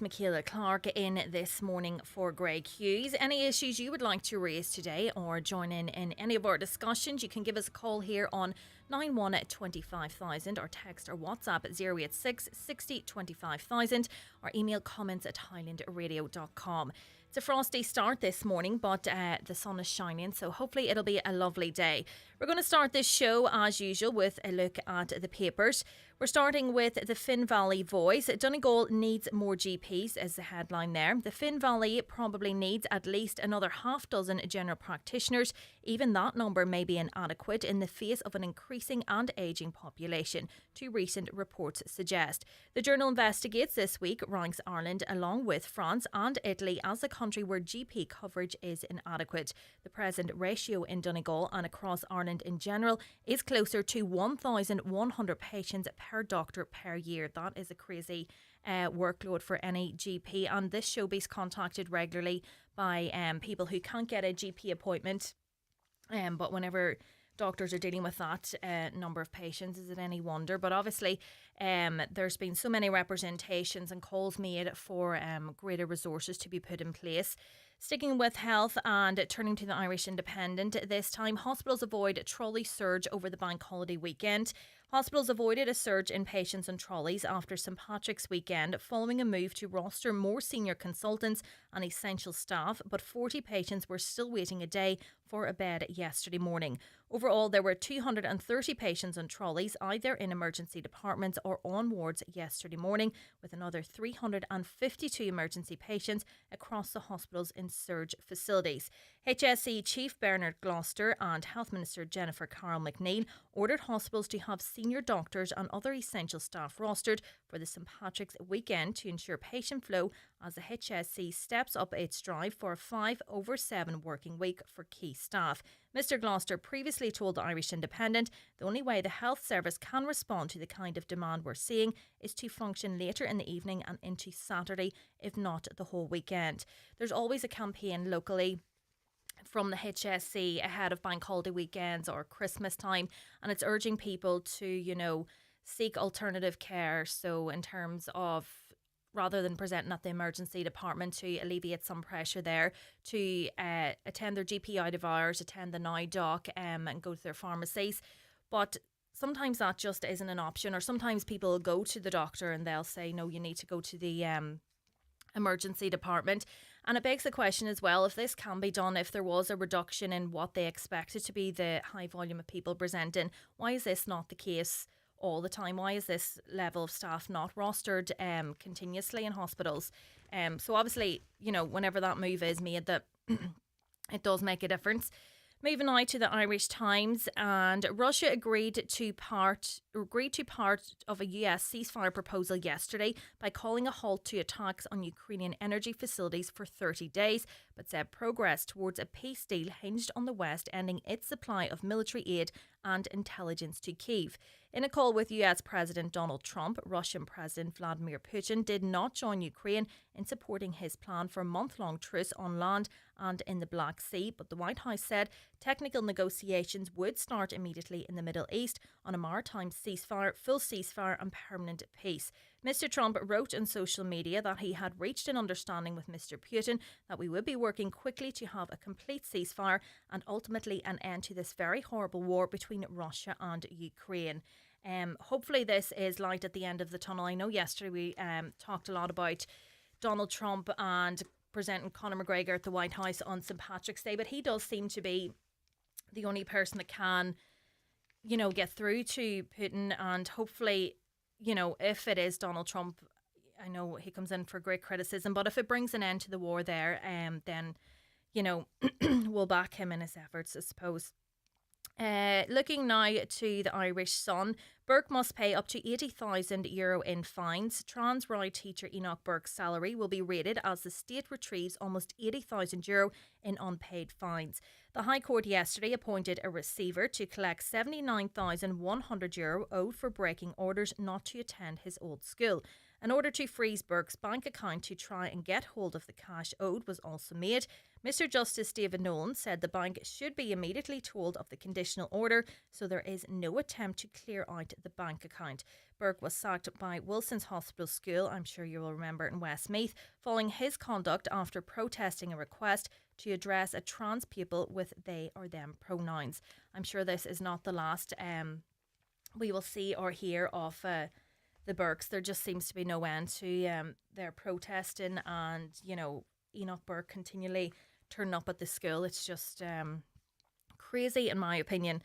Michaela Clarke in this morning for Greg Hughes. Any issues you would like to raise today or join in any of our discussions, you can give us a call here on 9125,000 or text or WhatsApp at 086 60 25,000 or email comments at highlandradio.com. It's a frosty start this morning, but the sun is shining, so hopefully it'll be a lovely day. We're going to start this show, as usual, with a look at the papers. We're starting with the Finn Valley Voice. Donegal needs more GPs, is the headline there. The Finn Valley probably needs at least another half dozen general practitioners. Even that number may be inadequate in the face of an increasing and ageing population, two recent reports suggest. The Journal Investigates this week ranks Ireland along with France and Italy as the country where GP coverage is inadequate. The present ratio in Donegal and across Ireland in general is closer to 1,100 patients per doctor per year. That is a crazy workload for any GP, and this show is contacted regularly by people who can't get a GP appointment, but whenever doctors are dealing with that number of patients, is it any wonder? But obviously there's been so many representations and calls made for greater resources to be put in place. Sticking with health and turning to the Irish Independent, this time hospitals avoid trolley surge over the bank holiday weekend. Hospitals avoided a surge in patients on trolleys after St Patrick's weekend following a move to roster more senior consultants and essential staff, but 40 patients were still waiting a day for a bed yesterday morning. Overall, there were 230 patients on trolleys, either in emergency departments or on wards yesterday morning, with another 352 emergency patients across the hospitals in surge facilities. HSE Chief Bernard Gloucester and Health Minister Jennifer Carroll McNeill ordered hospitals to have senior doctors and other essential staff rostered for the St Patrick's weekend to ensure patient flow as the HSE steps up its drive for a 5/7 working week for key staff. Mr Gloucester previously told the Irish Independent the only way the health service can respond to the kind of demand we're seeing is to function later in the evening and into Saturday, if not the whole weekend. There's always a campaign locally from the HSE ahead of bank holiday weekends or Christmas time, and it's urging people to, seek alternative care. So in terms of, rather than presenting at the emergency department, to alleviate some pressure there, to attend their GP out of hours, attend the Now Doc and go to their pharmacies. But sometimes that just isn't an option, or sometimes people go to the doctor and they'll say, no, you need to go to the emergency department. And it begs the question as well, if this can be done, if there was a reduction in what they expected to be the high volume of people presenting, why is this not the case all the time? Why is this level of staff not rostered continuously in hospitals? So obviously, whenever that move is made, that it does make a difference. Moving now to the Irish Times, and Russia agreed to part of a US ceasefire proposal yesterday by calling a halt to attacks on Ukrainian energy facilities for 30 days, but said progress towards a peace deal hinged on the West ending its supply of military aid and intelligence to Kyiv. In a call with US President Donald Trump, Russian President Vladimir Putin did not join Ukraine in supporting his plan for a month-long truce on land and in the Black Sea, but the White House said technical negotiations would start immediately in the Middle East on a maritime ceasefire, full ceasefire and permanent peace. Mr Trump wrote on social media that he had reached an understanding with Mr Putin that we would be working quickly to have a complete ceasefire and ultimately an end to this very horrible war between Russia and Ukraine. Hopefully this is light at the end of the tunnel. I know yesterday we talked a lot about Donald Trump and presenting Conor McGregor at the White House on St Patrick's Day, but he does seem to be the only person that can, get through to Putin. And hopefully, if it is Donald Trump, I know he comes in for great criticism, but if it brings an end to the war there, then, we'll back him in his efforts, I suppose. Looking now to the Irish Sun, Burke must pay up to €80,000 in fines. Trans ride teacher Enoch Burke's salary will be rated as the state retrieves almost €80,000 in unpaid fines. The High Court yesterday appointed a receiver to collect €79,100 owed for breaking orders not to attend his old school. An order to freeze Burke's bank account to try and get hold of the cash owed was also made. Mr Justice David Nolan said the bank should be immediately told of the conditional order so there is no attempt to clear out the bank account. Burke was sacked by Wilson's Hospital School, I'm sure you will remember, in Westmeath, following his conduct after protesting a request to address a trans pupil with they or them pronouns. I'm sure this is not the last we will see or hear of the Burkes. There just seems to be no end to their protesting and, Enoch Burke continually turning up at the school. It's just crazy in my opinion.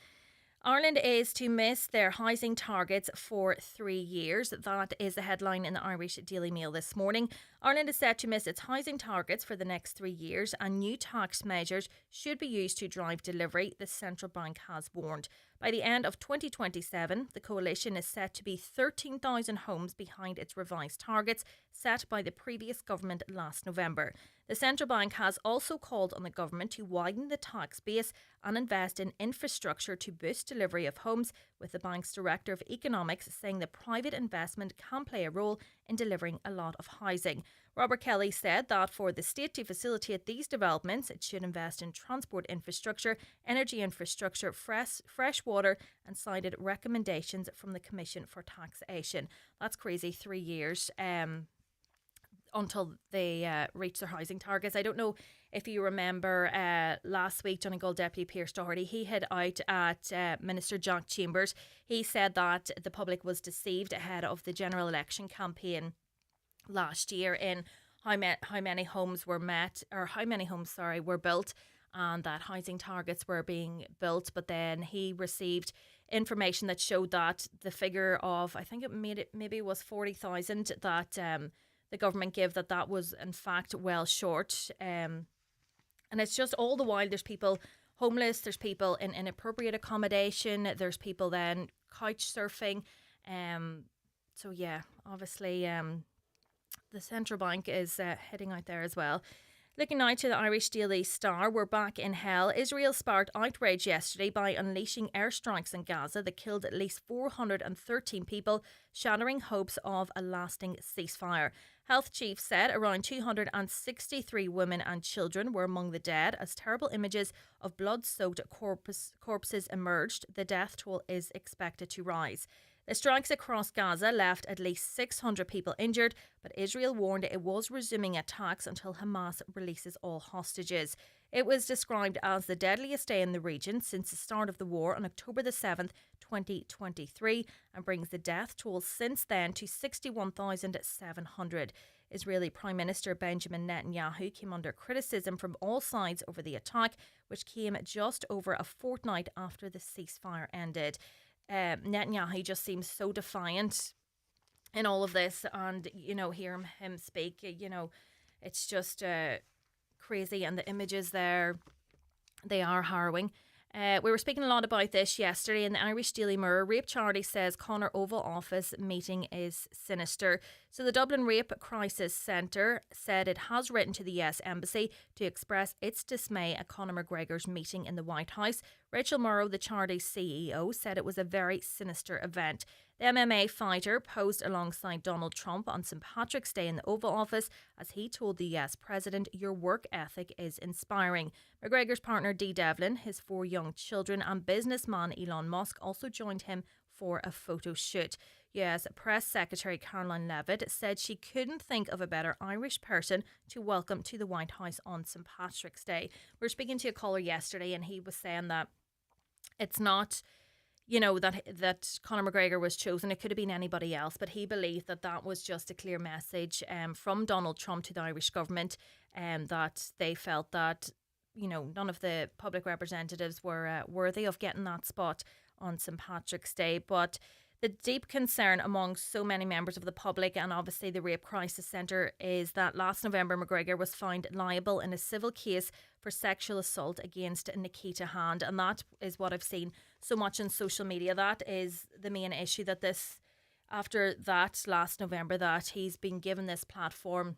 Ireland is to miss their housing targets for 3 years. That is the headline in the Irish Daily Mail this morning. Ireland is set to miss its housing targets for the next 3 years, and new tax measures should be used to drive delivery, the central bank has warned. By the end of 2027, the coalition is set to be 13,000 homes behind its revised targets set by the previous government last November. The central bank has also called on the government to widen the tax base and invest in infrastructure to boost delivery of homes, with the bank's Director of Economics saying that private investment can play a role in delivering a lot of housing. Robert Kelly said that for the state to facilitate these developments, it should invest in transport infrastructure, energy infrastructure, fresh water, and cited recommendations from the Commission for Taxation. That's crazy, 3 years until they reach their housing targets. I don't know if you remember last week, Donegal Deputy Pearse Doherty, he hit out at Minister Jack Chambers. He said that the public was deceived ahead of the general election campaign last year in how many homes were built, and that housing targets were being built. But then he received information that showed that the figure of, I think maybe was 40,000 that the government gave, that was in fact well short. And it's just all the while there's people homeless, there's people in inappropriate accommodation, there's people then couch surfing. So yeah, obviously the central bank is heading out there as well. Looking now to the Irish Daily Star, we're back in hell. Israel sparked outrage yesterday by unleashing airstrikes in Gaza that killed at least 413 people, shattering hopes of a lasting ceasefire. Health chiefs said around 263 women and children were among the dead as terrible images of blood-soaked corpses emerged. The death toll is expected to rise. The strikes across Gaza left at least 600 people injured, but Israel warned it was resuming attacks until Hamas releases all hostages. It was described as the deadliest day in the region since the start of the war on October the 7th, 2023, and brings the death toll since then to 61,700. Israeli Prime Minister Benjamin Netanyahu came under criticism from all sides over the attack, which came just over a fortnight after the ceasefire ended. Netanyahu just seems so defiant in all of this, and hear him speak, it's just crazy, and the images there, they are harrowing. We were speaking a lot about this yesterday in the Irish Daily Mirror. Rape Charity says Connor Oval Office meeting is sinister. So the Dublin Rape Crisis Centre said it has written to the US Embassy to express its dismay at Conor McGregor's meeting in the White House. Rachel Morrow, the charity's CEO, said it was a very sinister event. The MMA fighter posed alongside Donald Trump on St. Patrick's Day in the Oval Office as he told the US president, "Your work ethic is inspiring." McGregor's partner Dee Devlin, his 4 young children, and businessman Elon Musk also joined him for a photo shoot. US Press Secretary Caroline Levitt said she couldn't think of a better Irish person to welcome to the White House on St. Patrick's Day. We were speaking to a caller yesterday and he was saying that it's not, that Conor McGregor was chosen. It could have been anybody else, but he believed that was just a clear message from Donald Trump to the Irish government, that they felt that, none of the public representatives were worthy of getting that spot on St. Patrick's Day. But the deep concern among so many members of the public and obviously the Rape Crisis Centre is that last November McGregor was found liable in a civil case for sexual assault against Nikita Hand, and that is what I've seen so much on social media. That is the main issue, that this, after that last November, that he's been given this platform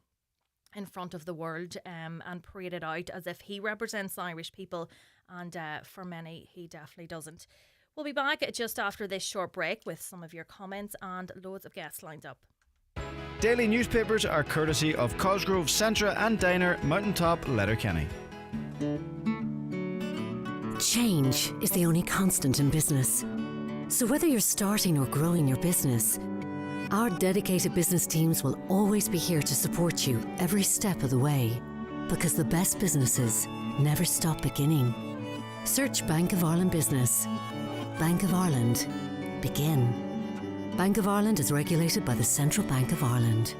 in front of the world and paraded out as if he represents Irish people, and for many he definitely doesn't. We'll be back just after this short break with some of your comments and loads of guests lined up. Daily newspapers are courtesy of Cosgrove, Centra and Diner, Mountaintop, Letterkenny. Change is the only constant in business. So whether you're starting or growing your business, our dedicated business teams will always be here to support you every step of the way. Because the best businesses never stop beginning. Search Bank of Ireland Business. Bank of Ireland. Begin. Bank of Ireland is regulated by the Central Bank of Ireland.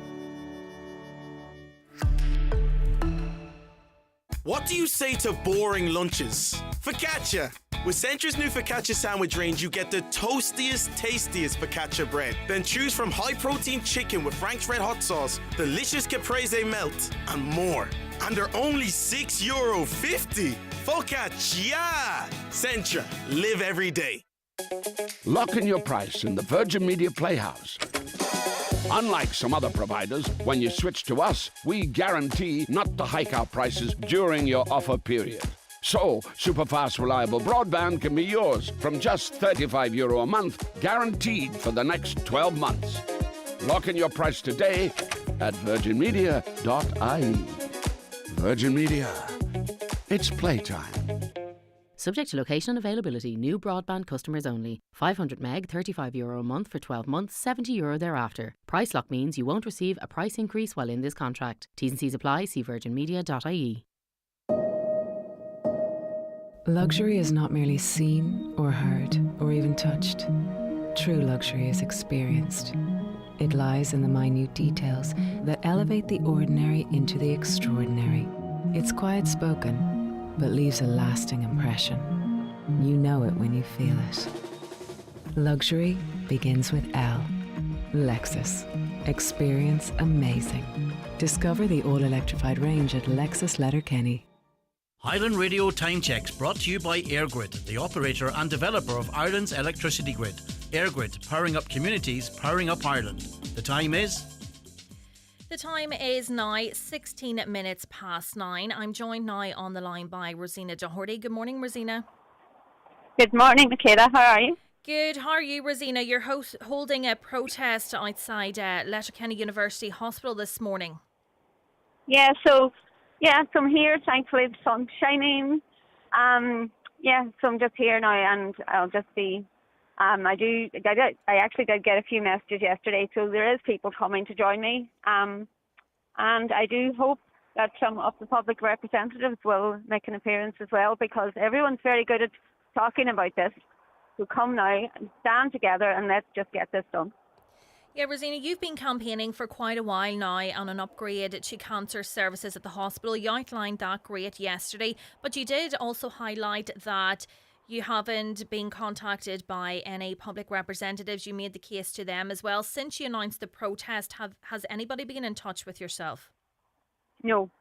What do you say to boring lunches? Focaccia! With Centra's new focaccia sandwich range, you get the toastiest, tastiest focaccia bread. Then choose from high-protein chicken with Frank's Red Hot sauce, delicious caprese melt, and more. And they're only €6.50. Focaccia! Centra. Live every day. Lock in your price in the Virgin Media Playhouse. Unlike some other providers, when you switch to us, we guarantee not to hike our prices during your offer period. So, super-fast, reliable broadband can be yours from just €35 a month, guaranteed for the next 12 months. Lock in your price today at virginmedia.ie. Virgin Media. It's playtime. Subject to location and availability. New broadband customers only. 500 meg, €35 a month for 12 months, €70 thereafter. Price lock means you won't receive a price increase while in this contract. T's and C's apply. See virginmedia.ie. Luxury is not merely seen or heard or even touched. True luxury is experienced. It lies in the minute details that elevate the ordinary into the extraordinary. It's quiet spoken, but leaves a lasting impression. You know it when you feel it. Luxury begins with L. Lexus. Experience amazing. Discover the all-electrified range at Lexus Letterkenny. Highland Radio Time Checks brought to you by EirGrid, the operator and developer of Ireland's electricity grid. EirGrid, powering up communities, powering up Ireland. The time is? The time is now 16 minutes past 9. I'm joined now on the line by Rosina Doherty. Good morning, Rosina. Good morning, Michaela. How are you? Good. How are you, Rosina? You're holding a protest outside Letterkenny University Hospital this morning. So I'm here. Thankfully, the sun's shining. So I'm just here now, and I'll just be. I actually did get a few messages yesterday, so there is people coming to join me. And I do hope that some of the public representatives will make an appearance as well, because everyone's very good at talking about this. So come now and stand together, and let's just get this done. Yeah, Rosina, you've been campaigning for quite a while now on an upgrade to cancer services at the hospital. You outlined that great yesterday, but you did also highlight that you haven't been contacted by any public representatives. You made the case to them as well. Since you announced the protest, has anybody been in touch with yourself? No.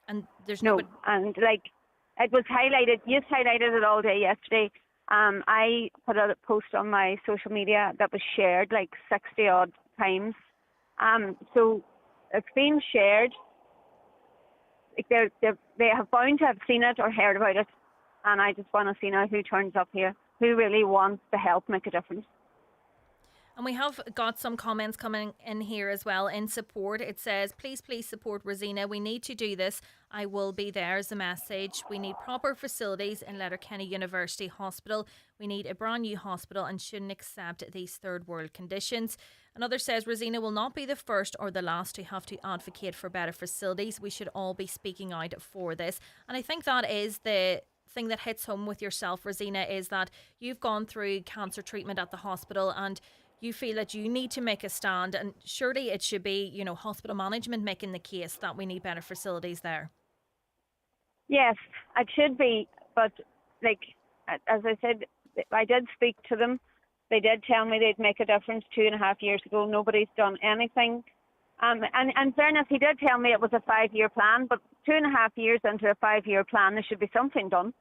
And there's no. And it was highlighted. You highlighted it all day yesterday. I put out a post on my social media that was shared 60 odd times. So it's been shared. They have bound to have seen it or heard about it. And I just want to see now who turns up here, who really wants to help make a difference. And we have got some comments coming in here as well in support. It says, please support Rosina. We need to do this. I will be there as a message. We need proper facilities in Letterkenny University Hospital. We need a brand new hospital and shouldn't accept these third world conditions. Another says, Rosina will not be the first or the last to have to advocate for better facilities. We should all be speaking out for this. And I think that is the thing that hits home with yourself, Rosina, is that you've gone through cancer treatment at the hospital and you feel that you need to make a stand, and surely it should be, hospital management making the case that we need better facilities there. Yes, it should be, but as I said, I did speak to them. They did tell me they'd make a difference 2.5 years ago. Nobody's done anything. And in fairness, he did tell me it was a 5-year plan, but 2.5 years into a 5-year plan, there should be something done.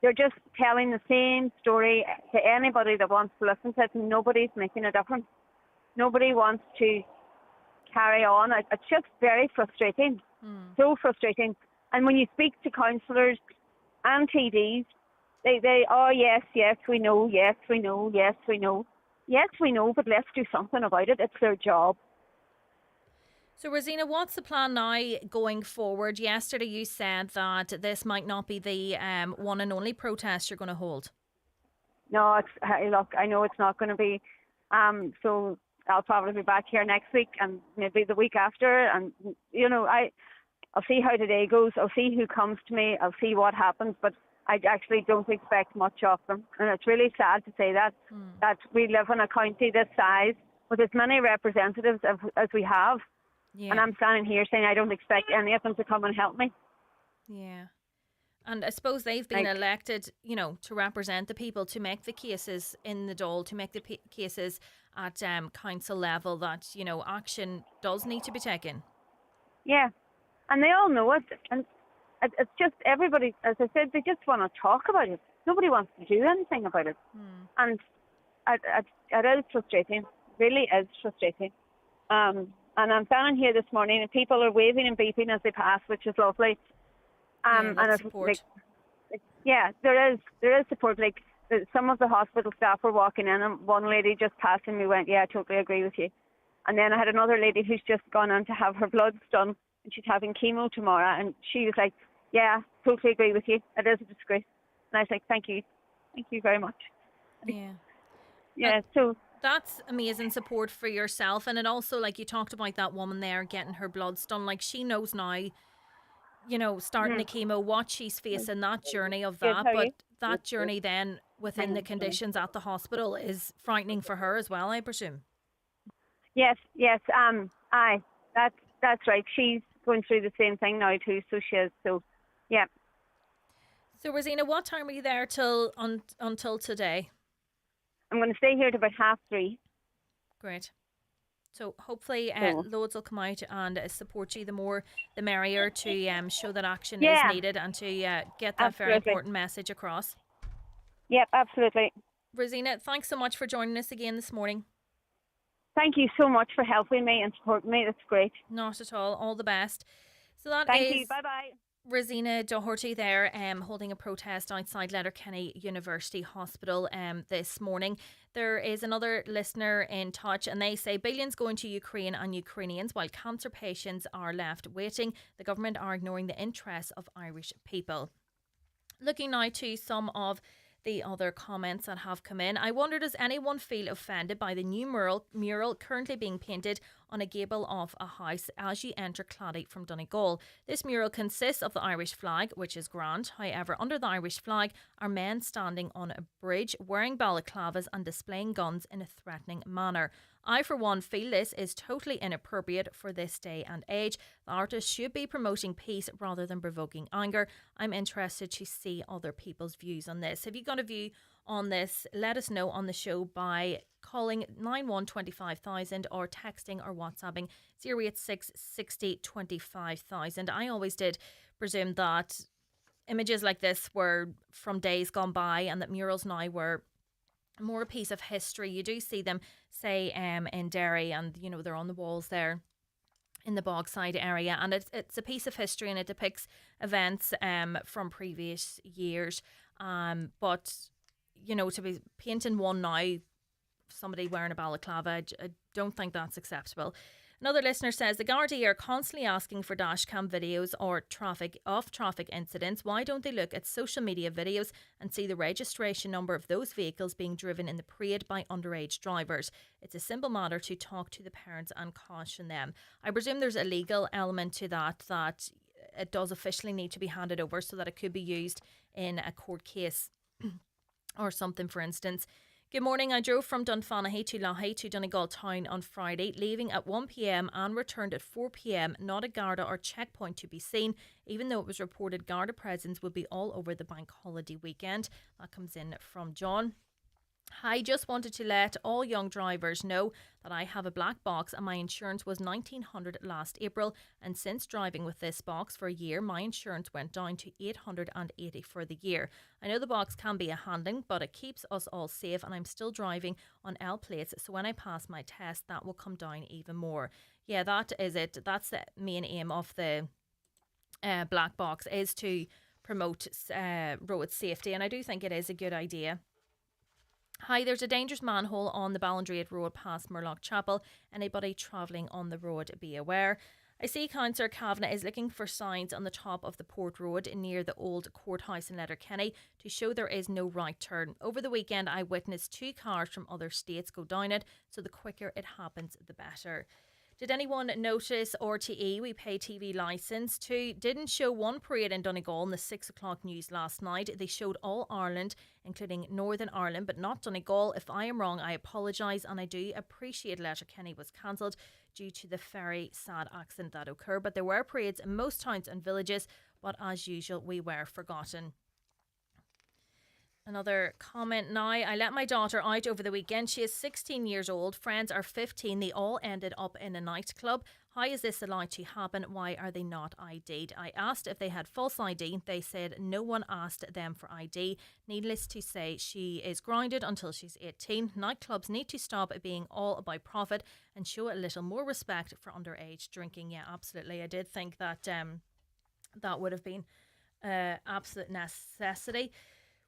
They're just telling the same story to anybody that wants to listen to it, and nobody's making a difference. Nobody wants to carry on. It's just very frustrating, so frustrating. And when you speak to councillors and TDs, they oh, yes, we know, yes, we know, yes, we know. Yes, we know, but let's do something about it. It's their job. So, Rosina, what's the plan now going forward? Yesterday you said that this might not be the one and only protest you're going to hold. No, look, I know it's not going to be. So I'll probably be back here next week and maybe the week after. And, I'll see how the day goes. I'll see who comes to me. I'll see what happens. But I actually don't expect much of them. And it's really sad to say that we live in a county this size with as many representatives as we have. Yeah. And I'm standing here saying I don't expect any of them to come and help me. Yeah. And I suppose they've been elected, to represent the people, to make the cases in the Dáil, to make the cases at council level that, action does need to be taken. Yeah. And they all know it. And it's just everybody, as I said, they just want to talk about it. Nobody wants to do anything about it. And it is frustrating. Really is frustrating. And I'm down here this morning and people are waving and beeping as they pass, which is lovely. And support. There is support. Some of the hospital staff were walking in and one lady just passed and we went, yeah, I totally agree with you. And then I had another lady who's just gone on to have her bloods done and she's having chemo tomorrow and she was like, yeah, totally agree with you. It is a disgrace. And I was like, thank you very much. Yeah. Yeah, so that's amazing support for yourself. And it also, like you talked about that woman there getting her bloods done, like she knows now, starting the chemo, what she's facing, that journey of that. But that journey then within the conditions at the hospital is frightening for her as well, I presume. Yes. That's right. She's going through the same thing now too, so she is. So, yeah. So, Rosina, what time are you there until today? I'm going to stay here till about 3:30. Great. So hopefully loads will come out and support you. The more the merrier, to show that action is needed and to get that very important message across. Yep, absolutely. Rosina, thanks so much for joining us again this morning. Thank you so much for helping me and supporting me. That's great. Not at all. All the best. So Thank you. Bye-bye. Rosina Doherty there holding a protest outside Letterkenny University Hospital this morning. There is another listener in touch and they say billions going to Ukraine and Ukrainians while cancer patients are left waiting. The government are ignoring the interests of Irish people. Looking now to some of the other comments that have come in. I wonder, does anyone feel offended by the new mural currently being painted on a gable of a house as you enter Clady from Donegal? This mural consists of the Irish flag, which is grand. However, under the Irish flag are men standing on a bridge wearing balaclavas and displaying guns in a threatening manner. I, for one, feel this is totally inappropriate for this day and age. The artist should be promoting peace rather than provoking anger. I'm interested to see other people's views on this. Have you got a view on this? Let us know on the show by calling 9125,000 or texting or WhatsApping 086 60 25,000. I always did presume that images like this were from days gone by and that murals now were more a piece of history. You do see them, say, in Derry, and they're on the walls there in the Bogside area, and it's a piece of history and it depicts events from previous years. But to be painting one now, somebody wearing a balaclava, I don't think that's acceptable. Another listener says the Garda are constantly asking for dashcam videos or traffic incidents. Why don't they look at social media videos and see the registration number of those vehicles being driven in the parade by underage drivers? It's a simple matter to talk to the parents and caution them. I presume there's a legal element to that it does officially need to be handed over so that it could be used in a court case or something, for instance. Good morning. I drove from Dunfanaghy to Lahi to Donegal town on Friday, leaving at 1 p.m. and returned at 4 p.m. Not a Garda or checkpoint to be seen, even though it was reported Garda presence would be all over the bank holiday weekend. That comes in from John. I just wanted to let all young drivers know that I have a black box and my insurance was $1,900 last April, and since driving with this box for a year my insurance went down to $880 for the year. I know the box can be a handling, but it keeps us all safe, and I'm still driving on L plates, so when I pass my test that will come down even more. Yeah, that is it. That's the main aim of the black box, is to promote road safety, and I do think it is a good idea. Hi, there's a dangerous manhole on the Ballindrate Road past Murlock Chapel. Anybody travelling on the road, be aware. I see Councillor Kavanagh is looking for signs on the top of the Port Road near the old courthouse in Letterkenny to show there is no right turn. Over the weekend, I witnessed 2 cars from other states go down it, so the quicker it happens, the better. Did anyone notice RTE, we pay TV licence to, didn't show one parade in Donegal in the 6 o'clock news last night. They showed all Ireland, including Northern Ireland, but not Donegal. If I am wrong, I apologise, and I do appreciate Letterkenny was cancelled due to the very sad accident that occurred. But there were parades in most towns and villages, but as usual, we were forgotten. Another comment now. I let my daughter out over the weekend. She is 16 years old. Friends are 15. They all ended up in a nightclub. How is this allowed to happen? Why are they not ID'd? I asked if they had false ID. They said no one asked them for ID. Needless to say, she is grounded until she's 18. Nightclubs need to stop being all about profit and show a little more respect for underage drinking. Yeah, absolutely. I did think that that would have been absolute necessity.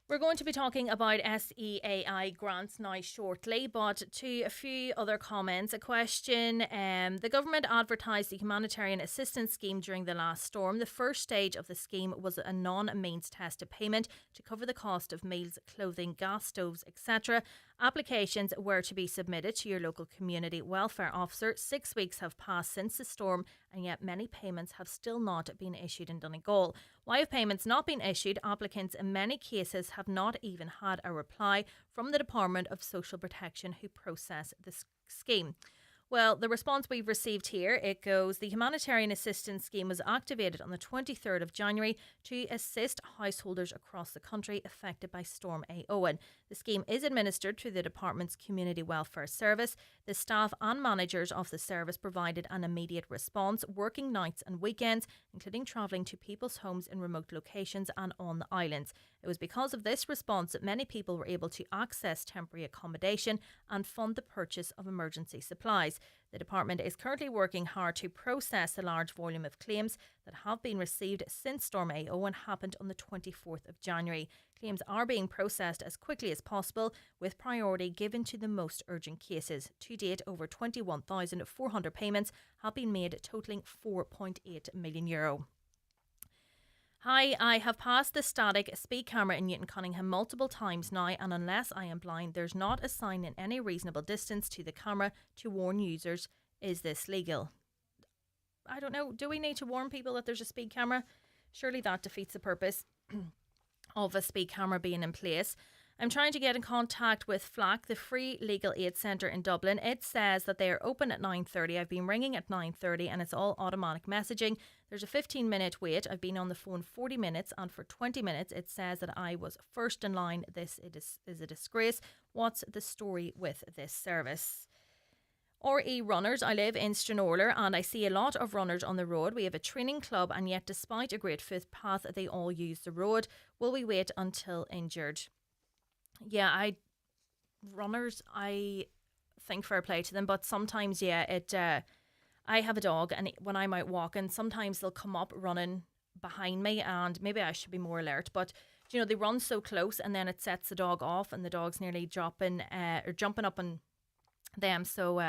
We're going to be talking about SEAI grants now shortly, but to a few other comments. A question, the government advertised the Humanitarian Assistance Scheme during the last storm. The first stage of the scheme was a non-means tested payment to cover the cost of meals, clothing, gas stoves, etc. Applications were to be submitted to your local community welfare officer. 6 weeks have passed since the storm, and yet many payments have still not been issued in Donegal. Why have payments not been issued? Applicants in many cases have not even had a reply from the Department of Social Protection who process the scheme. Well, the response we've received here, it goes, the Humanitarian Assistance Scheme was activated on the 23rd of January to assist householders across the country affected by Storm Eowyn. The scheme is administered through the Department's Community Welfare Service. The staff and managers of the service provided an immediate response, working nights and weekends, including travelling to people's homes in remote locations and on the islands. It was because of this response that many people were able to access temporary accommodation and fund the purchase of emergency supplies. The department is currently working hard to process the large volume of claims that have been received since Storm Eowyn happened on the 24th of January. Claims are being processed as quickly as possible, with priority given to the most urgent cases. To date, over 21,400 payments have been made, totalling €4.8 million. Hi, I have passed the static speed camera in Newton Cunningham multiple times now, and unless I am blind, there's not a sign in any reasonable distance to the camera to warn users. Is this legal? I don't know. Do we need to warn people that there's a speed camera? Surely that defeats the purpose of a speed camera being in place. I'm trying to get in contact with FLAC, the Free Legal Aid Centre in Dublin. It says that they are open at 9:30. I've been ringing at 9:30 and it's all automatic messaging. There's a 15-minute wait. I've been on the phone 40 minutes and for 20 minutes it says that I was first in line. This is a disgrace. What's the story with this service? RE runners. I live in Stranorlar and I see a lot of runners on the road. We have a training club and yet despite a great footpath they all use the road. Will we wait until injured? Yeah, runners, I think fair play to them, but sometimes, yeah, I have a dog and when I'm out walking, sometimes they'll come up running behind me and maybe I should be more alert, but you know, they run so close and then it sets the dog off and the dog's nearly jumping up on them. So,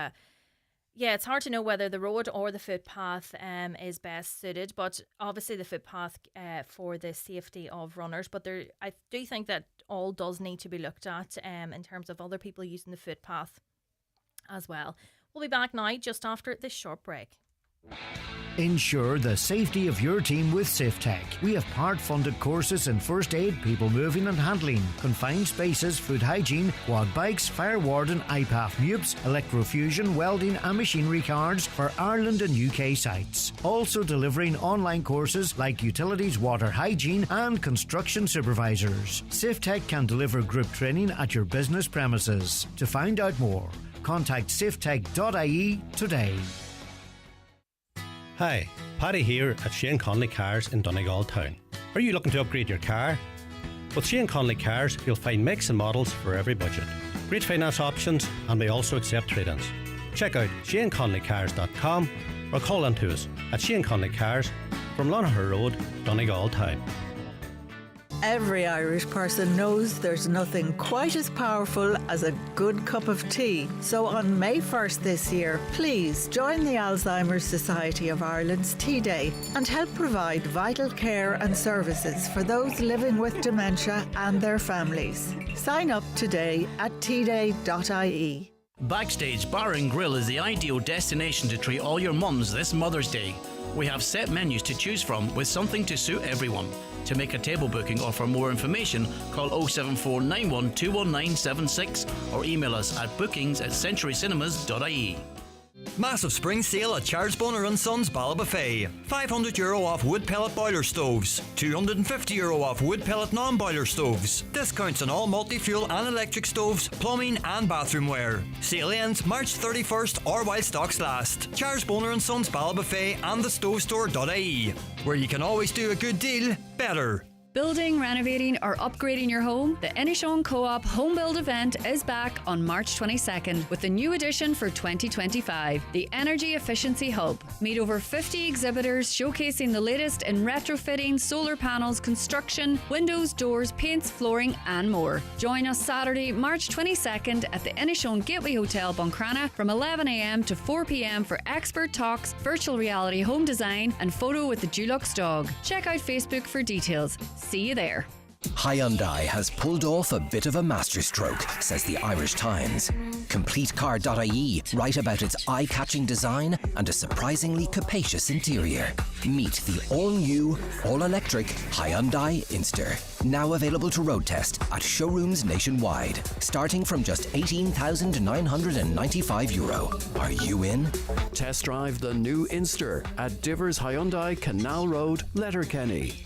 yeah, it's hard to know whether the road or the footpath is best suited, but obviously the footpath for the safety of runners. But I do think that all does need to be looked at in terms of other people using the footpath as well. We'll be back now just after this short break. Ensure the safety of your team with SafeTech. We have part-funded courses in first aid, people moving and handling, confined spaces, food hygiene, quad bikes, fire warden, IPAF MUPS, electrofusion, welding and machinery cards for Ireland and UK sites. Also delivering online courses like utilities, water hygiene and construction supervisors. SafeTech can deliver group training at your business premises. To find out more, contact safetech.ie today. Hi, Paddy here at Shane Conley Cars in Donegal Town. Are you looking to upgrade your car? With Shane Conley Cars, you'll find makes and models for every budget. Great finance options, and we also accept trade-ins. Check out shaneconleycars.com or call in to us at Shane Conley Cars from Lonagher Road, Donegal Town. Every Irish person knows there's nothing quite as powerful as a good cup of tea. So on May 1st this year, please join the Alzheimer's Society of Ireland's Tea Day and help provide vital care and services for those living with dementia and their families. Sign up today at teaday.ie. Backstage Bar and Grill is the ideal destination to treat all your mums this Mother's Day. We have set menus to choose from with something to suit everyone. To make a table booking or for more information, call 07491 21976 or email us at bookings@centurycinemas.ie. Massive spring sale at Charles Bonner & Sons Ballabafay. €500 off wood pellet boiler stoves. €250 off wood pellet non-boiler stoves. Discounts on all multi-fuel and electric stoves, plumbing and bathroom wear. Sale ends March 31st or while stocks last. Charles Bonner & Sons Ballabafay and thestovestore.ie, where you can always do a good deal better. Building, renovating or upgrading your home? The Inishowen Co-op Home Build event is back on March 22nd with a new edition for 2025, the Energy Efficiency Hub. Meet over 50 exhibitors showcasing the latest in retrofitting, solar panels, construction, windows, doors, paints, flooring and more. Join us Saturday, March 22nd at the Inishowen Gateway Hotel, Buncrana from 11 a.m. to 4 p.m. for expert talks, virtual reality home design and photo with the Dulux dog. Check out Facebook for details. See you there. Hyundai has pulled off a bit of a masterstroke, says the Irish Times. CompleteCar.ie write about its eye-catching design and a surprisingly capacious interior. Meet the all-new, all-electric Hyundai Inster. Now available to road test at showrooms nationwide, starting from just €18,995. Are you in? Test drive the new Inster at Divers Hyundai, Canal Road, Letterkenny.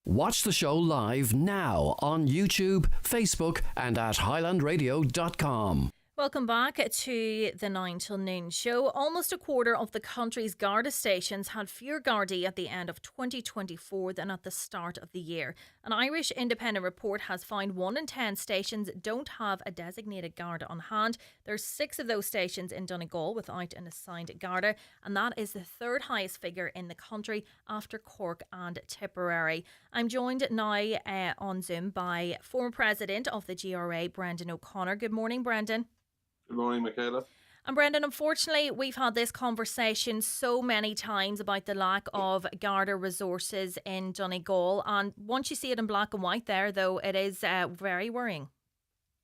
Watch the show live now on YouTube, Facebook and at highlandradio.com. Welcome back to the 9 till noon show. Almost a quarter of the country's Garda stations had fewer Gardaí at the end of 2024 than at the start of the year. An Irish independent report has found 1 in 10 stations don't have a designated Garda on hand. There's 6 of those stations in Donegal without an assigned Garda, and that is the third highest figure in the country after Cork and Tipperary. I'm joined now on Zoom by former president of the GRA, Brendan O'Connor. Good morning, Brendan. Good morning, Michaela. And Brendan, unfortunately, we've had this conversation so many times about the lack of Garda resources in Donegal. And once you see it in black and white there, though, it is very worrying.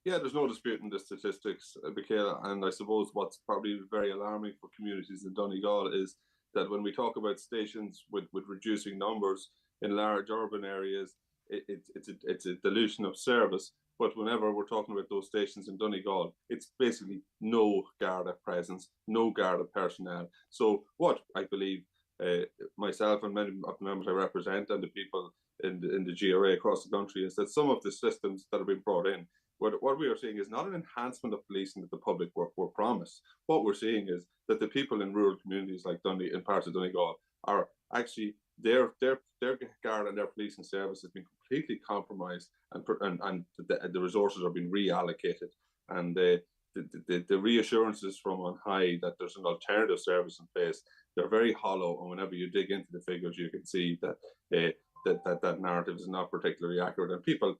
Yeah, there's no disputing the statistics, Michaela. And I suppose what's probably very alarming for communities in Donegal is that when we talk about stations with reducing numbers in large urban areas, it's a dilution of service. But whenever we're talking about those stations in Donegal, it's basically no Garda presence, no Garda personnel. So what I believe myself and many of the members I represent and the people in the GRA across the country is that some of the systems that have been brought in, what we are seeing is not an enhancement of policing that the public were promised. What we're seeing is that the people in rural communities like Dundee, in parts of Donegal, are actually their Garda and their policing service has been completely compromised, and the resources are being reallocated, and the reassurances from on high that there's an alternative service in place, they're very hollow. And whenever you dig into the figures, you can see that that narrative is not particularly accurate. And people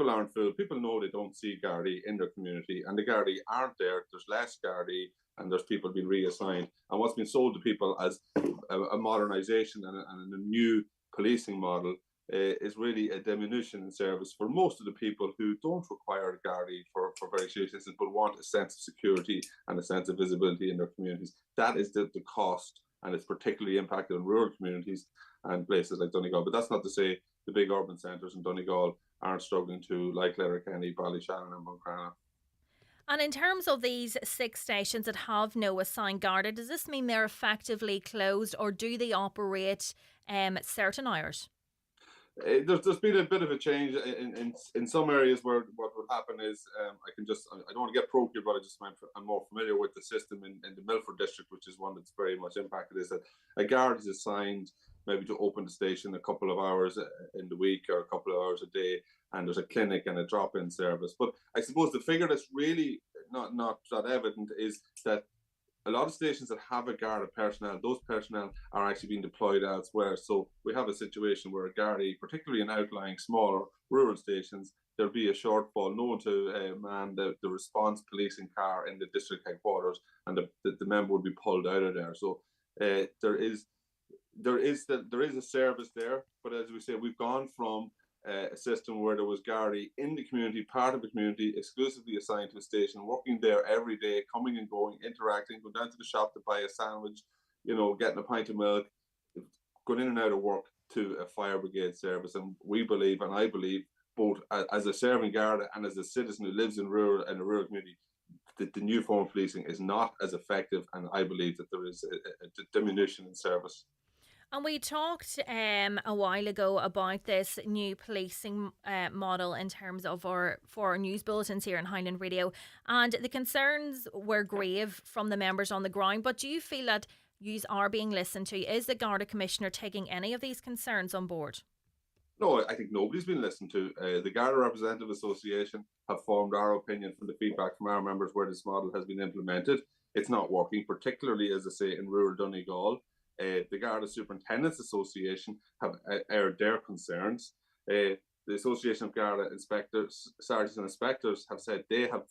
aren't fooled. People know they don't see Gardaí in their community, and the Gardaí aren't there. There's less Gardaí, and there's people being reassigned. And what's been sold to people as a modernisation and a new policing model is really a diminution in service for most of the people who don't require a Gardaí for very serious instances, but want a sense of security and a sense of visibility in their communities. That is the cost, and it's particularly impacted on rural communities and places like Donegal. But that's not to say the big urban centres in Donegal aren't struggling too, like Letterkenny, Ballyshannon and Buncrana. And in terms of these 6 stations that have no assigned Garda, does this mean they're effectively closed, or do they operate certain hours? There's been a bit of a change in some areas where what would happen is I don't want to get parochial, but I'm more familiar with the system in the Milford district, which is one that's very much impacted, is that a guard is assigned maybe to open the station a couple of hours in the week or a couple of hours a day, and there's a clinic and a drop-in service. But I suppose the figure that's really not that evident is that a lot of stations that have a Garda personnel, those personnel are actually being deployed elsewhere. So we have a situation where a Garda, particularly in outlying smaller rural stations, there'll be a shortfall known to man the response policing car in the district headquarters, and the member would be pulled out of there. So there is a service there, but as we say, we've gone from a system where there was Garda in the community, part of the community, exclusively assigned to a station, working there every day, coming and going, interacting, going down to the shop to buy a sandwich, getting a pint of milk, going in and out of work, to a fire brigade service. And we believe, and I believe, both as a serving Garda and as a citizen who lives in a rural community, that the new form of policing is not as effective, and I believe that there is a diminution in service. And we talked a while ago about this new policing model in terms of for our news bulletins here on Highland Radio, and the concerns were grave from the members on the ground. But do you feel that yous are being listened to? Is the Garda Commissioner taking any of these concerns on board? No, I think nobody's been listened to. The Garda Representative Association have formed our opinion from the feedback from our members where this model has been implemented. It's not working, particularly, as I say, in rural Donegal. The Garda Superintendents Association have aired their concerns. The Association of Garda Inspectors, Sergeants and Inspectors have said they have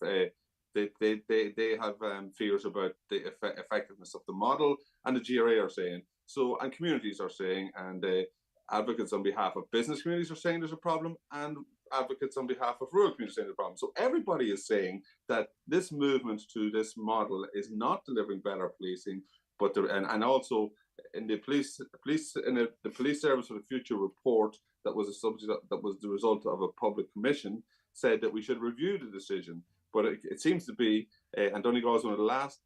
fears about the effectiveness of the model, and the GRA are saying so, and communities are saying, and advocates on behalf of business communities are saying there's a problem, and advocates on behalf of rural communities are saying there's a problem. So everybody is saying that this movement to this model is not delivering better policing, but and also in the police service for the future report that was a subject that was the result of a public commission said that we should review the decision. But it seems to be, and Donegal is one of the last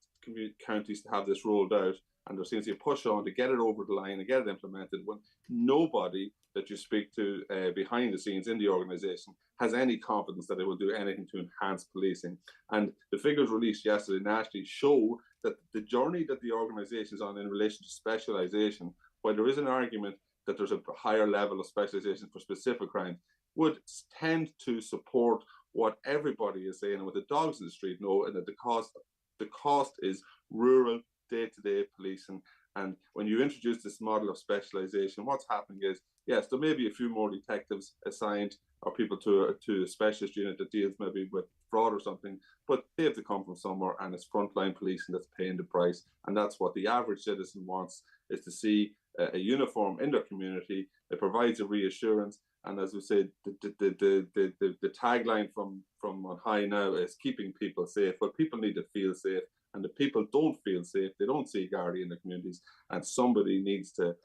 counties to have this rolled out, and there seems to be a push on to get it over the line and get it implemented when nobody that you speak to behind the scenes in the organisation has any confidence that it will do anything to enhance policing. And the figures released yesterday nationally show that the journey that the organisation is on in relation to specialisation, while there is an argument that there's a higher level of specialisation for specific crimes, would tend to support what everybody is saying and what the dogs in the street know, and that the cost is rural day-to-day policing. And when you introduce this model of specialisation, what's happening is, yes, there may be a few more detectives assigned or people to a specialist unit that deals maybe with fraud or something, but they have to come from somewhere, and it's frontline policing that's paying the price. And that's what the average citizen wants, is to see a uniform in their community. It provides a reassurance. And as we said, the tagline from on high now is keeping people safe. But people need to feel safe, and the people don't feel safe. They don't see Garda in the communities, and somebody needs to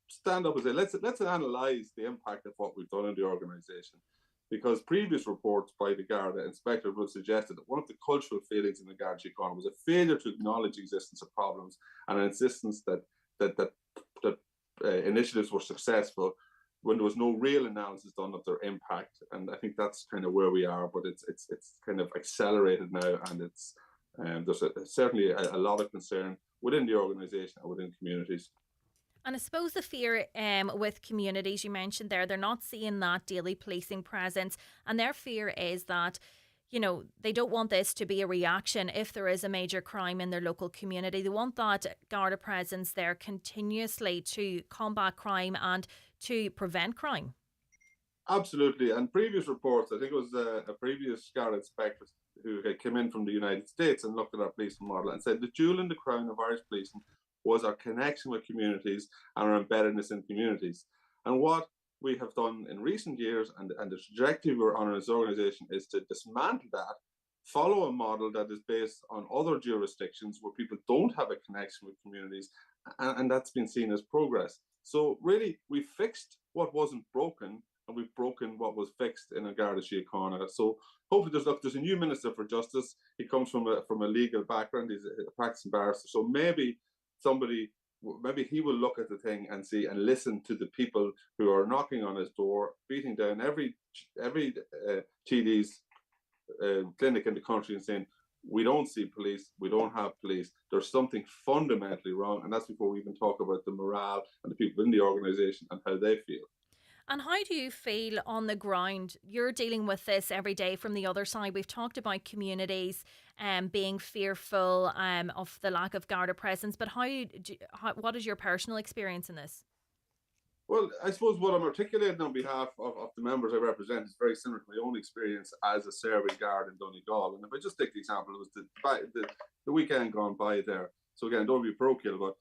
stand up and say, let's analyse the impact of what we've done in the organisation. Because previous reports by the Garda inspector would suggest that one of the cultural failings in the Garda Síochána was a failure to acknowledge the existence of problems and an insistence that initiatives were successful when there was no real analysis done of their impact. And I think that's kind of where we are, but it's kind of accelerated now, and it's there's certainly a lot of concern within the organisation and within communities. And I suppose the fear with communities, you mentioned there, they're not seeing that daily policing presence, and their fear is that, they don't want this to be a reaction if there is a major crime in their local community. They want that Garda presence there continuously to combat crime and to prevent crime. Absolutely. And previous reports, I think it was a previous Garda inspector who came in from the United States and looked at our policing model and said the jewel in the crown of Irish policing was our connection with communities and our embeddedness in communities. And what we have done in recent years, and the trajectory we're on as an organisation, is to dismantle that, follow a model that is based on other jurisdictions where people don't have a connection with communities, and that's been seen as progress. So really, we fixed what wasn't broken, and we've broken what was fixed in a Garda Síochána. So hopefully there's a new Minister for Justice. He comes from a legal background. He's a practicing barrister. So maybe he will look at the thing and see and listen to the people who are knocking on his door, beating down every TD's clinic in the country and saying, we don't see police, we don't have police, there's something fundamentally wrong. And that's before we even talk about the morale and the people in the organisation and how they feel. And how do you feel on the ground? You're dealing with this every day from the other side. We've talked about communities being fearful of the lack of Garda presence, but what is your personal experience in this? Well, I suppose what I'm articulating on behalf of the members I represent is very similar to my own experience as a serving guard in Donegal. And if I just take the example, it was the weekend gone by there. So again, don't be parochial, but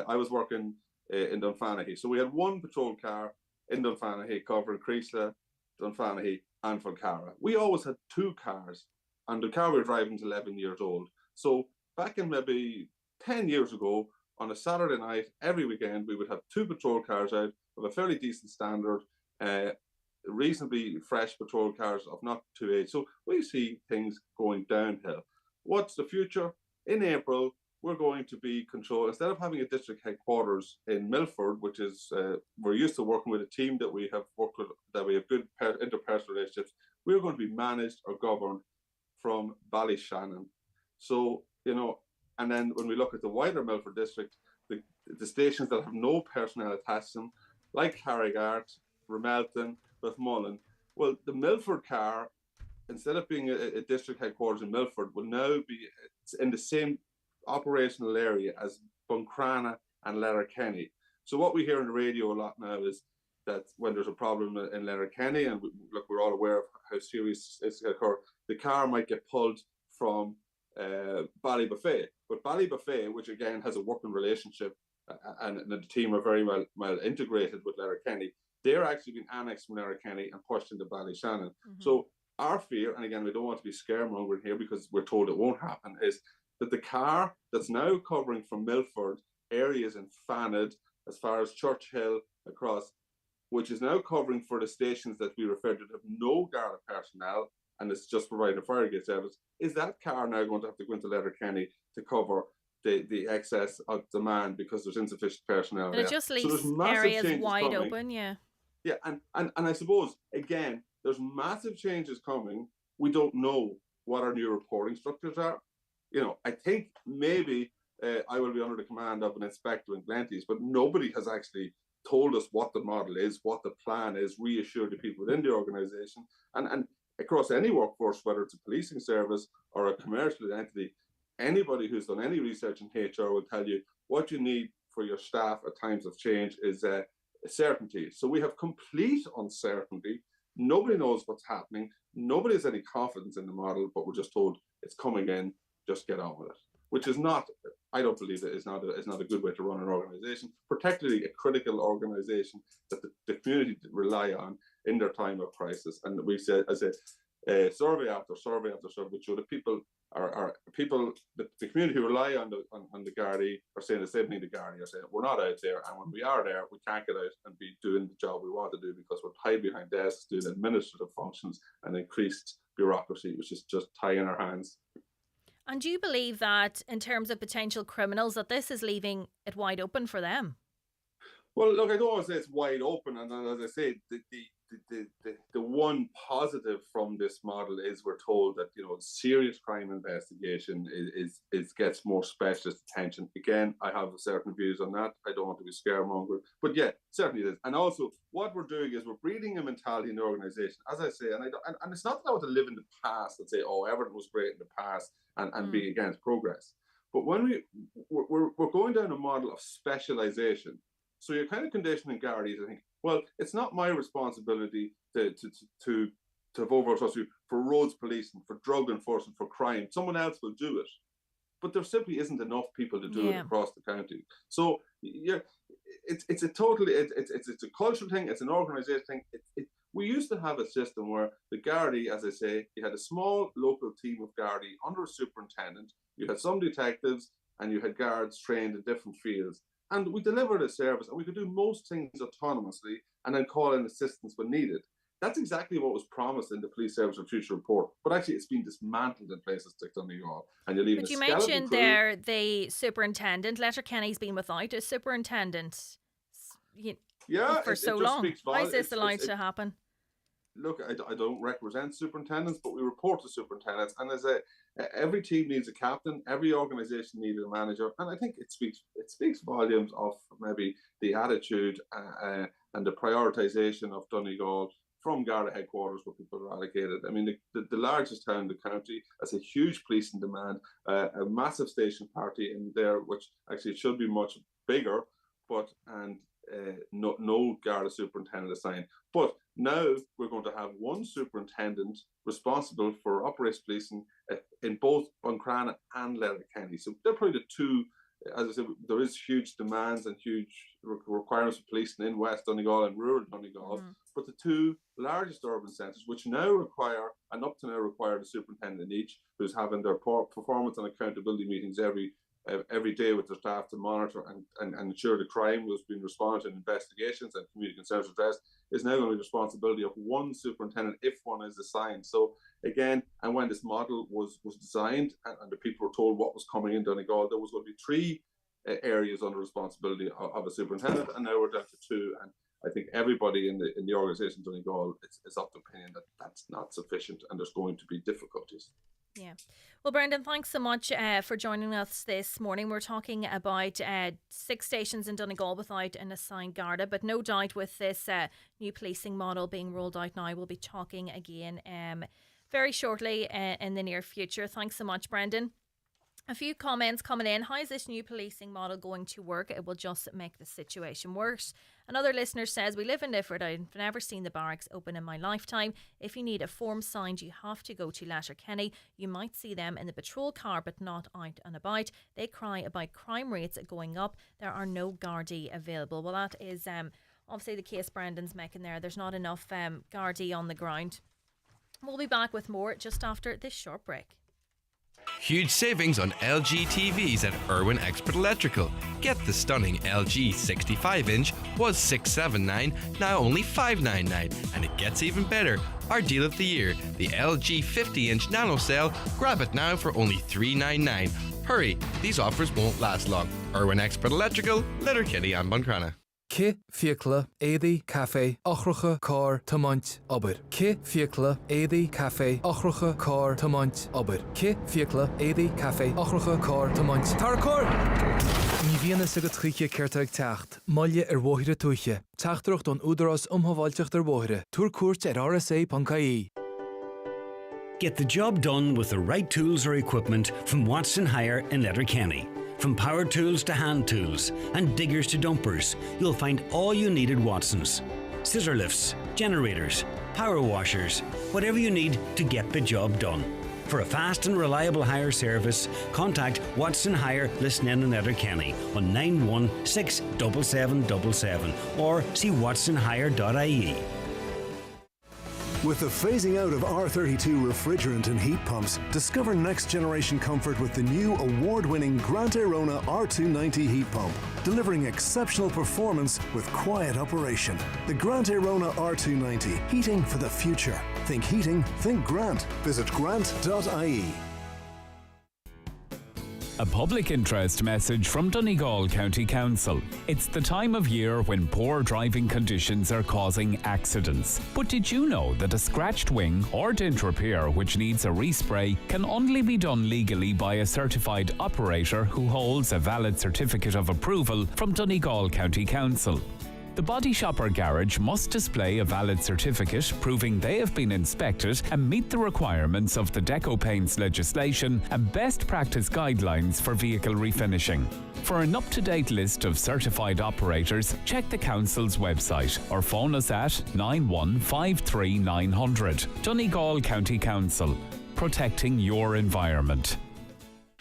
I was working in Dunfanaghy. So we had one patrol car in Dunfanaghy covering Creasla, Dunfanaghy and Falcara. We always had two cars, and the car we were driving is 11 years old. So back in maybe 10 years ago, on a Saturday night, every weekend, we would have two patrol cars out of a fairly decent standard, reasonably fresh patrol cars of not too age. So we see things going downhill. What's the future? In April, we're going to be controlled. Instead of having a district headquarters in Milford, which is, we're used to working with a team that we have worked with, that we have good interpersonal relationships, we're going to be managed or governed from Ballyshannon. So, and then when we look at the wider Milford district, the stations that have no personnel attached to them, like Harrogate, Ramelton, Bethmullen, well, the Milford car, instead of being a district headquarters in Milford, will now be in the same operational area as Buncrana and Letterkenny. So what we hear on the radio a lot now is that when there's a problem in Letterkenny, and we're all aware of how serious it's going to occur, the car might get pulled from Ballybuffet. But Ballybuffet, which again has a working relationship, and the team are very well integrated with Letterkenny, they're actually being annexed from Letterkenny and pushed into Ballyshannon. Mm-hmm. So our fear, and again, we don't want to be scaremongering here because we're told it won't happen, is that the car that's now covering from Milford areas in Fanad, as far as Churchill across, which is now covering for the stations that we refer to have no Garda personnel, and it's just providing a firegate service, is that car now going to have to go into Letterkenny to cover the excess of demand because there's insufficient personnel and there. It just leaves areas wide open, yeah. Yeah, and I suppose, again, there's massive changes coming. We don't know what our new reporting structures are. I think maybe I will be under the command of an inspector in Glenties, but nobody has actually told us what the model is, what the plan is, reassured the people within the organisation. And across any workforce, whether it's a policing service or a commercial entity, anybody who's done any research in HR will tell you what you need for your staff at times of change is certainty. So we have complete uncertainty. Nobody knows what's happening. Nobody has any confidence in the model, but we're just told it's coming in, just get on with it. Which is not, I don't believe it is not a good way to run an organisation, particularly a critical organisation that the community rely on in their time of crisis. And we said, as a survey after survey after survey, show that the community who rely on the Gardaí are saying the same thing the Gardaí are saying. We're not out there, and when we are there, we can't get out and be doing the job we want to do because we're tied behind desks doing administrative functions and increased bureaucracy, which is just tying our hands. And do you believe that in terms of potential criminals, that this is leaving it wide open for them? Well, look, I don't want to say it's wide open, and as I say, the one positive from this model is we're told that serious crime investigation is gets more specialist attention. Again, I have certain views on that. I don't want to be scaremonger, but yeah, certainly it is. And also, what we're doing is we're breeding a mentality in the organisation, as I say, and it's not that I want to live in the past and say, oh, everything was great in the past and be against progress. But when we're going down a model of specialisation. So you're kind of conditioning Gardaí to think, well, it's not my responsibility to have overall trust for roads policing, for drug enforcement, for crime. Someone else will do it. But there simply isn't enough people to do it across the county. So it's a cultural thing, it's an organisation thing. We used to have a system where the Gardaí, as I say, you had a small local team of Gardaí under a superintendent, you had some detectives, and you had guards trained in different fields. And we delivered a service, and we could do most things autonomously and then call in assistance when needed. That's exactly what was promised in the Police Service of Future report. But actually, it's been dismantled in places like Donegal. And you're leaving. But you mentioned there the superintendent. Letterkenny's been without a superintendent for so long. Why is this allowed to happen? Look, I don't represent superintendents, but we report to superintendents. And every team needs a captain, every organisation needed a manager, and I think it speaks volumes of maybe the attitude and the prioritisation of Donegal from Garda headquarters, where people are allocated. I mean, the largest town in the county has a huge policing demand, a massive station party in there, which actually should be much bigger, and no Garda superintendent assigned. But now we're going to have one superintendent responsible for operations policing in both Buncrana and Letterkenny. So they're probably the two. As I said, there is huge demands and huge requirements for policing in West Donegal and rural Donegal. But the two largest urban centres, which now require, and up to now require, the superintendent in each, who's having their performance and accountability meetings every day with their staff to monitor and ensure the crime was being responded to in investigations and community concerns addressed, is now going to be the responsibility of one superintendent if one is assigned. So again, and when this model was designed and the people were told what was coming in Donegal, there was going to be 3 areas under responsibility of a superintendent, and now we're down to 2. And I think everybody in the organisation Donegal is of the opinion that that's not sufficient, and there's going to be difficulties. Yeah. Well, Brendan, thanks so much for joining us this morning. We're talking about 6 stations in Donegal without an assigned Garda, but no doubt with this new policing model being rolled out now, we'll be talking again very shortly in the near future. Thanks so much, Brendan. A few comments coming in. How is this new policing model going to work? It will just make the situation worse. Another listener says, we live in Lifford. I've never seen the barracks open in my lifetime. If you need a form signed, you have to go to Letterkenny. You might see them in the patrol car, but not out and about. They cry about crime rates going up. There are no Gardaí available. Well, that is obviously the case Brendan's making there. There's not enough Gardaí on the ground. We'll be back with more just after this short break. Huge savings on LG TVs at Irwin Expert Electrical. Get the stunning LG 65-inch, was $679, now only $599. And it gets even better. Our deal of the year, the LG 50-inch Nano Cell. Grab it now for only $399. Hurry, these offers won't last long. Irwin Expert Electrical, Letterkenny and Buncrana. Ke fiacla édaí cafe ochracha car tamant obair. Ke fiacla édaí cafe ochracha car tamant obair. Ke fiacla édaí cafe ochracha car tamant. Tarcor! Ní bhíonna sa go tríe ceirteag teacht, maille bhóithre tuaiche. Teachtarocht don údarás umhaváilteach bhóithre. Túr cuairt RSA.ie. Get the job done with the right tools or equipment from Watson Hire in Letterkenny. From power tools to hand tools and diggers to dumpers, you'll find all you need at Watson's. Scissor lifts, generators, power washers, whatever you need to get the job done. For a fast and reliable hire service, contact Watson Hire Lisnanen in Letterkenny on 9167777 or see watsonhire.ie. With the phasing out of R32 refrigerant and heat pumps, discover next-generation comfort with the new award-winning Grant Airona R290 heat pump, delivering exceptional performance with quiet operation. The Grant Airona R290, heating for the future. Think heating, think Grant. Visit grant.ie. A public interest message from Donegal County Council. It's the time of year when poor driving conditions are causing accidents. But did you know that a scratched wing or dent repair which needs a respray can only be done legally by a certified operator who holds a valid certificate of approval from Donegal County Council? The body shop or garage must display a valid certificate proving they have been inspected and meet the requirements of the Deco Paints legislation and best practice guidelines for vehicle refinishing. For an up-to-date list of certified operators, check the Council's website or phone us at 9153900. Donegal County Council, protecting your environment.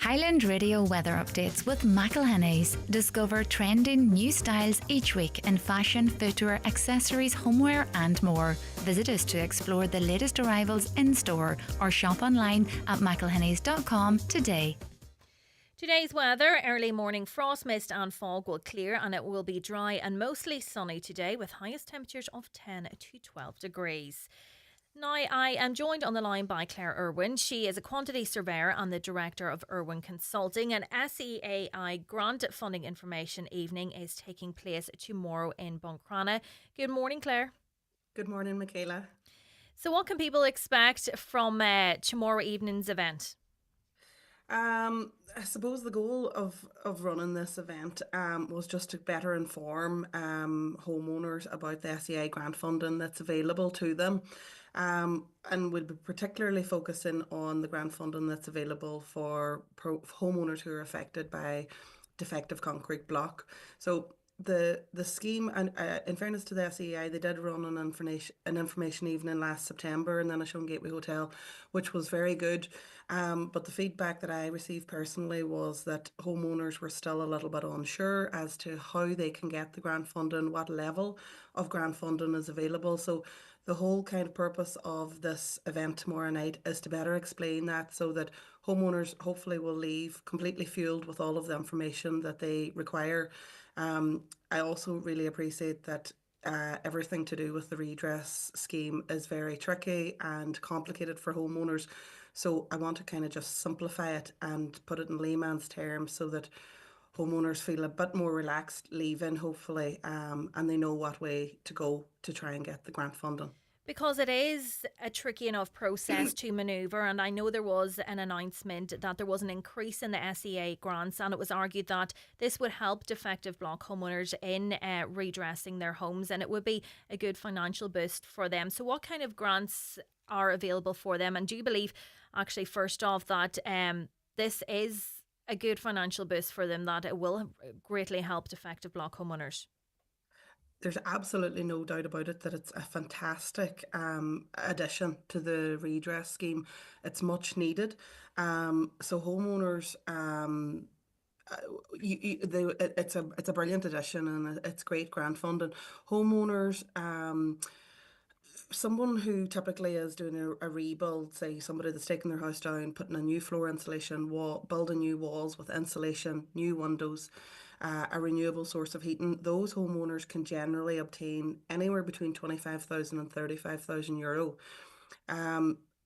Highland Radio weather updates with McElhenney's. Discover trending new styles each week in fashion, footwear, accessories, homeware and more. Visit us to explore the latest arrivals in store or shop online at mcelhenneys.com today. Today's weather, early morning frost, mist and fog will clear and it will be dry and mostly sunny today with highest temperatures of 10 to 12 degrees. Now, I am joined on the line by Claire Irwin. She is a quantity surveyor and the director of Irwin Consulting. An SEAI grant funding information evening is taking place tomorrow in Buncrana. Good morning, Claire. Good morning, Michaela. So what can people expect from tomorrow evening's event? I suppose the goal of running this event was just to better inform homeowners about the SEAI grant funding that's available to them. And we'll be particularly focusing on the grant funding that's available for homeowners who are affected by defective concrete block. So the scheme, and in fairness to the SEAI, they did run an information evening last September in the Inishowen Gateway Hotel, which was very good. But the feedback that I received personally was that homeowners were still a little bit unsure as to how they can get the grant funding, what level of grant funding is available. So the whole kind of purpose of this event tomorrow night is to better explain that, so that homeowners hopefully will leave completely fueled with all of the information that they require. I also really appreciate that everything to do with the redress scheme is very tricky and complicated for homeowners. So I want to kind of just simplify it and put it in layman's terms so that homeowners feel a bit more relaxed leaving, hopefully, and they know what way to go to try and get the grant funding. Because it is a tricky enough process to manoeuvre, and I know there was an announcement that there was an increase in the SEA grants, and it was argued that this would help defective block homeowners in redressing their homes, and it would be a good financial boost for them. So what kind of grants are available for them? And do you believe, actually, first off, that this is a good financial boost for them, that it will greatly help defective block homeowners? There's absolutely no doubt about it that it's a fantastic addition to the redress scheme. It's much needed. So homeowners, it's a brilliant addition, and it's great grant funding. Homeowners, someone who typically is doing a rebuild, say somebody that's taking their house down, putting a new floor insulation, building new walls with insulation, new windows, a renewable source of heating, those homeowners can generally obtain anywhere between 25,000 and 35,000 euro.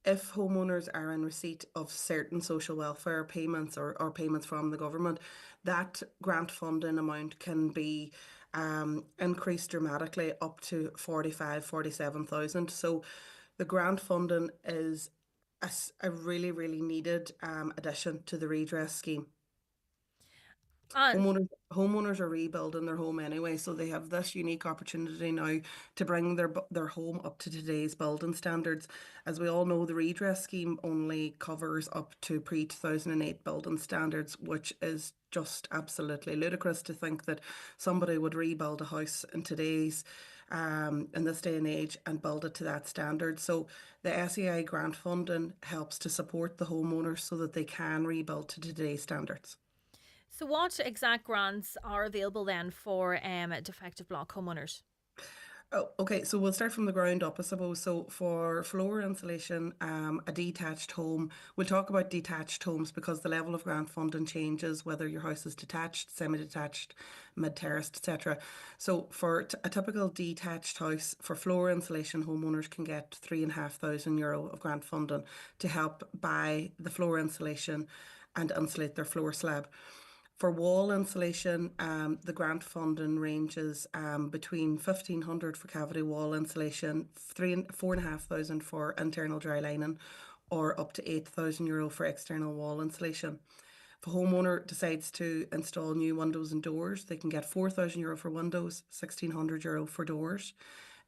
If homeowners are in receipt of certain social welfare payments or payments from the government, that grant funding amount can be increased dramatically up to 45,000, 47,000. So the grant funding is a really, really needed addition to the redress scheme. Homeowners are rebuilding their home anyway, so they have this unique opportunity now to bring their home up to today's building standards. As we all know, the redress scheme only covers up to pre-2008 building standards, which is just absolutely ludicrous to think that somebody would rebuild a house in today's in this day and age and build it to that standard. So the SEI grant funding helps to support the homeowners so that they can rebuild to today's standards. So what exact grants are available then for defective block homeowners? Oh, okay, so we'll start from the ground up, I suppose. So for floor insulation, a detached home, we'll talk about detached homes because the level of grant funding changes whether your house is detached, semi-detached, mid-terraced, etc. So for a typical detached house, for floor insulation, homeowners can get €3,500 of grant funding to help buy the floor insulation and insulate their floor slab. For wall insulation, the grant funding ranges between 1,500 for cavity wall insulation, 4,500 for internal dry lining, or up to €8,000 for external wall insulation. If a homeowner decides to install new windows and doors, they can get €4,000 for windows, €1,600 for doors.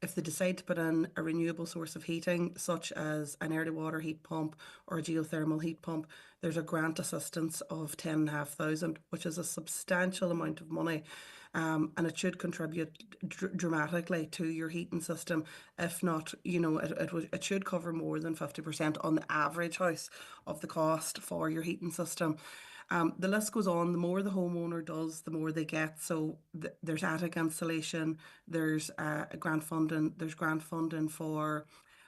If they decide to put in a renewable source of heating, such as an early water heat pump or a geothermal heat pump, there's a grant assistance of 10,500, which is a substantial amount of money. And it should contribute dramatically to your heating system. If not, it should cover more than 50% on the average house of the cost for your heating system. The list goes on. The more the homeowner does, the more they get. So there's attic insulation, there's grant funding, there's grant funding for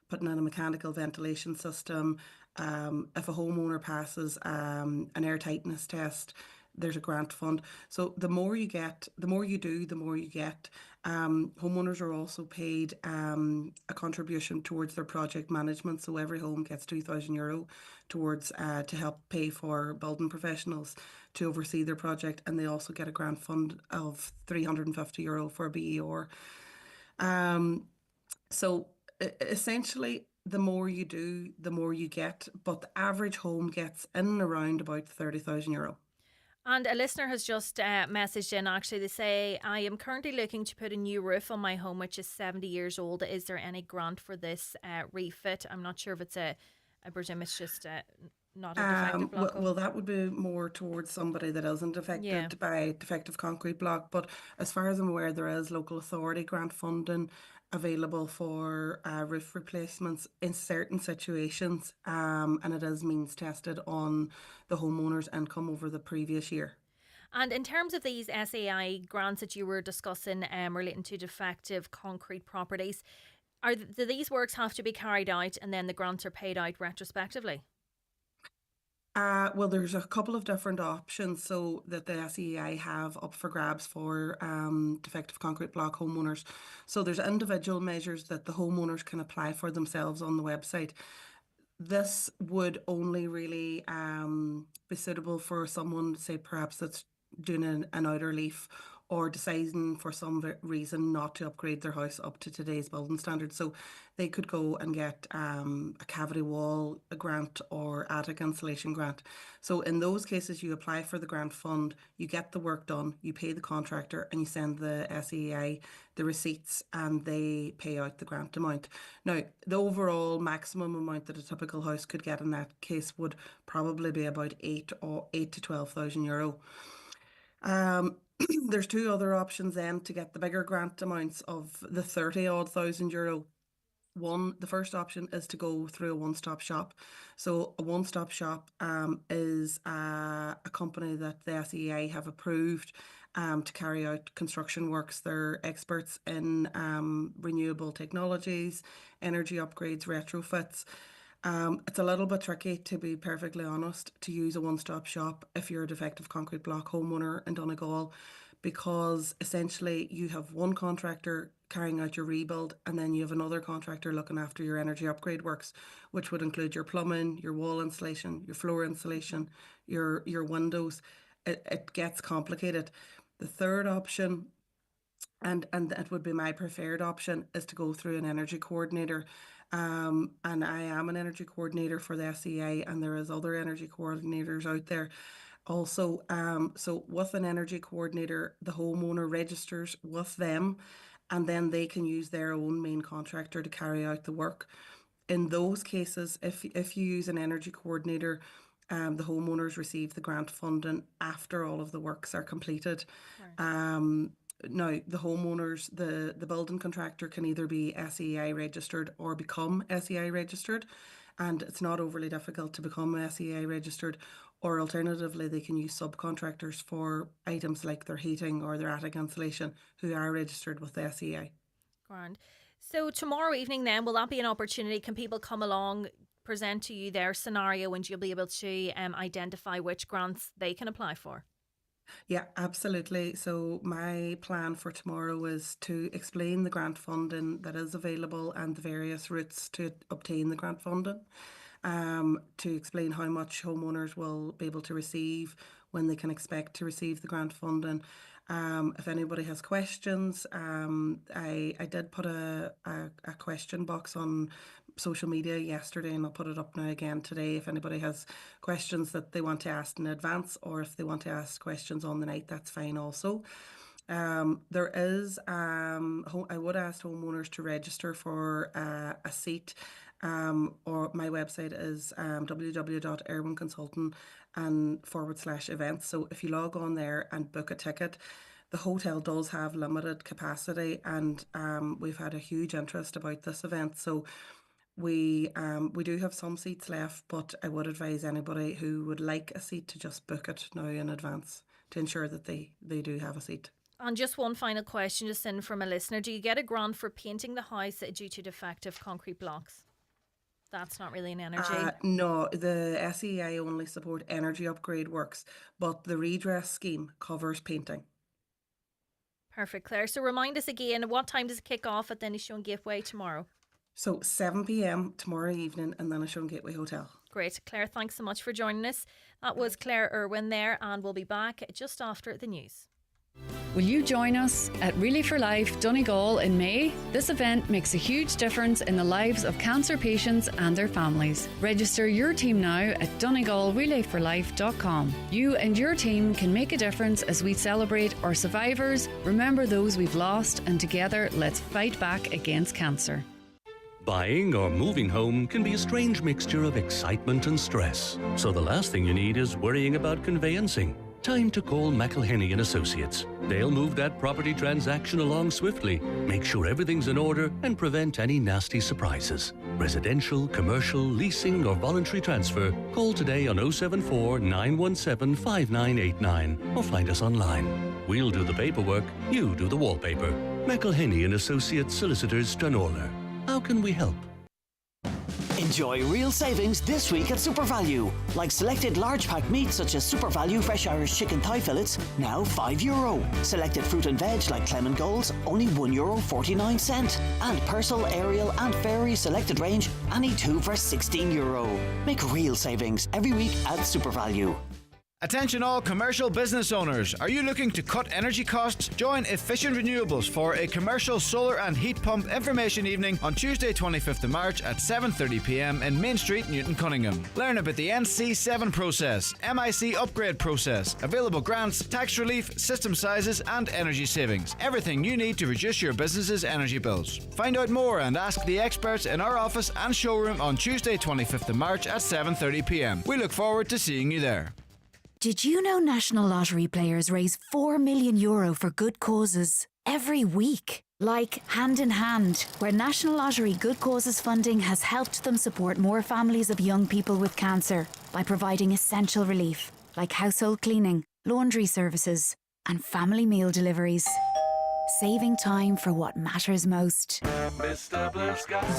putting in a mechanical ventilation system. If a homeowner passes an air tightness test, there's a grant fund. So the more you get, the more you do, the more you get. Homeowners are also paid a contribution towards their project management. So every home gets €2,000 towards to help pay for building professionals to oversee their project. And they also get a grant fund of €350 for a BER. So essentially, the more you do, the more you get. But the average home gets in and around about €30,000. And a listener has just messaged in, actually. They say, I am currently looking to put a new roof on my home, which is 70 years old. Is there any grant for this refit? I'm not sure if it's I presume it's just not a defective block. Well, that would be more towards somebody that isn't affected by defective concrete block. But as far as I'm aware, there is local authority grant funding available for roof replacements in certain situations, and it is means tested on the homeowner's income over the previous year. And in terms of these SEAI grants that you were discussing relating to defective concrete properties, do these works have to be carried out and then the grants are paid out retrospectively? Well, there's a couple of different options so that the SEAI have up for grabs for defective concrete block homeowners. So there's individual measures that the homeowners can apply for themselves on the website. This would only really be suitable for someone, say, perhaps that's doing an outer leaf or deciding for some reason not to upgrade their house up to today's building standards. So they could go and get a cavity wall grant or attic insulation grant. So in those cases, you apply for the grant fund, you get the work done, you pay the contractor, and you send the SEAI the receipts, and they pay out the grant amount. Now, the overall maximum amount that a typical house could get in that case would probably be about €8 to €12,000. There's two other options then to get the bigger grant amounts of the 30-odd thousand euro. The first option is to go through a one-stop shop. So a one-stop shop is a company that the SEAI have approved to carry out construction works. They're experts in renewable technologies, energy upgrades, retrofits. It's a little bit tricky, to be perfectly honest, to use a one-stop shop if you're a defective concrete block homeowner in Donegal, because essentially you have one contractor carrying out your rebuild and then you have another contractor looking after your energy upgrade works, which would include your plumbing, your wall insulation, your floor insulation, your windows. It gets complicated. The third option, and it would be my preferred option, is to go through an energy coordinator. And I am an energy coordinator for the SEA, and there is other energy coordinators out there also. So with an energy coordinator, the homeowner registers with them, and then they can use their own main contractor to carry out the work. In those cases, if you use an energy coordinator, the homeowners receive the grant funding after all of the works are completed. Right. Now, the homeowners, the building contractor can either be SEAI registered or become SEAI registered, and it's not overly difficult to become SEAI registered, or alternatively, they can use subcontractors for items like their heating or their attic insulation who are registered with the SEAI. Grand. So tomorrow evening then, will that be an opportunity? Can people come along, present to you their scenario, and you'll be able to identify which grants they can apply for? Yeah, absolutely. So my plan for tomorrow is to explain the grant funding that is available and the various routes to obtain the grant funding, to explain how much homeowners will be able to receive, when they can expect to receive the grant funding. If anybody has questions, I did put a question box on social media yesterday, and I'll put it up now again today. If anybody has questions that they want to ask in advance, or if they want to ask questions on the night, that's fine also. There is, I would ask homeowners to register for a seat, or my website is www.erwinconsultant and /events. So if you log on there and book a ticket, the hotel does have limited capacity, and we've had a huge interest about this event. So we do have some seats left, but I would advise anybody who would like a seat to just book it now in advance to ensure that they do have a seat. And just one final question, just in from a listener. Do you get a grant for painting the house due to defective concrete blocks? That's not really an energy. No, the SEAI only support energy upgrade works, but the redress scheme covers painting. Perfect, Claire. So remind us again, what time does it kick off at the Inishowen Gateway tomorrow? So 7 p.m. tomorrow evening in the Inishowen Gateway Hotel. Great. Claire, thanks so much for joining us. That was Claire Irwin there, and we'll be back just after the news. Will you join us at Relay for Life Donegal in May? This event makes a huge difference in the lives of cancer patients and their families. Register your team now at donegalrelayforlife.com. You and your team can make a difference as we celebrate our survivors, remember those we've lost, and together let's fight back against cancer. Buying or moving home can be a strange mixture of excitement and stress. So the last thing you need is worrying about conveyancing. Time to call McElhenney & Associates. They'll move that property transaction along swiftly, make sure everything's in order, and prevent any nasty surprises. Residential, commercial, leasing or voluntary transfer. Call today on 074 917 5989 or find us online. We'll do the paperwork, you do the wallpaper. McElhenney & Associates Solicitors, Stranorlar. How can we help? Enjoy real savings this week at Super Value. Like selected large pack meats such as Super Value Fresh Irish Chicken Thigh Fillets, now €5. Selected fruit and veg like Clement Golds, only €1.49. And Purcell, Ariel and Fairy selected range, any 2 for €16. Make real savings every week at Super Value. Attention all commercial business owners. Are you looking to cut energy costs? Join Efficient Renewables for a commercial solar and heat pump information evening on Tuesday 25th of March at 7:30pm in Main Street, Newton Cunningham. Learn about the NC7 process, MIC upgrade process, available grants, tax relief, system sizes and energy savings. Everything you need to reduce your business's energy bills. Find out more and ask the experts in our office and showroom on Tuesday 25th of March at 7:30pm. We look forward to seeing you there. Did you know National Lottery players raise €4 million for good causes every week? Like Hand in Hand, where National Lottery Good Causes funding has helped them support more families of young people with cancer by providing essential relief, like household cleaning, laundry services, and family meal deliveries. Saving time for what matters most.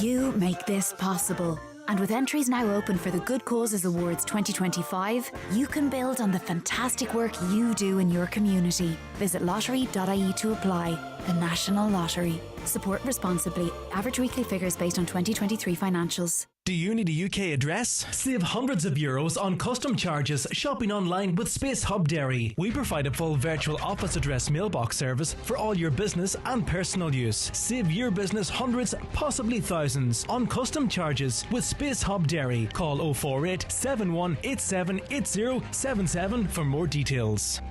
You make this possible. And with entries now open for the Good Causes Awards 2025, you can build on the fantastic work you do in your community. Visit lottery.ie to apply. The National Lottery. Support responsibly. Average weekly figures based on 2023 financials. Do you need a UK address? Save hundreds of euros on custom charges shopping online with Space Hub Dairy. We provide a full virtual office address mailbox service for all your business and personal use. Save your business hundreds, possibly thousands, on custom charges with Space Hub Dairy. Call 048 7187 8077 for more details.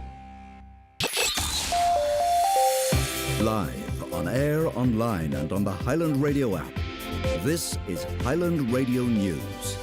Live, on air, online and on the Highland Radio app. This is Highland Radio News.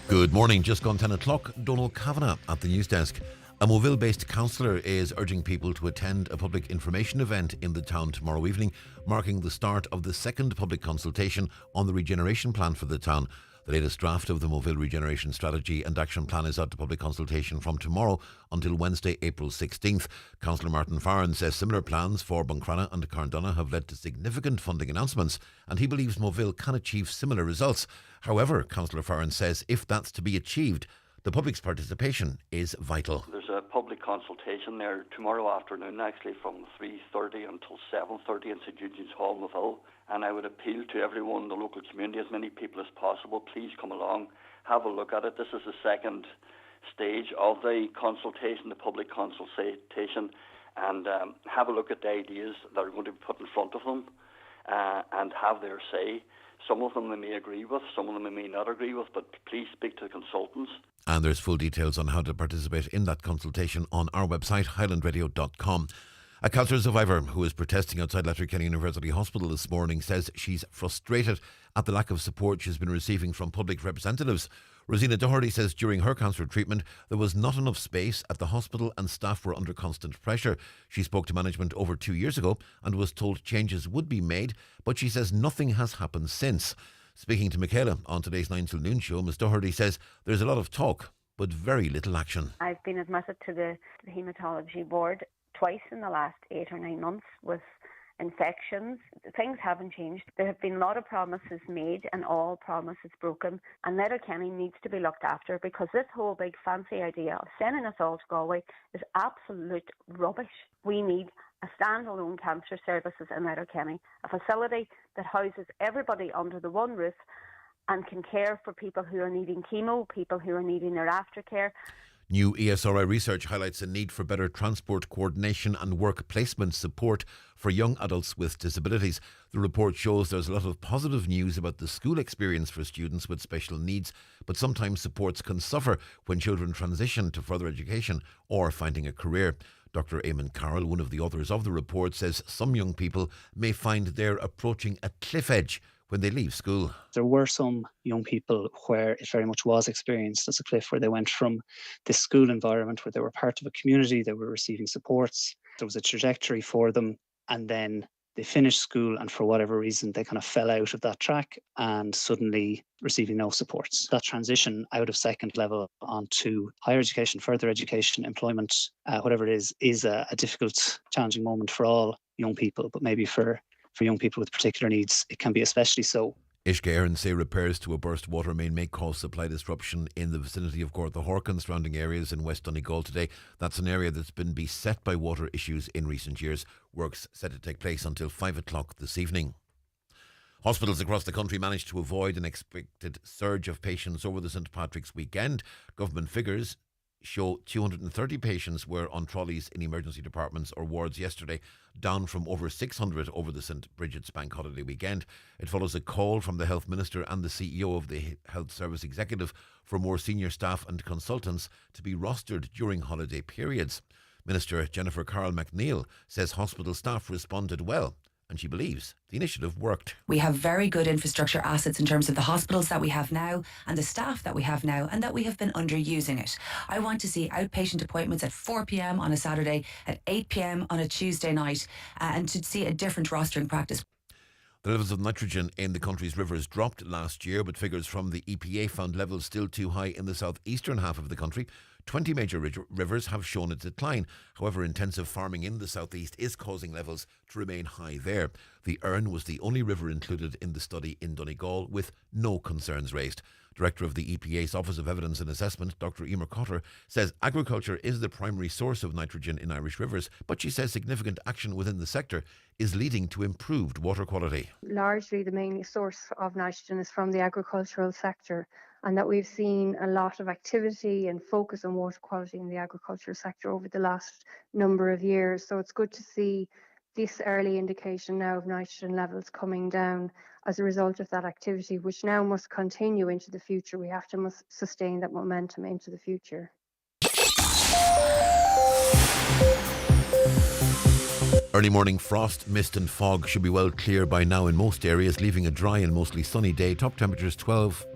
Good morning, just gone 10 o'clock. Donald Kavanagh at the news desk. A Moville-based councillor is urging people to attend a public information event in the town tomorrow evening, marking the start of the second public consultation on the regeneration plan for the town. The latest draft of the Moville Regeneration Strategy and Action Plan is out to public consultation from tomorrow until Wednesday, April 16th. Councillor Martin Farron says similar plans for Buncrana and Carndonagh have led to significant funding announcements, and he believes Moville can achieve similar results. However, Councillor Farron says if that's to be achieved, the public's participation is vital. There's a public consultation there tomorrow afternoon, actually, from 3:30 until 7:30 in St Eugenius Hall, Moville. And I would appeal to everyone in the local community, as many people as possible, please come along, have a look at it. This is the second stage of the consultation, the public consultation, and have a look at the ideas that are going to be put in front of them and have their say. Some of them they may agree with, some of them they may not agree with, but please speak to the consultants. And there's full details on how to participate in that consultation on our website, highlandradio.com. A cancer survivor who is protesting outside Letterkenny University Hospital this morning says she's frustrated at the lack of support she's been receiving from public representatives. Rosina Doherty says during her cancer treatment there was not enough space at the hospital and staff were under constant pressure. She spoke to management over 2 years ago and was told changes would be made, but she says nothing has happened since. Speaking to Michaela on today's 9 till noon show, Ms Doherty says there's a lot of talk but very little action. I've been admitted to the haematology board twice in the last 8 or 9 months with infections. Things haven't changed. There have been a lot of promises made and all promises broken, and Letterkenny needs to be looked after, because this whole big fancy idea of sending us all to Galway is absolute rubbish. We need a standalone cancer services in Letterkenny, a facility that houses everybody under the one roof and can care for people who are needing chemo, people who are needing their aftercare. New ESRI research highlights a need for better transport coordination and work placement support for young adults with disabilities. The report shows there's a lot of positive news about the school experience for students with special needs, but sometimes supports can suffer when children transition to further education or finding a career. Dr. Eamon Carroll, one of the authors of the report, says some young people may find they're approaching a cliff edge when they leave school. There were some young people where it very much was experienced as a cliff, where they went from this school environment where they were part of a community, they were receiving supports, there was a trajectory for them, and then they finished school and for whatever reason they kind of fell out of that track and suddenly receiving no supports. That transition out of second level onto higher education, further education, employment, whatever it is a difficult, challenging moment for all young people, but maybe for young people with particular needs, it can be especially so. Uisce Éireann say repairs to a burst water main may cause supply disruption in the vicinity of Gortahork and surrounding areas in West Donegal today. That's an area that's been beset by water issues in recent years. Works set to take place until 5 o'clock this evening. Hospitals across the country managed to avoid an expected surge of patients over the St Patrick's weekend. Government figures show 230 patients were on trolleys in emergency departments or wards yesterday, down from over 600 over the St Bridget's Bank Holiday weekend. It follows a call from the Health Minister and the CEO of the Health Service Executive for more senior staff and consultants to be rostered during holiday periods. Minister Jennifer Carl McNeill says hospital staff responded well, and she believes the initiative worked. We have very good infrastructure assets in terms of the hospitals that we have now and the staff that we have now, and that we have been underusing it. I want to see outpatient appointments at 4 p.m. on a Saturday, at 8 p.m. on a Tuesday night, and to see a different rostering practice. The levels of nitrogen in the country's rivers dropped last year, but figures from the EPA found levels still too high in the southeastern half of the country. 20 major rivers have shown a decline. However, intensive farming in the southeast is causing levels to remain high there. The Erne was the only river included in the study in Donegal, with no concerns raised. Director of the EPA's Office of Evidence and Assessment, Dr. Emer Cotter, says agriculture is the primary source of nitrogen in Irish rivers, but she says significant action within the sector is leading to improved water quality. Largely the main source of nitrogen is from the agricultural sector, and that we've seen a lot of activity and focus on water quality in the agricultural sector over the last number of years. So it's good to see this early indication now of nitrogen levels coming down as a result of that activity, which now must continue into the future. We have to sustain that momentum into the future. Early morning frost, mist and fog should be well clear by now in most areas, leaving a dry and mostly sunny day. Top temperatures 12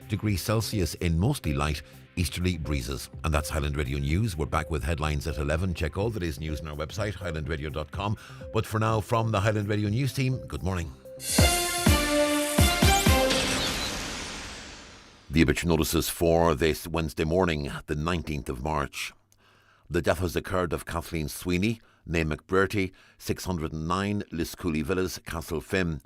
degrees Celsius in mostly light easterly breezes. And that's Highland Radio News. We're back with headlines at 11. Check all the day's news on our website, highlandradio.com. But for now, from the Highland Radio News team, good morning. The obituary notices for this Wednesday morning, the 19th of March. The death has occurred of Kathleen Sweeney, née McBurty, 609 Liscooley Villas, Castlefin,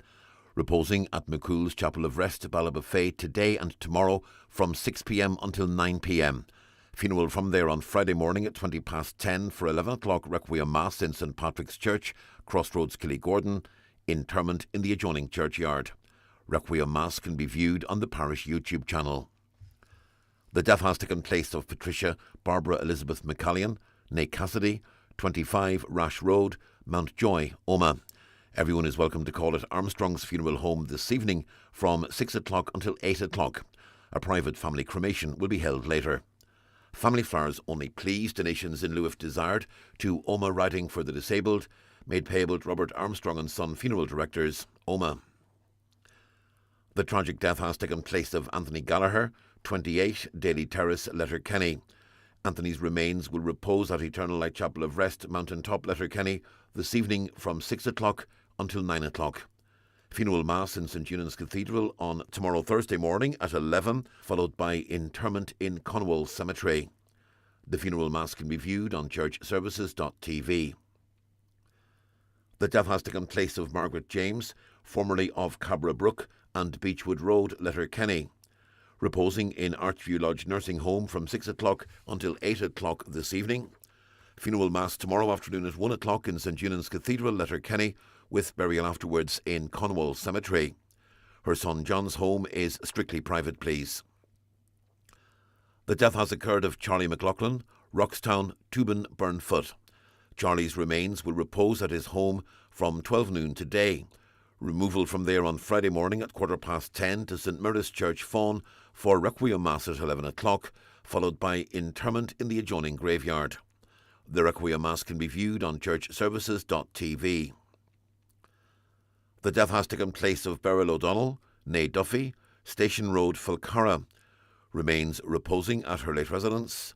reposing at McCool's Chapel of Rest, Ballabafay, today and tomorrow from 6 p.m. until 9 p.m. Funeral from there on Friday morning at 20 past 10 for 11 o'clock Requiem Mass in St Patrick's Church, Crossroads, Killygordon, interment in the adjoining churchyard. Requiem Mass can be viewed on the parish YouTube channel. The death has taken place of Patricia Barbara Elizabeth McCallion, née Cassidy, 25 Rash Road, Mountjoy, Omagh. Everyone is welcome to call at Armstrong's Funeral Home this evening from 6 o'clock until 8 o'clock. A private family cremation will be held later. Family flowers only, please. Donations in lieu if desired to Omagh Riding for the Disabled, made payable to Robert Armstrong and Son Funeral Directors, Omagh. The tragic death has taken place of Anthony Gallagher, 28 Daly Terrace, Letterkenny. Anthony's remains will repose at Eternal Light Chapel of Rest, Mountain Top, Letterkenny, this evening from 6 o'clock until 9 o'clock. Funeral Mass in St Eunan's Cathedral on tomorrow Thursday morning at 11, followed by interment in Conwell Cemetery. The funeral Mass can be viewed on churchservices.tv. The death has taken place of Margaret James, formerly of Cabra Brook and Beechwood Road, Letterkenny, reposing in Archview Lodge Nursing Home from 6 o'clock until 8 o'clock this evening. Funeral Mass tomorrow afternoon at 1 o'clock in St Eunan's Cathedral, Letterkenny, with burial afterwards in Conwell Cemetery. Her son John's home is strictly private, please. The death has occurred of Charlie McLaughlin, Roxtown, Tubin, Burnfoot. Charlie's remains will repose at his home from 12 noon today. Removal from there on Friday morning at 10:15 to St Mary's Church, Fawn, for Requiem Mass at 11 o'clock, followed by interment in the adjoining graveyard. The Requiem Mass can be viewed on churchservices.tv. The death has taken place of Beryl O'Donnell, née Duffy, Station Road, Falcarra. Remains reposing at her late residence.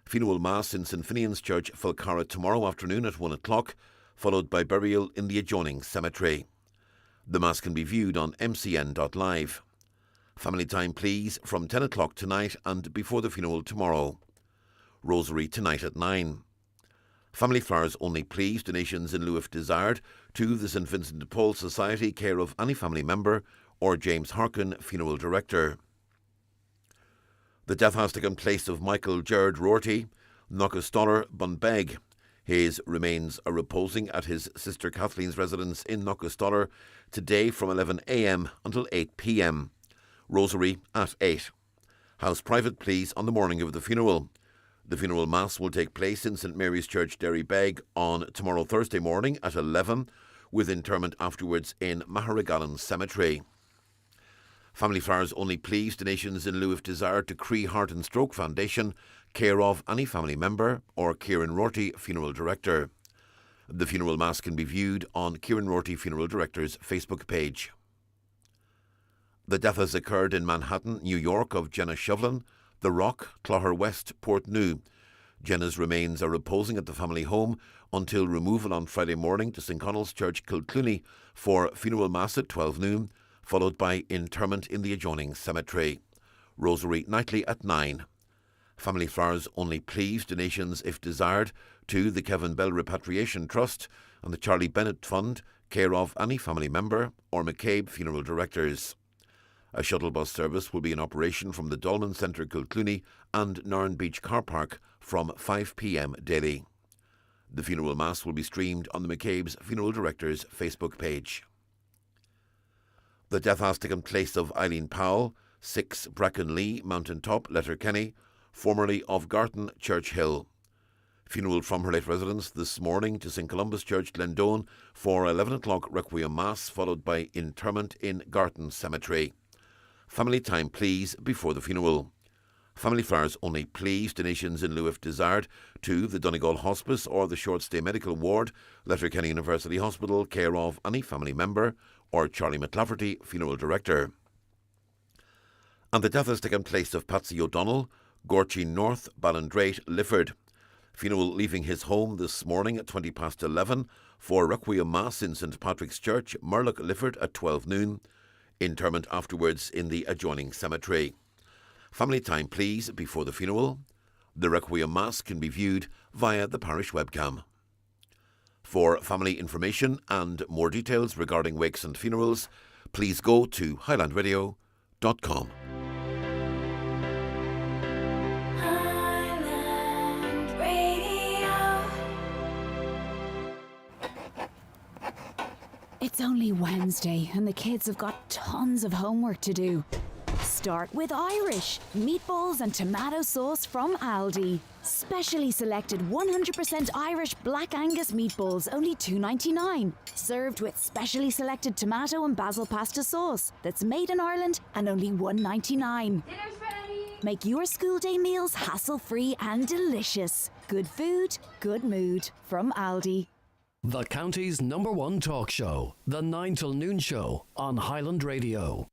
Funeral Mass in St Finian's Church, Falcarra, tomorrow afternoon at 1 o'clock, followed by burial in the adjoining cemetery. The Mass can be viewed on mcn.live. Family time, please, from 10 o'clock tonight and before the funeral tomorrow. Rosary tonight at 9. Family flowers only, please. Donations in lieu if desired to the St Vincent de Paul Society, care of any family member or James Harkin, funeral director. The death has taken place of Michael Gerard Rorty, Knockastollar, Bunbeg. His remains are reposing at his sister Kathleen's residence in Knockastollar today from 11 a.m. until 8 p.m. Rosary at 8. House private, please, on the morning of the funeral. The funeral mass will take place in St Mary's Church, Derrybeg, on tomorrow Thursday morning at 11, with interment afterwards in Maharagallen Cemetery. Family flowers only, please. Donations in lieu if desired to Cree Heart and Stroke Foundation, care of any family member or Kieran Rorty, funeral director. The funeral mass can be viewed on Kieran Rorty, funeral director's Facebook page. The death has occurred in Manhattan, New York, of Jenna Shovlin, The Rock, Clogher West, Port New. Jenna's remains are reposing at the family home until removal on Friday morning to St Connell's Church, Kilclooney, for funeral mass at 12 noon, followed by interment in the adjoining cemetery. Rosary nightly at 9. Family flowers only, please. Donations, if desired, to the Kevin Bell Repatriation Trust and the Charlie Bennett Fund, care of any family member or McCabe funeral directors. A shuttle bus service will be in operation from the Dolman Centre, Kilclooney and Narn Beach Car Park from 5 p.m. daily. The funeral mass will be streamed on the McCabe's funeral director's Facebook page. The death has taken place of Eileen Powell, 6 Bracken Lee, Mountain Top, Letterkenny, formerly of Garton, Church Hill. Funeral from her late residence this morning to St Columba's Church, Glendone, for 11 o'clock Requiem Mass, followed by interment in Garton Cemetery. Family time, please, before the funeral. Family flowers only, please. Donations in lieu if desired to the Donegal Hospice or the Short Stay Medical Ward, Letterkenny University Hospital, care of any family member or Charlie McLafferty, funeral director. And the death has taken place of Patsy O'Donnell, Gorchy North, Ballindrate, Lifford. Funeral leaving his home this morning at 11:20 for Requiem Mass in St Patrick's Church, Murlock, Lifford at 12 noon. Interment afterwards in the adjoining cemetery. Family time, please, before the funeral. The Requiem Mass can be viewed via the parish webcam. For family information and more details regarding wakes and funerals, please go to highlandradio.com. It's only Wednesday and the kids have got tons of homework to do. Start with Irish. Meatballs and tomato sauce from Aldi. Specially selected 100% Irish Black Angus meatballs, only $2.99. Served with specially selected tomato and basil pasta sauce that's made in Ireland and only $1.99. Dinner's ready! Make your school day meals hassle-free and delicious. Good food, good mood. From Aldi. The county's #1 talk show, the 9 till noon show on Highland Radio.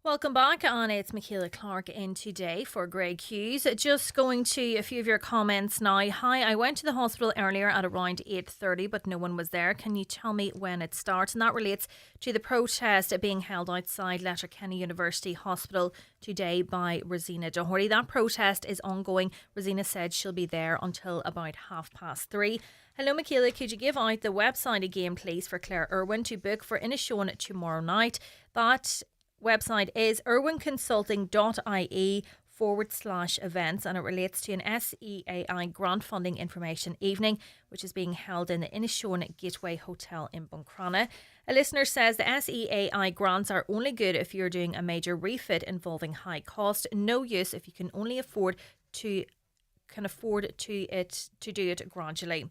Welcome back, and it's Michaela Clarke in today for Greg Hughes. Just going to a few of your comments now. Hi, I went to the hospital earlier at around 8:30, but no one was there. Can you tell me when it starts? And that relates to the protest being held outside Letterkenny University Hospital today by Rosina Doherty. That protest is ongoing. Rosina said she'll be there until about 3:30. Hello, Michaela. Could you give out the website again, please, for Claire Irwin to book for Inishowen tomorrow night? That website is irwinconsulting.ie SEAI.ie/events, and it relates to an SEAI grant funding information evening which is being held in the Inishowen Gateway Hotel in Buncrana. A listener says the SEAI grants are only good if you're doing a major refit involving high cost. No use if you can only afford to do it gradually.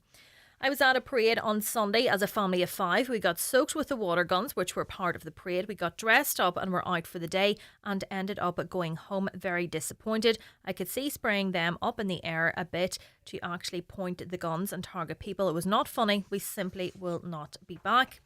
I was at a parade on Sunday as a family of 5. We got soaked with the water guns, which were part of the parade. We got dressed up and were out for the day and ended up going home very disappointed. I could see spraying them up in the air a bit to actually point the guns and target people. It was not funny. We simply will not be back.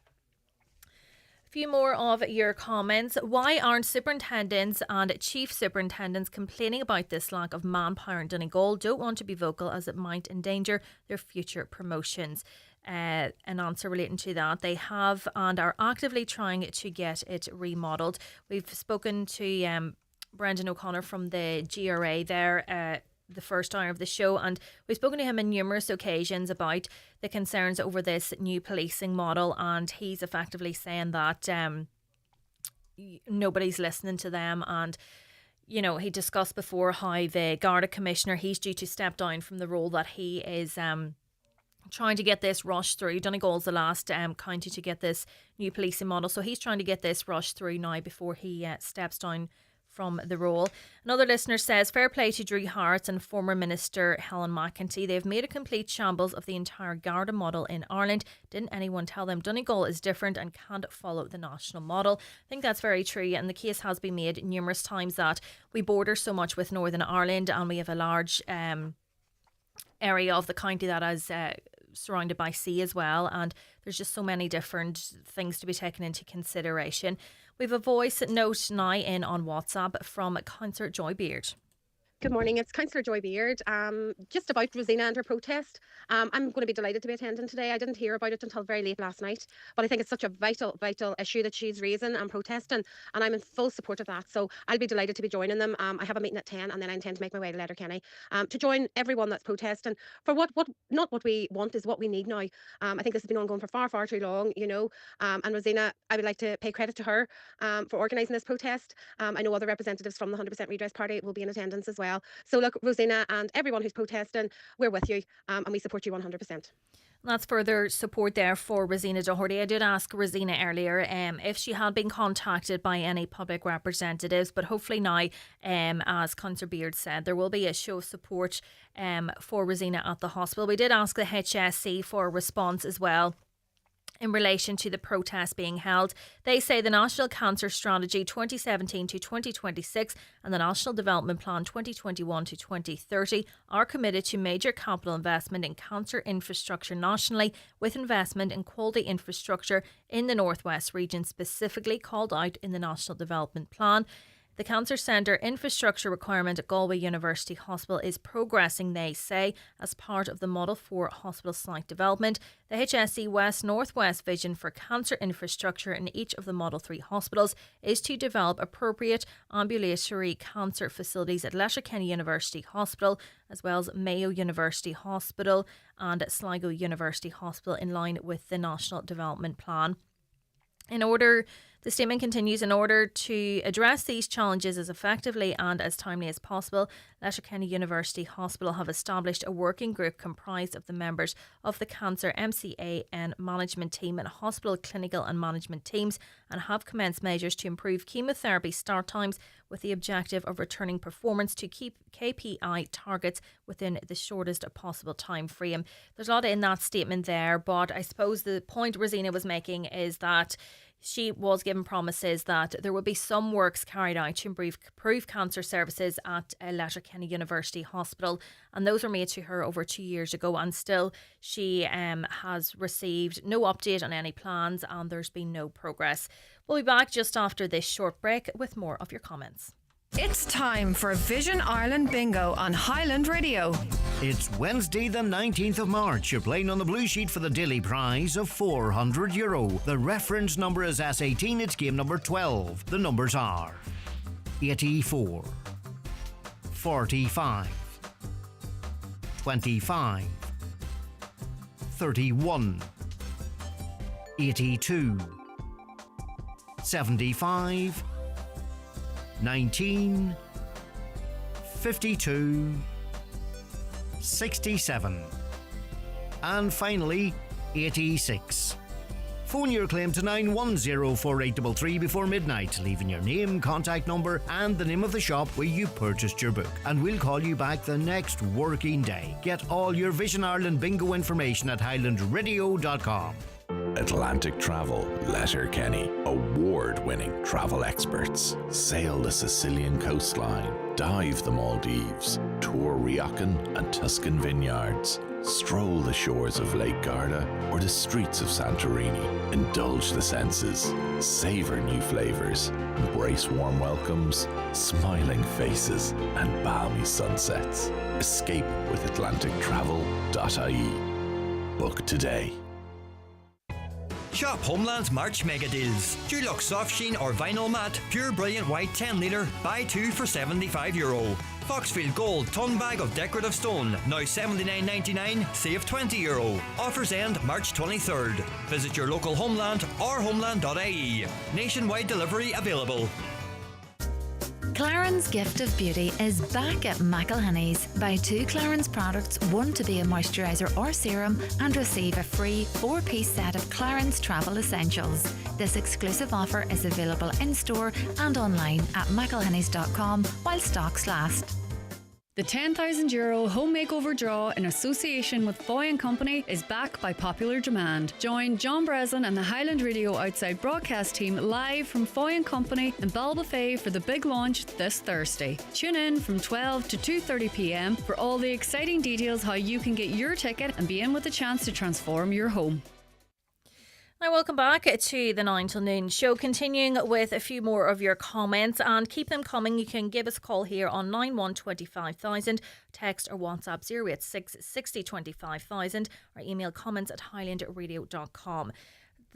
Few more of your comments. Why aren't superintendents and chief superintendents complaining about this lack of manpower in Donegal? Don't want to be vocal as it might endanger their future promotions. An answer relating to that. They have and are actively trying to get it remodelled. We've spoken to Brendan O'Connor from the GRA there the first hour of the show, and we've spoken to him on numerous occasions about the concerns over this new policing model, and he's effectively saying that nobody's listening to them. And you know, he discussed before how the Garda commissioner, he's due to step down from the role that he is trying to get this rushed through. Donegal's the last county to get this new policing model, so he's trying to get this rushed through now before he steps down from the role. Another listener says, fair play to Drew Harris and former Minister Helen McEntee. They've made a complete shambles of the entire Garda model in Ireland. Didn't anyone tell them Donegal is different and can't follow the national model? I think that's very true, and the case has been made numerous times that we border so much with Northern Ireland, and we have a large area of the county that is surrounded by sea as well, and there's just so many different things to be taken into consideration. We have a voice note now in on WhatsApp from Councillor Joy Beard. Good morning, it's Councillor Joy Beard. Just about Rosina and her protest. I'm going to be delighted to be attending today. I didn't hear about it until very late last night, but I think it's such a vital issue that she's raising and protesting, and I'm in full support of that. So I'll be delighted to be joining them. I have a meeting at 10, and then I intend to make my way to Letterkenny to join everyone that's protesting for what not what we want, is what we need now. I think this has been ongoing for far too long, you know. And Rosina, I would like to pay credit to her for organising this protest. I know other representatives from the 100% Redress Party will be in attendance as well. So look, Rosina and everyone who's protesting, we're with you, and we support you 100%. That's further support there for Rosina Doherty. I did ask Rosina earlier if she had been contacted by any public representatives, but hopefully now, as Councillor Beard said, there will be a show of support for Rosina at the hospital. We did ask the HSC for a response as well in relation to the protest being held. They say the National Cancer Strategy 2017 to 2026 and the National Development Plan 2021 to 2030 are committed to major capital investment in cancer infrastructure nationally, with investment in quality infrastructure in the Northwest region specifically called out in the National Development Plan. The Cancer Centre infrastructure requirement at Galway University Hospital is progressing, they say, as part of the Model 4 hospital site development. The HSC West Northwest vision for cancer infrastructure in each of the Model 3 hospitals is to develop appropriate ambulatory cancer facilities at Letterkenny University Hospital, as well as Mayo University Hospital and Sligo University Hospital, in line with the National Development Plan. The statement continues, in order to address these challenges as effectively and as timely as possible, Letterkenny University Hospital have established a working group comprised of the members of the Cancer MCAN management team and hospital clinical and management teams, and have commenced measures to improve chemotherapy start times with the objective of returning performance to keep KPI targets within the shortest possible time frame. There's a lot in that statement there, but I suppose the point Rosina was making is that she was given promises that there would be some works carried out to improve cancer services at Letterkenny University Hospital, and those were made to her over 2 years ago, and still she has received no update on any plans, and there's been no progress. We'll be back just after this short break with more of your comments. It's time for Vision Ireland Bingo on Highland Radio. It's Wednesday the 19th of March. You're playing on the blue sheet for the daily prize of €400. The reference number is S18. It's game number 12. The numbers are 84, 45, 25, 31, 82, 75, 19, 52 67. And finally, 86. Phone your claim to 9104833 before midnight, leaving your name, contact number and the name of the shop where you purchased your book, and we'll call you back the next working day. Get all your Vision Ireland bingo information at highlandradio.com. Atlantic Travel, Letterkenny. Award-winning travel experts. Sail the Sicilian coastline. Dive the Maldives. Tour Riacan and Tuscan vineyards. Stroll the shores of Lake Garda or the streets of Santorini. Indulge the senses. Savor new flavors. Embrace warm welcomes, smiling faces and balmy sunsets. Escape with atlantictravel.ie. Book today. Shop Homeland's March Mega Deals. Dulux Soft Sheen or Vinyl Matte, Pure Brilliant White 10 litre, buy 2 for €75. Foxfield Gold Ton Bag of Decorative Stone, now €79.99, save €20. Offers end March 23rd. Visit your local Homeland or homeland.ie. Nationwide delivery available. Clarins Gift of Beauty is back at McElhenney's. Buy 2 Clarins products, one to be a moisturiser or serum, and receive a free 4-piece set of Clarins Travel Essentials. This exclusive offer is available in-store and online at mcelhenneys.com while stocks last. The €10,000 home makeover draw in association with Foy & Company is back by popular demand. Join John Breslin and the Highland Radio Outside broadcast team live from Foy & Company in Balbuffet for the big launch this Thursday. Tune in from 12 to 2:30pm for all the exciting details how you can get your ticket and be in with a chance to transform your home. Now, welcome back to the 9 till noon show. Continuing with a few more of your comments, and keep them coming. You can give us a call here on 9125,000, text or WhatsApp 086 60 25,000, or email comments at highlandradio.com.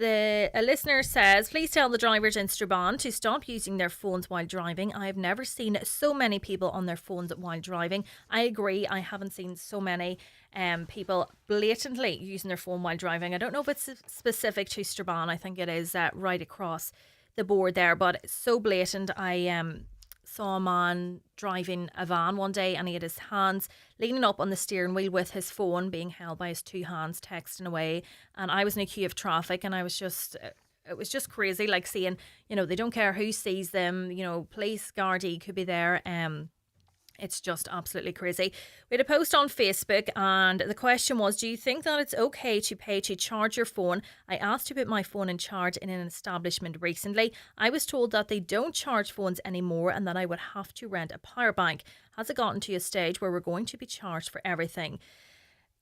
A listener says, please tell the drivers in Strabane to stop using their phones while driving. I have never seen so many people on their phones while driving. I agree. I haven't seen so many people blatantly using their phone while driving. I don't know if it's specific to Strabane. I think it is right across the board there, but it's so blatant. I saw a man driving a van one day and he had his hands leaning up on the steering wheel with his phone being held by his 2 hands, texting away. And I was in a queue of traffic, and I was just, it was just crazy, like seeing, they don't care who sees them, police, Garda could be there. It's just absolutely crazy. We had a post on Facebook, and the question was, do you think that it's okay to pay to charge your phone? I asked to put my phone in charge in an establishment recently. I was told that they don't charge phones anymore and that I would have to rent a power bank. Has it gotten to a stage where we're going to be charged for everything?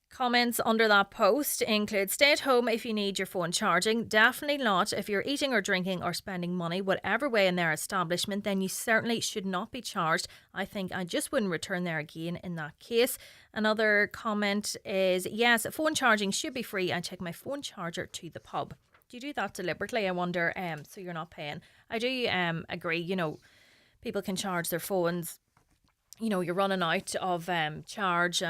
Comments under that post include, stay at home if you need your phone charging. Definitely not. If you're eating or drinking or spending money whatever way in their establishment, then you certainly should not be charged. I think I just wouldn't return there again in that case. Another comment is, yes, phone charging should be free. I take my phone charger to the pub. Do you do that deliberately? I wonder, so you're not paying. I do agree, people can charge their phones. You're running out of charge,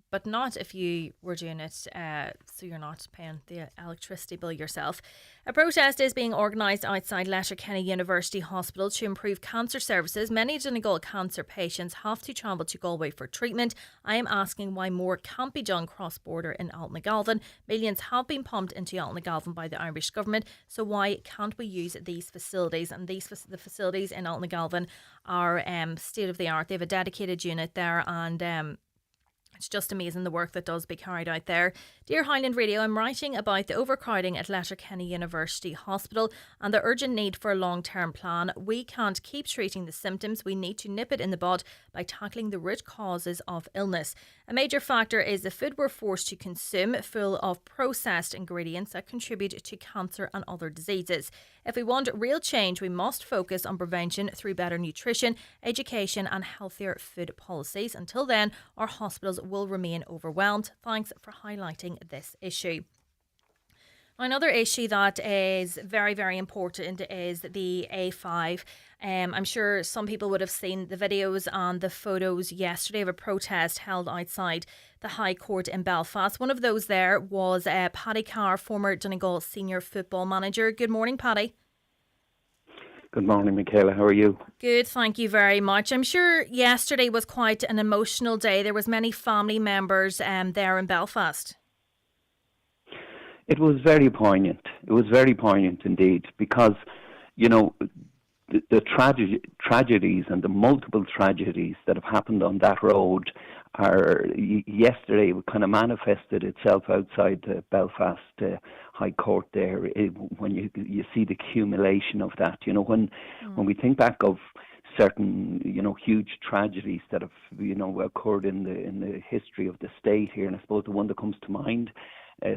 but not if you were doing it so you're not paying the electricity bill yourself. A protest is being organised outside Letterkenny University Hospital to improve cancer services. Many Donegal cancer patients have to travel to Galway for treatment. I am asking why more can't be done cross-border in Altnagalvan. Millions have been pumped into Altnagalvan by the Irish government, so why can't we use these facilities? And the facilities in Altnagalvan are state-of-the-art. They have a dedicated unit there, and it's just amazing the work that does be carried out there. Dear Highland Radio, I'm writing about the overcrowding at Letterkenny University Hospital and the urgent need for a long-term plan. We can't keep treating the symptoms. We need to nip it in the bud by tackling the root causes of illness. A major factor is the food we're forced to consume, full of processed ingredients that contribute to cancer and other diseases. If we want real change, we must focus on prevention through better nutrition, education and healthier food policies. Until then, our hospitals will remain overwhelmed. Thanks for highlighting this issue. Another issue that is very, very important is the A5. I'm sure some people would have seen the videos and the photos yesterday of a protest held outside the High Court in Belfast. One of those there was Paddy Carr, former Donegal senior football manager. Good morning, Paddy. Good morning, Michaela. How are you? Good, thank you very much. I'm sure yesterday was quite an emotional day. There was many family members there in Belfast. It was very poignant. It was very poignant indeed, because, you know, the tragedies and the multiple tragedies that have happened on that road are yesterday kind of manifested itself outside the Belfast High Court there. When you see the accumulation of that, you know, when we think back of certain, you know, huge tragedies that have, you know, occurred in the history of the state here, and I suppose the one that comes to mind,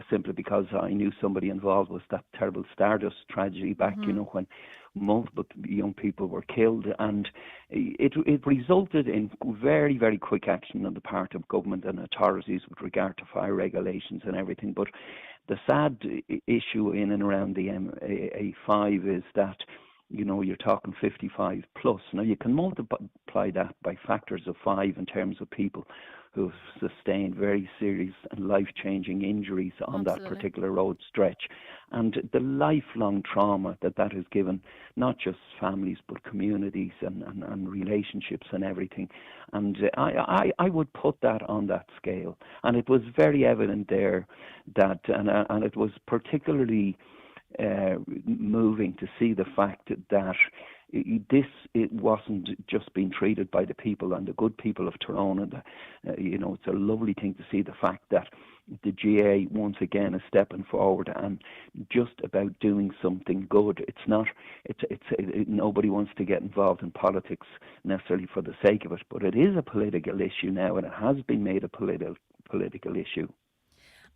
simply because I knew somebody involved, was that terrible Stardust tragedy back, you know, when multiple young people were killed, and it resulted in very, very quick action on the part of government and authorities with regard to fire regulations and everything. But the sad issue in and around the A5 is that, you know, you're talking 55 plus. Now, you can multiply that by factors of 5 in terms of people who've sustained very serious and life-changing injuries on that particular road stretch. And the lifelong trauma that has given not just families but communities and relationships and everything. And I would put that on that scale. And it was very evident there that, and it was particularly moving to see the fact that it wasn't just being treated by the people and the good people of Tyrone, and you know, it's a lovely thing to see the fact that the GA once again is stepping forward and just about doing something good. It's not. Nobody wants to get involved in politics necessarily for the sake of it, but it is a political issue now, and it has been made a political issue.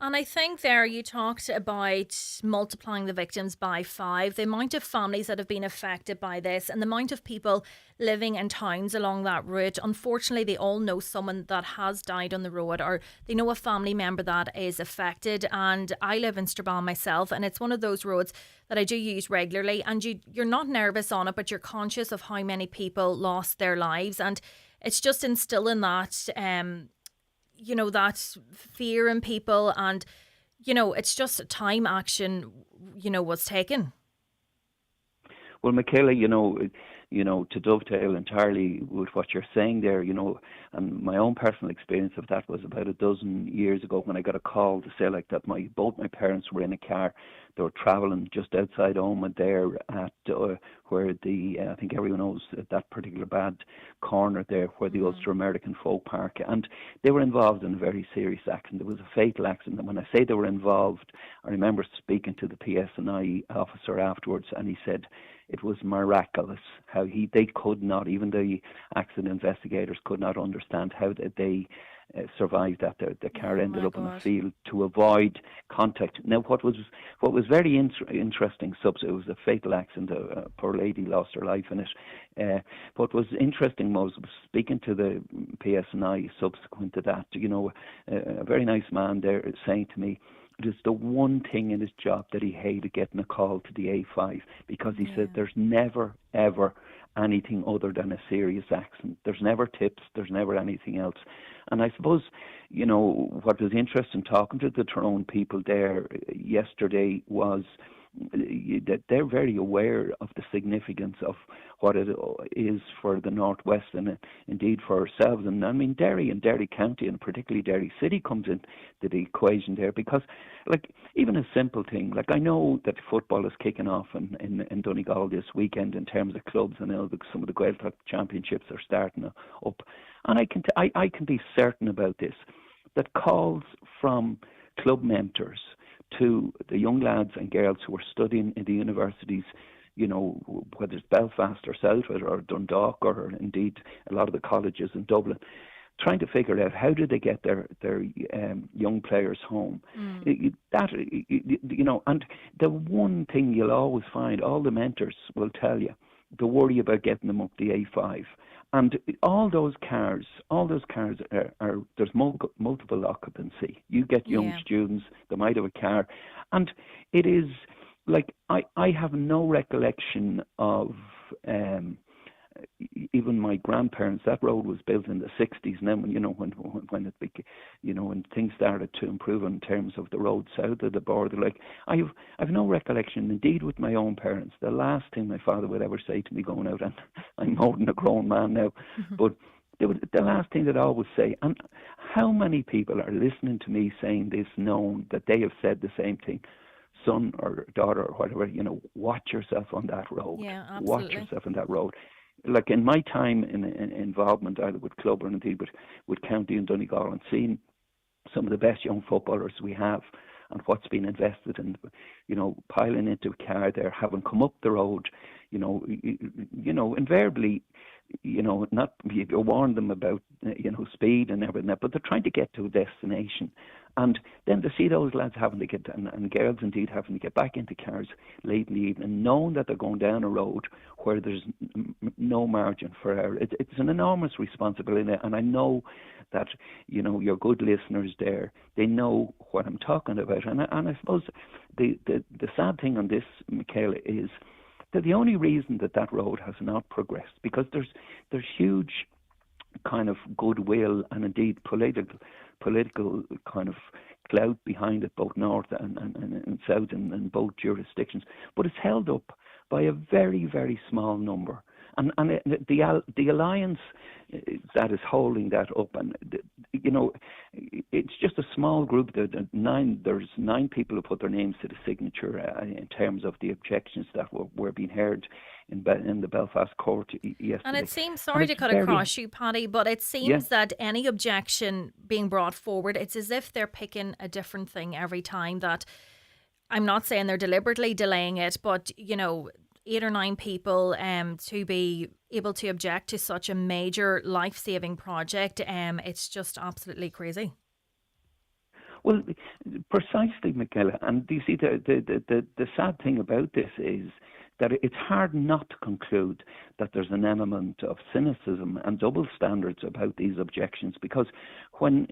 And I think there you talked about multiplying the victims by 5, the amount of families that have been affected by this, and the amount of people living in towns along that route. Unfortunately, they all know someone that has died on the road, or they know a family member that is affected. And I live in Strabane myself, and it's one of those roads that I do use regularly. And you're not nervous on it, but you're conscious of how many people lost their lives. And it's just instilling that you know, that fear in people, and, you know, it's just time action, you know, was taken. Well, Michaela, you know, to dovetail entirely with what you're saying there, you know, and my own personal experience of that was about a dozen years ago when I got a call to say like that both my parents were in a car. They were travelling just outside Omagh there at where I think everyone knows that particular bad corner there where the Ulster American Folk Park, and they were involved in a very serious accident. It was a fatal accident, and when I say they were involved, I remember speaking to the PSNI officer afterwards, and he said it was miraculous how they could not, even the accident investigators could not understand how they survived that. The car ended up in a field to avoid contact. Now, what was very interesting, it was a fatal accident. A poor lady lost her life in it. What was interesting was speaking to the PSNI subsequent to that, you know, a very nice man there saying to me, it is the one thing in his job that he hated, getting a call to the A5, because he said there's never, ever anything other than a serious accident. There's never tips, there's never anything else. And I suppose, you know, what was interesting talking to the Tyrone people there yesterday was that they're very aware of the significance of what it is for the Northwest and indeed for ourselves. And I mean, Derry and Derry County and particularly Derry City comes into the equation there, because like even a simple thing, like I know that football is kicking off in Donegal this weekend in terms of clubs, and some of the Gaeltacht championships are starting up, and I can be certain about this, that calls from club mentors to the young lads and girls who are studying in the universities, you know, whether it's Belfast or Southwood or Dundalk or indeed a lot of the colleges in Dublin, trying to figure out how do they get their young players home. That, you know, and the one thing you'll always find, all the mentors will tell you, the worry about getting them up the A5. And all those cars are there's multiple occupancy. You get young students, they might have a car. And it is like, I have no recollection of even my grandparents, that road was built in the 60s. And then, when it became, when things started to improve in terms of the road south of the border, like I've no recollection, indeed, with my own parents. The last thing my father would ever say to me going out, and I'm more than a grown man now, but the last thing that I always say, and how many people are listening to me saying this, knowing that they have said the same thing, son or daughter or whatever, watch yourself on that road. Yeah, absolutely. Watch yourself on that road. Like in my time in involvement either with club or indeed with county and Donegal, and seeing some of the best young footballers we have and what's been invested in, piling into a car there, having come up the road, invariably, not you warn them about, speed and everything, but they're trying to get to a destination. And then to see those lads having to get, and girls indeed having to get back into cars late in the evening, knowing that they're going down a road where there's no margin for error, it's an enormous responsibility. And I know that, your good listeners there, they know what I'm talking about. And I suppose the sad thing on this, Michaela, is that the only reason that road has not progressed, because there's huge kind of goodwill and indeed political kind of clout behind it, both north and south in both jurisdictions, but it's held up by a very, very small number. And the alliance that is holding that up, and it's just a small group. There's 9 people who put their names to the signature in terms of the objections that were being heard in the Belfast court yesterday. And it seems, sorry to cut across you, Paddy, but it seems that any objection being brought forward, it's as if they're picking a different thing every time. That I'm not saying they're deliberately delaying it, but 8 or 9 people to be able to object to such a major life-saving project, it's just absolutely crazy. Well, precisely, Michaela. And you see, the sad thing about this is that it's hard not to conclude that there's an element of cynicism and double standards about these objections, because when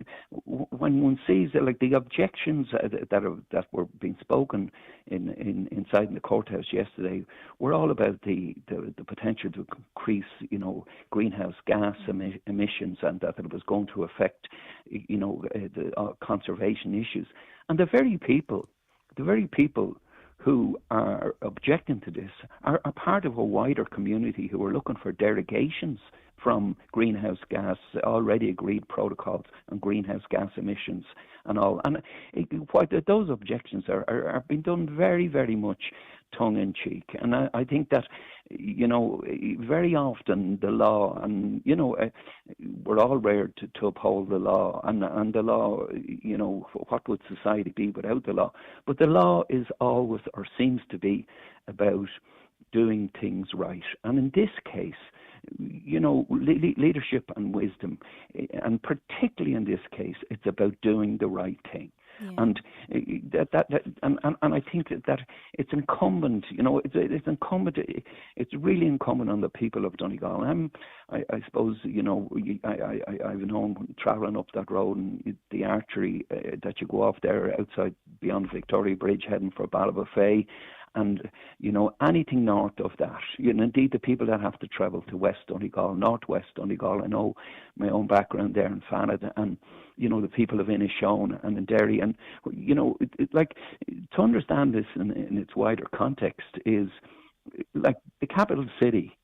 one sees that, like, the objections that were being spoken inside in the courthouse yesterday were all about the potential to increase, greenhouse gas emissions, and that it was going to affect, the conservation issues. And the very people who are objecting to this are part of a wider community who are looking for derogations from greenhouse gas, already agreed protocols on greenhouse gas emissions and all. And those objections are being done very, very much tongue-in-cheek. And I think that, very often the law, and, we're all reared to uphold the law, and the law, what would society be without the law? But the law is always, or seems to be, about doing things right. And in this case, leadership and wisdom, and particularly in this case, it's about doing the right thing. Yeah. And and I think that it's incumbent, it's incumbent. It's really incumbent on the people of Donegal. I suppose, I've known travelling up that road and the archery that you go off there outside beyond Victoria Bridge, heading for Ballabafay. And, anything north of that, indeed the people that have to travel to West Donegal, Northwest Donegal, I know my own background there in Fanad, and, the people of Inishowen and in Derry. And, to understand this in its wider context is, like, the capital city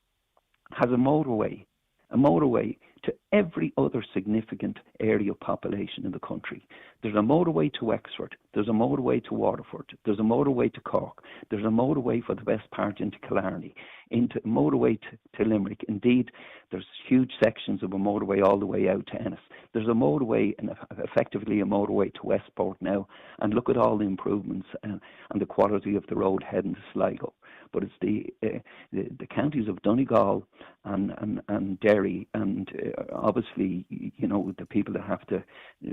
has a motorway to every other significant area of population in the country. There's a motorway to Wexford, there's a motorway to Waterford, there's a motorway to Cork, there's a motorway for the best part into Killarney, into motorway to Limerick. Indeed, there's huge sections of a motorway all the way out to Ennis. There's a motorway, and effectively a motorway to Westport now, and look at all the improvements and the quality of the road heading to Sligo. But it's the counties of Donegal and Derry, and obviously, the people that have to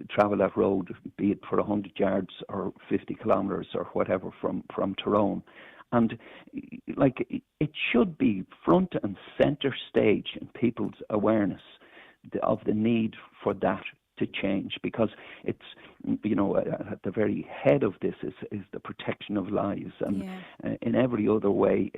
travel that road, be it for 100 yards or 50 kilometres or whatever from Tyrone. And it should be front and centre stage in people's awareness of the need for that to change, because it's, at the very head of this is the protection of lives, and in every other way,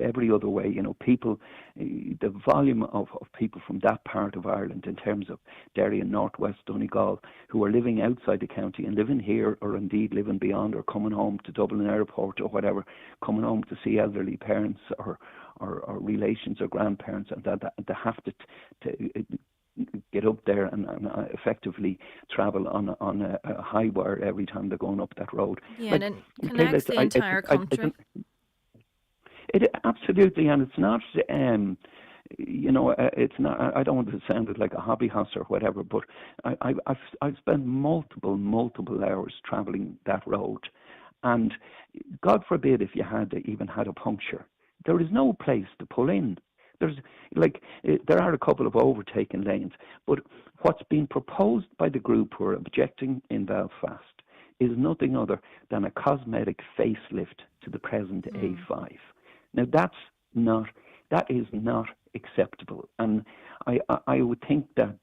people, the volume of people from that part of Ireland, in terms of Derry and Northwest Donegal, who are living outside the county and living here, or indeed living beyond, or coming home to Dublin Airport or whatever, coming home to see elderly parents or relations or grandparents, and that they have to get up there and effectively travel on a high wire every time they're going up that road. Yeah, and it connects the entire country. It absolutely, and it's not. It's not. I don't want to sound like a hobby horse or whatever, but I've spent multiple hours traveling that road, and God forbid if you even had a puncture, there is no place to pull in. There are a couple of overtaken lanes, but what's been proposed by the group who are objecting in Belfast is nothing other than a cosmetic facelift to the present A5. Now that is not acceptable, and I would think that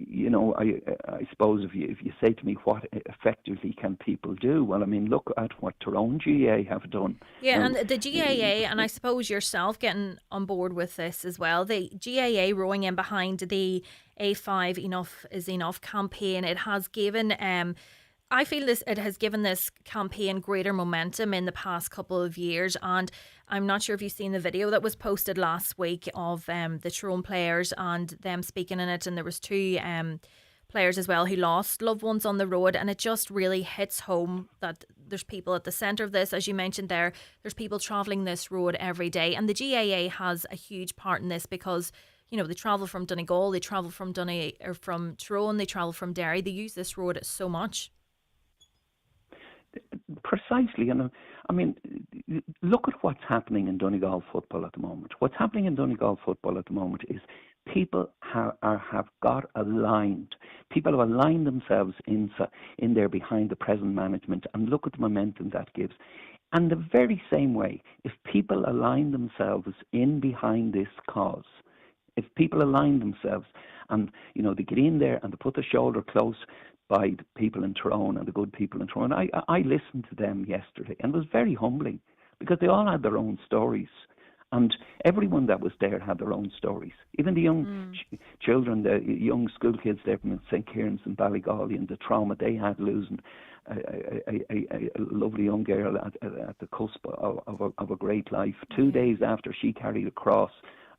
I suppose if you say to me what effectively can people do, well, I mean, look at what Tyrone GAA have done. Yeah, and the GAA, and I suppose yourself getting on board with this as well, the GAA rowing in behind the A5 Enough is Enough campaign, it has given I feel it has given this campaign greater momentum in the past couple of years, and I'm not sure if you've seen the video that was posted last week of the Tyrone players and them speaking in it, and there was two players as well who lost loved ones on the road, and it just really hits home that there's people at the centre of this. As you mentioned there's people travelling this road every day, and the GAA has a huge part in this because they travel from Donegal, they travel from from Tyrone, they travel from Derry, they use this road so much. Precisely, and I mean, look at what's happening in Donegal football at the moment. What's happening in Donegal football at the moment is people have got aligned. People have aligned themselves in there behind the present management, and look at the momentum that gives. And the very same way, if people align themselves in behind this cause, if people align themselves and they get in there and they put their shoulder close by the people in Tyrone and the good people in Tyrone. I listened to them yesterday, and it was very humbling because they all had their own stories, and everyone that was there had their own stories. Even the young children, the young school kids there from St. Kieran's and Ballygally, and the trauma they had losing a lovely young girl at the cusp of a great life 2 days after she carried a cross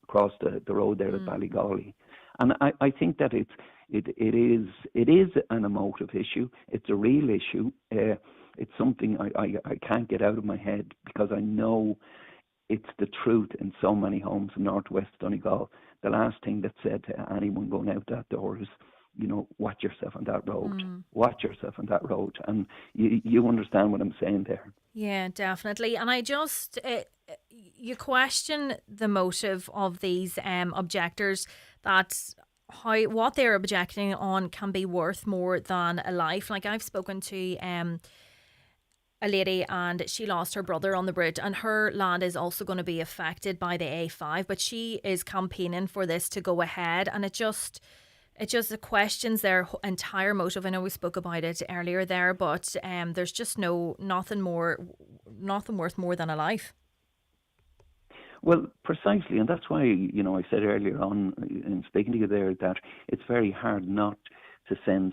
across the road there at Ballygally. And I think that it is an emotive issue. It's a real issue. It's something I can't get out of my head because I know it's the truth in so many homes in Northwest Donegal. The last thing that's said to anyone going out that door is, watch yourself on that road. Watch yourself on that road. And you understand what I'm saying there. Yeah, definitely. And I just, you question the motive of these objectors, that what they're objecting on can be worth more than a life. Like, I've spoken to a lady, and she lost her brother on the bridge, and her land is also going to be affected by the A5, but she is campaigning for this to go ahead, and it just questions their entire motive. I know we spoke about it earlier there, but there's just nothing worth more than a life. Well, precisely, and that's why, I said earlier on in speaking to you there that it's very hard not to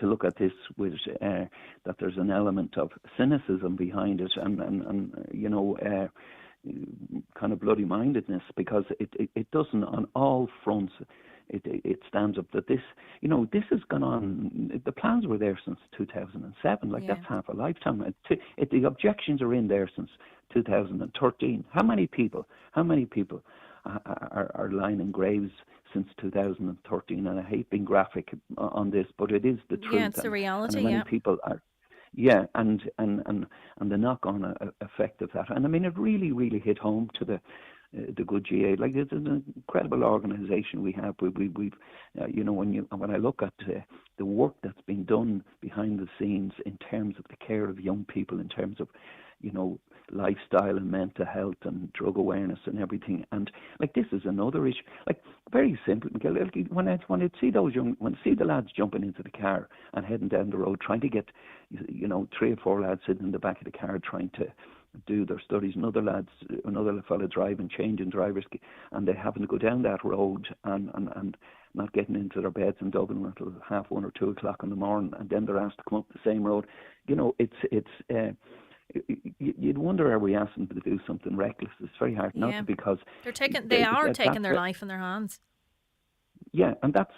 look at this with that there's an element of cynicism behind it, and kind of bloody-mindedness, because it doesn't on all fronts. It stands up that this has gone on. The plans were there since 2007. That's half a lifetime. The objections are in there since 2013. How many people are lying in graves since 2013? And I hate being graphic on this, but it is the truth. Yeah, it's the reality. And many people are. Yeah, and the knock-on effect of that. And I mean, it really, really hit home to the good GA. It's an incredible organisation we have. We've when I look at the work that's been done behind the scenes in terms of the care of young people, in terms of lifestyle and mental health and drug awareness and everything. And like, this is another issue. Like, very simple, Michaela. When I see the lads jumping into the car and heading down the road, trying to get, 3 or 4 lads sitting in the back of the car trying to do their studies, another fella driving, changing drivers, and they having to go down that road and not getting into their beds in Dublin until 1:30 or 2 o'clock in the morning, and then they're asked to come up the same road. You'd wonder, are we asking them to do something reckless? It's very hard not to, because they are taking their life in their hands. Yeah, and that's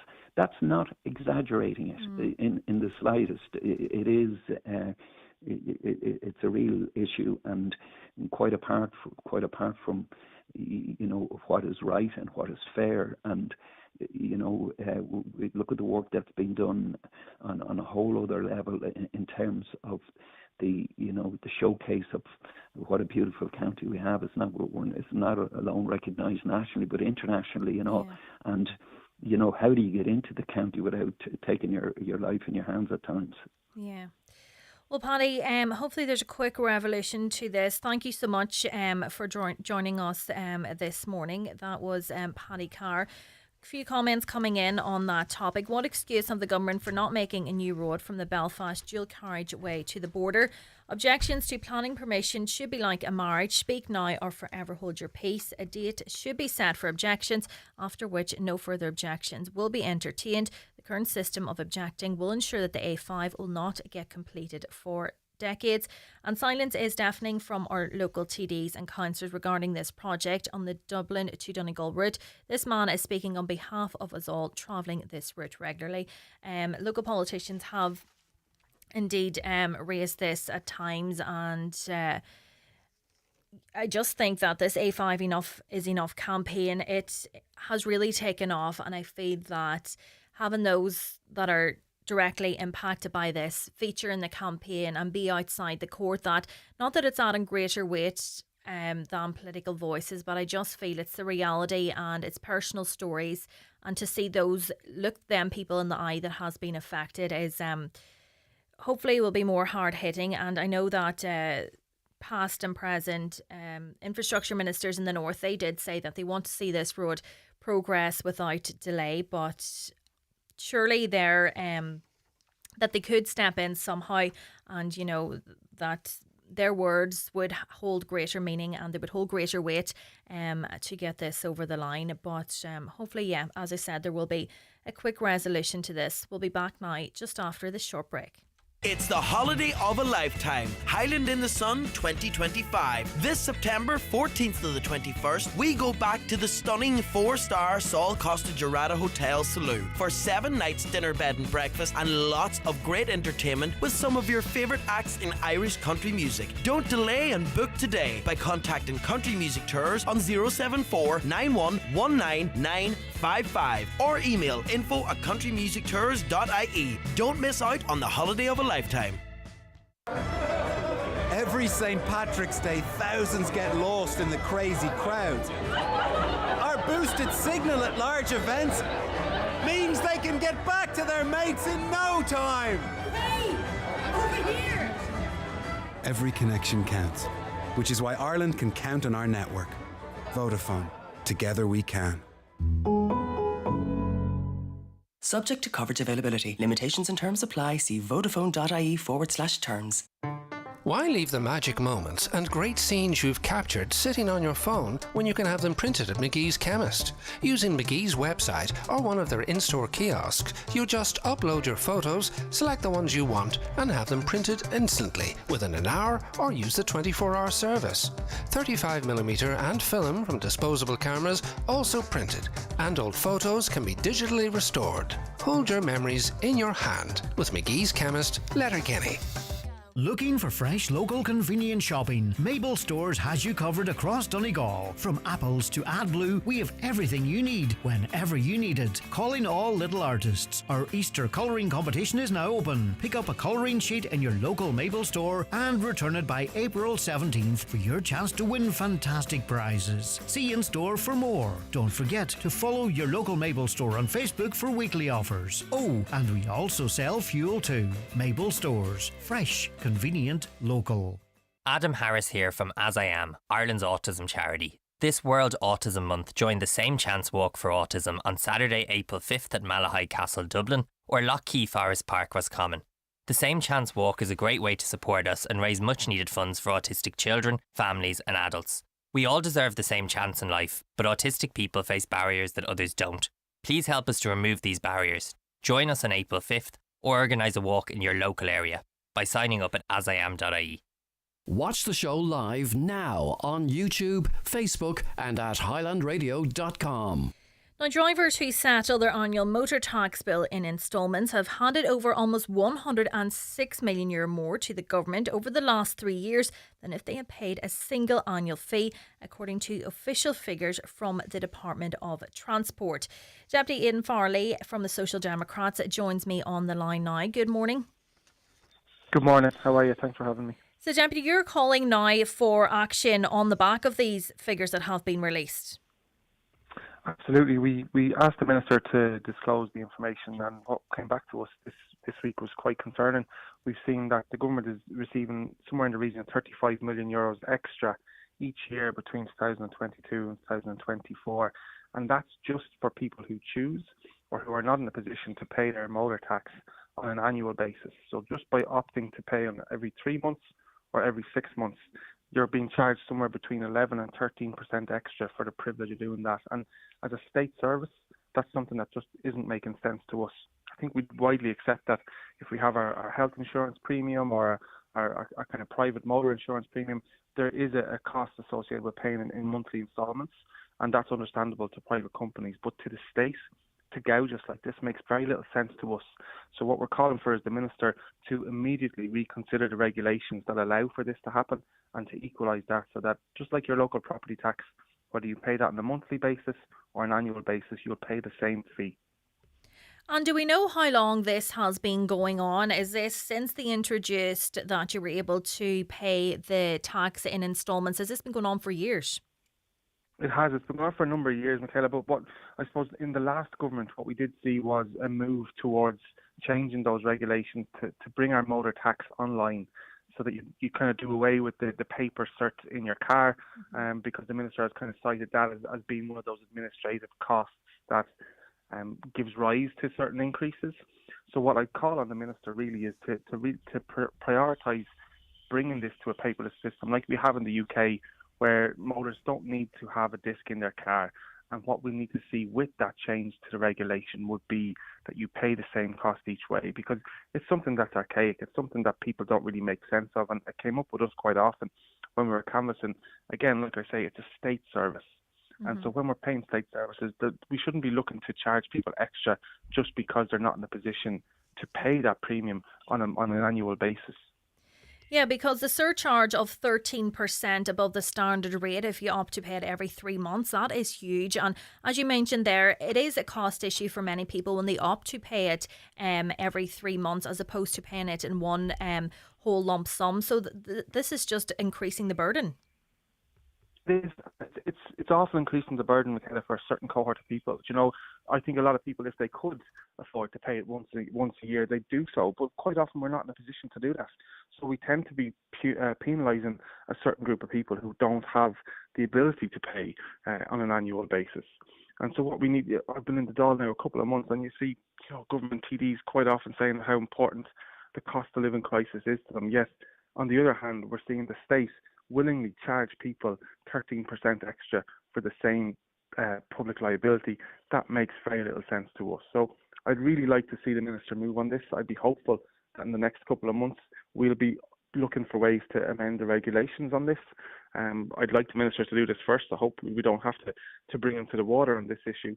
not exaggerating it in the slightest. It is. It's a real issue, and quite apart from what is right and what is fair. And we look at the work that's been done on a whole other level in terms of the showcase of what a beautiful county we have. It's not alone recognised nationally, but internationally, and how do you get into the county without taking your life in your hands at times? Yeah. Well, Paddy, hopefully there's a quick revolution to this. Thank you so much for joining us this morning. That was Paddy Carr. A few comments coming in on that topic. What excuse have the government for not making a new road from the Belfast dual carriageway to the border? Objections to planning permission should be like a marriage. Speak now or forever hold your peace. A date should be set for objections, after which no further objections will be entertained. The current system of objecting will ensure that the A5 will not get completed for decades. And silence is deafening from our local TDs and councillors regarding this project on the Dublin to Donegal route. This man is speaking on behalf of us all travelling this route regularly. Local politicians have indeed raised this at times, and I just think that this A5 is enough campaign, it has really taken off, and I feel that having those that are directly impacted by this feature in the campaign and be outside the court, that not that it's adding greater weight than political voices, but I just feel it's the reality and it's personal stories, and to see those, look them people in the eye that has been affected is hopefully will be more hard hitting. And I know that past and present infrastructure ministers in the north, they did say that they want to see this road progress without delay, but surely they're that they could step in somehow, and that their words would hold greater meaning and they would hold greater weight to get this over the line. But hopefully, as I said, there will be a quick resolution to this. We'll be back now just after this short break. It's the holiday of a lifetime. Highland in the Sun 2025. This September 14th to the 21st, we go back to the stunning 4-star Sol Costa Gerada Hotel Saloon for 7 nights dinner, bed and breakfast, and lots of great entertainment with some of your favourite acts in Irish country music. Don't delay and book today by contacting Country Music Tours on 074 9119 955 or email info@countrymusictours.ie. Don't miss out on the holiday of a lifetime. Every St. Patrick's Day, thousands get lost in the crazy crowds. Our boosted signal at large events means they can get back to their mates in no time. Hey, over here! Every connection counts, which is why Ireland can count on our network. Vodafone. Together we can. Subject to coverage availability. Limitations and terms apply. See vodafone.ie/terms. Why leave the magic moments and great scenes you've captured sitting on your phone when you can have them printed at McGee's Chemist? Using McGee's website or one of their in-store kiosks, you just upload your photos, select the ones you want, and have them printed instantly within an hour, or use the 24-hour service. 35mm and film from disposable cameras also printed, and old photos can be digitally restored. Hold your memories in your hand with McGee's Chemist, Letterkenny. Looking for fresh, local, convenient shopping? Mabel Stores has you covered across Donegal. From apples to AdBlue, we have everything you need whenever you need it. Calling all little artists. Our Easter colouring competition is now open. Pick up a colouring sheet in your local Mabel store and return it by April 17th for your chance to win fantastic prizes. See you in store for more. Don't forget to follow your local Mabel store on Facebook for weekly offers. Oh, and we also sell fuel too. Mabel Stores. Fresh, convenient, local. Adam Harris here from As I Am, Ireland's autism charity. This World Autism Month joined the Same Chance Walk for Autism on Saturday, April 5th at Malahide Castle, Dublin, or Lough Key Forest Park, Roscommon. The Same Chance Walk is a great way to support us and raise much needed funds for autistic children, families and adults. We all deserve the same chance in life, but autistic people face barriers that others don't. Please help us to remove these barriers. Join us on April 5th or organise a walk in your local area by signing up at asiam.ie. Watch the show live now on YouTube, Facebook and at highlandradio.com. Now, drivers who settle their annual motor tax bill in instalments have handed over almost €106 million more to the government over the last 3 years than if they had paid a single annual fee, according to official figures from the Department of Transport. Deputy Ian Farley from the Social Democrats joins me on the line now. Good morning. Good morning. How are you? Thanks for having me. So, Deputy, you're calling now for action on the back of these figures that have been released. Absolutely. We asked the Minister to disclose the information, and what came back to us this week was quite concerning. We've seen that the government is receiving somewhere in the region of €35 million extra each year between 2022 and 2024, and that's just for people who choose or who are not in a position to pay their motor tax on an annual basis. So just by opting to pay on every 3 months or every 6 months, you're being charged somewhere between 11 and 13% extra for the privilege of doing that. And as a state service, that's something that just isn't making sense to us. I think we'd widely accept that if we have our health insurance premium or our kind of private motor insurance premium, there is a cost associated with paying in monthly instalments, and that's understandable to private companies. But to the state, to gouge us like this makes very little sense to us. So what we're calling for is the Minister to immediately reconsider the regulations that allow for this to happen and to equalise that, so that just like your local property tax, whether you pay that on a monthly basis or an annual basis, you'll pay the same fee. And do we know how long this has been going on? Is this since they introduced that you were able to pay the tax in instalments? Has this been going on for years? It has. It's been going on for a number of years, Michaela, but what I suppose in the last government, what we did see was a move towards changing those regulations to bring our motor tax online, so that you kind of do away with the paper cert in your car, because the Minister has kind of cited that as being one of those administrative costs that gives rise to certain increases. So what I call on the Minister really is to prioritise bringing this to a paperless system like we have in the UK, where motorists don't need to have a disc in their car. And what we need to see with that change to the regulation would be that you pay the same cost each way, because it's something that's archaic. It's something that people don't really make sense of, and it came up with us quite often when we were canvassing. Again, like I say, it's a state service. And so when we're paying state services, we shouldn't be looking to charge people extra just because they're not in a position to pay that premium on an annual basis. Yeah, because the surcharge of 13% above the standard rate, if you opt to pay it every 3 months, that is huge. And as you mentioned there, it is a cost issue for many people when they opt to pay it every 3 months as opposed to paying it in one whole lump sum. So this is just increasing the burden. It's also increasing the burden, Michaela, for a certain cohort of people. You know, I think a lot of people, if they could afford to pay it once a year, they do so. But quite often we're not in a position to do that. So we tend to be penalising a certain group of people who don't have the ability to pay on an annual basis. And so what we need, I've been in the Dáil now a couple of months, and you see, government TDs quite often saying how important the cost of living crisis is to them. Yes, on the other hand, we're seeing the state willingly charge people 13% extra for the same public liability. That makes very little sense to us. So I'd really like to see the Minister move on this. I'd be hopeful that in the next couple of months we'll be looking for ways to amend the regulations on this. I'd like the Minister to do this first. I hope we don't have to bring him to the water on this issue.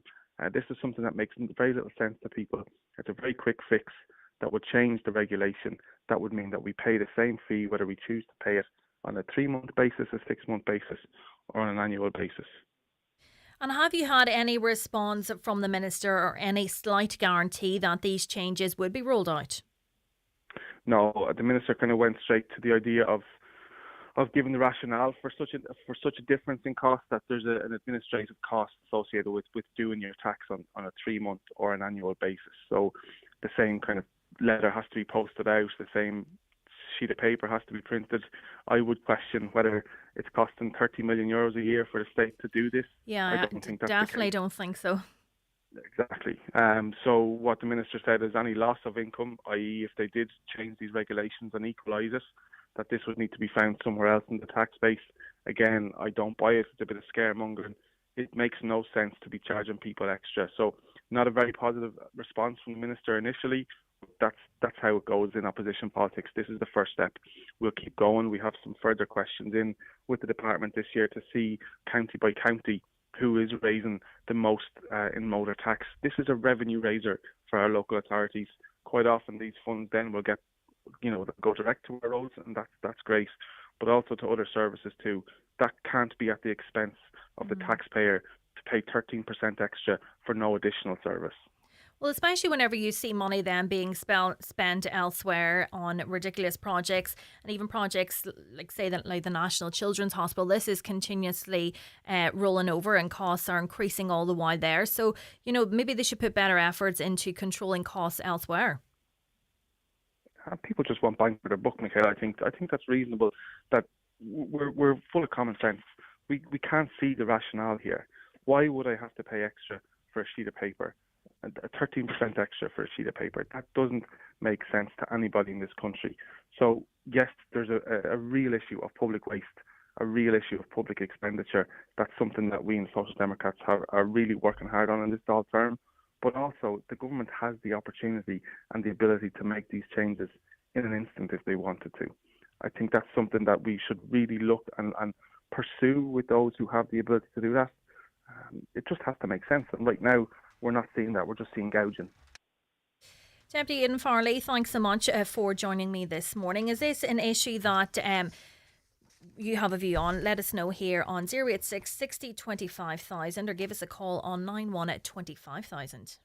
This is something that makes very little sense to people. It's a very quick fix that would change the regulation. That would mean that we pay the same fee whether we choose to pay it on a 3-month basis, a 6-month basis, or on an annual basis. And have you had any response from the Minister or any slight guarantee that these changes would be rolled out? No, the Minister kind of went straight to the idea of giving the rationale for such a difference in cost, that there's an administrative cost associated with doing your tax on a 3-month or an annual basis. So the same kind of letter has to be posted out, the same sheet of paper has to be printed. I would question whether it's costing €30 million a year for the state to do this. Yeah, I don't think that's definitely the case. don't think so. Exactly. So what the minister said is any loss of income, i.e. if they did change these regulations and equalise it, that this would need to be found somewhere else in the tax base. Again, I don't buy it. It's a bit of scaremongering. It makes no sense to be charging people extra. So not a very positive response from the minister initially. That's how it goes in opposition politics. This is the first step. We'll keep going. We have some further questions in with the department this year to see county by county who is raising the most in motor tax. This is a revenue raiser for our local authorities. Quite often these funds then will get, go direct to our roads, and that's great, but also to other services too. That can't be at the expense of the taxpayer to pay 13% extra for no additional service. Well, especially whenever you see money then being spent elsewhere on ridiculous projects, and even projects like the National Children's Hospital. This is continuously rolling over, and costs are increasing all the while there. So, maybe they should put better efforts into controlling costs elsewhere. People just want bang for their buck, Michaela. I think that's reasonable. That we're full of common sense. We can't see the rationale here. Why would I have to pay extra for a sheet of paper? A 13% extra for a sheet of paper. That doesn't make sense to anybody in this country. So yes, there's a real issue of public waste, a real issue of public expenditure. That's something that we in Social Democrats are really working hard on in this Dáil term. But also the government has the opportunity and the ability to make these changes in an instant if they wanted to. I think that's something that we should really look and pursue with those who have the ability to do that. It just has to make sense. And right now, we're not seeing that. We're just seeing gouging. Deputy Aidan Farley, thanks so much for joining me this morning. Is this an issue that you have a view on? Let us know here on 086 60 25,000 or give us a call on 91 at 25,000.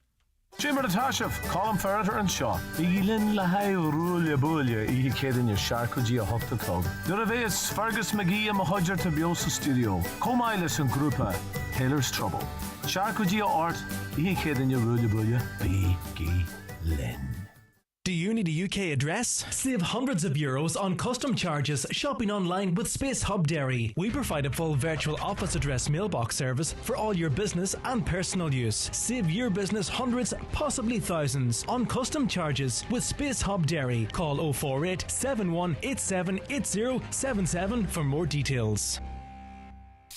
Jimmer Natasha, Colin Ferreter and Shaw. Elin Lahai Rulia Bulia, Ihi Kedin, Sharkuji, a Hopta Club. Duraves, Fergus McGee, and Mahudger to Biosa Studio. Comailis and Grupa, Taylor's Trouble. Sharkuji Art, Ihi Kedin, Rulia Bulia, B. Lynn. Do you need a UK address? Save hundreds of euros on custom charges shopping online with Space Hub Dairy. We provide a full virtual office address mailbox service for all your business and personal use. Save your business hundreds, possibly thousands on custom charges with Space Hub Dairy. Call 048 7187 8077 for more details.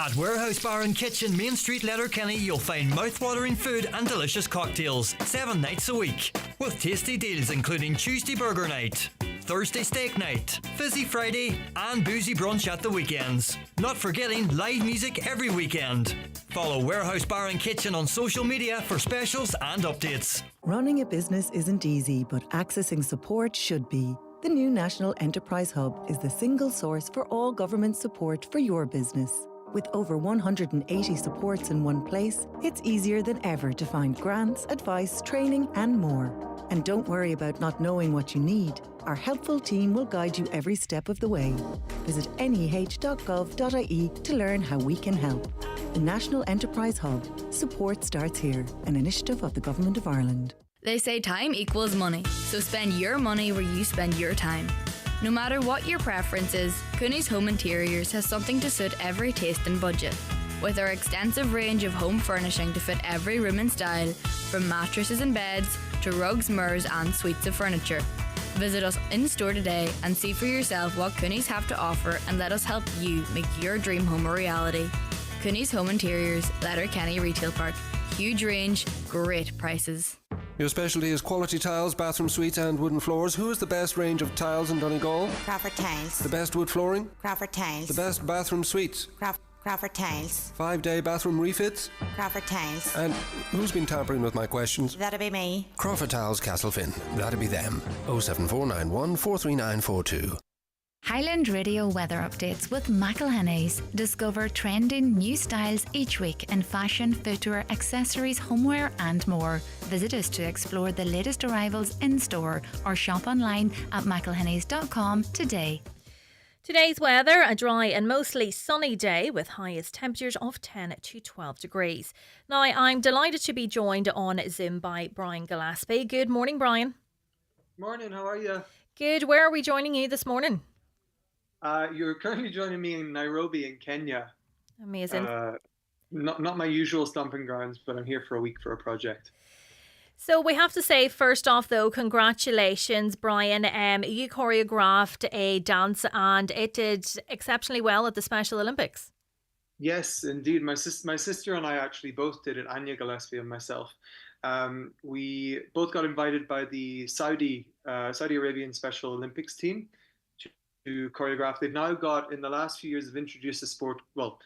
At Warehouse Bar and Kitchen, Main Street, Letterkenny, you'll find mouth-watering food and delicious cocktails 7 nights a week. With tasty deals including Tuesday Burger Night, Thursday Steak Night, Fizzy Friday and Boozy Brunch at the weekends. Not forgetting live music every weekend. Follow Warehouse Bar and Kitchen on social media for specials and updates. Running a business isn't easy, but accessing support should be. The new National Enterprise Hub is the single source for all government support for your business. With over 180 supports in one place, it's easier than ever to find grants, advice, training and more. And don't worry about not knowing what you need. Our helpful team will guide you every step of the way. Visit neh.gov.ie to learn how we can help. The National Enterprise Hub. Support starts here, an initiative of the Government of Ireland. They say time equals money, so spend your money where you spend your time. No matter what your preference is, Cooney's Home Interiors has something to suit every taste and budget. With our extensive range of home furnishing to fit every room and style, from mattresses and beds to rugs, mirrors and suites of furniture. Visit us in store today and see for yourself what Cooney's have to offer, and let us help you make your dream home a reality. Cooney's Home Interiors, Letterkenny Retail Park. Huge range, great prices. Your specialty is quality tiles, bathroom suites and wooden floors. Who has the best range of tiles in Donegal? Crawford Tiles. The best wood flooring? Crawford Tiles. The best bathroom suites? Crawford Tiles. 5-day bathroom refits? Crawford Tiles. And who's been tampering with my questions? That'll be me. Crawford Tiles, Castlefin. That'll be them. 07491 43942. Highland Radio weather updates with Michaela. Discover trending new styles each week in fashion, footwear, accessories, homeware and more. Visit us to explore the latest arrivals in store or shop online at michaelhennies.com today. Today's weather, a dry and mostly sunny day with highest temperatures of 10 to 12 degrees. Now, I'm delighted to be joined on Zoom by Brian Gillespie. Good morning, Brian. Morning, how are you? Good. Where are we joining you this morning? You're currently joining me in Nairobi in Kenya. Amazing. Not my usual stomping grounds, but I'm here for a week for a project. So we have to say, first off, though, congratulations, Brian. You choreographed a dance and it did exceptionally well at the Special Olympics. Yes, indeed. My sister and I actually both did it, Anya Gillespie and myself. We both got invited by the Saudi Arabian Special Olympics team to choreograph. They've now got, in the last few years, have introduced a sport, well,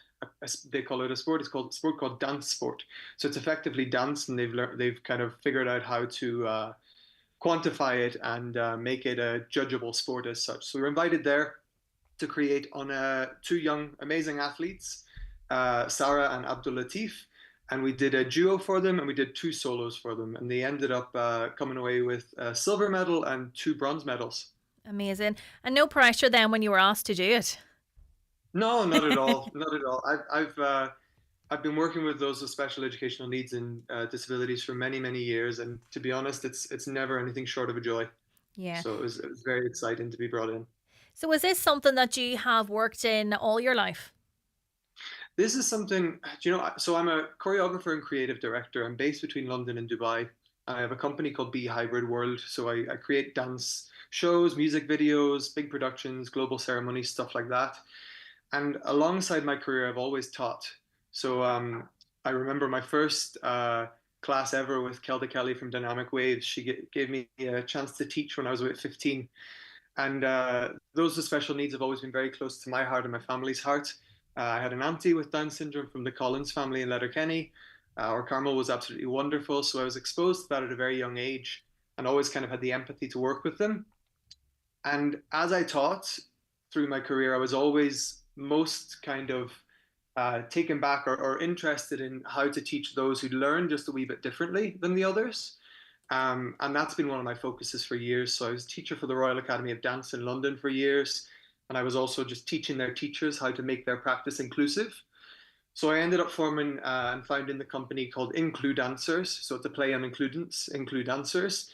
they call it a sport. It's called a sport called dance sport. So it's effectively dance, and they've kind of figured out how to quantify it and make it a judgeable sport as such. So we were invited there to create on two young, amazing athletes, Sarah and Abdul Latif, and we did a duo for them, and we did 2 solos for them, and they ended up coming away with a silver medal and 2 bronze medals. Amazing. And no pressure then when you were asked to do it? No, not at all. Not at all. I've been working with those with special educational needs and disabilities for many, many years, and to be honest, it's never anything short of a joy. Yeah. So it was very exciting to be brought in. So is this something that you have worked in all your life? This is something, so I'm a choreographer and creative director. I'm based between London and Dubai. I have a company called Be Hybrid World. So I create dance shows, music videos, big productions, global ceremonies, stuff like that. And alongside my career, I've always taught. So I remember my first class ever with Kelda Kelly from Dynamic Waves. She gave me a chance to teach when I was about 15. And those with special needs have always been very close to my heart and my family's heart. I had an auntie with Down syndrome from the Collins family in Letterkenny. Our Carmel was absolutely wonderful. So I was exposed to that at a very young age and always kind of had the empathy to work with them. And as I taught through my career, I was always most kind of taken back or interested in how to teach those who'd learn just a wee bit differently than the others. And that's been one of my focuses for years. So I was a teacher for the Royal Academy of Dance in London for years. And I was also just teaching their teachers how to make their practice inclusive. So I ended up forming and founding the company called Include Dancers. So it's a play on includence, Include Dancers.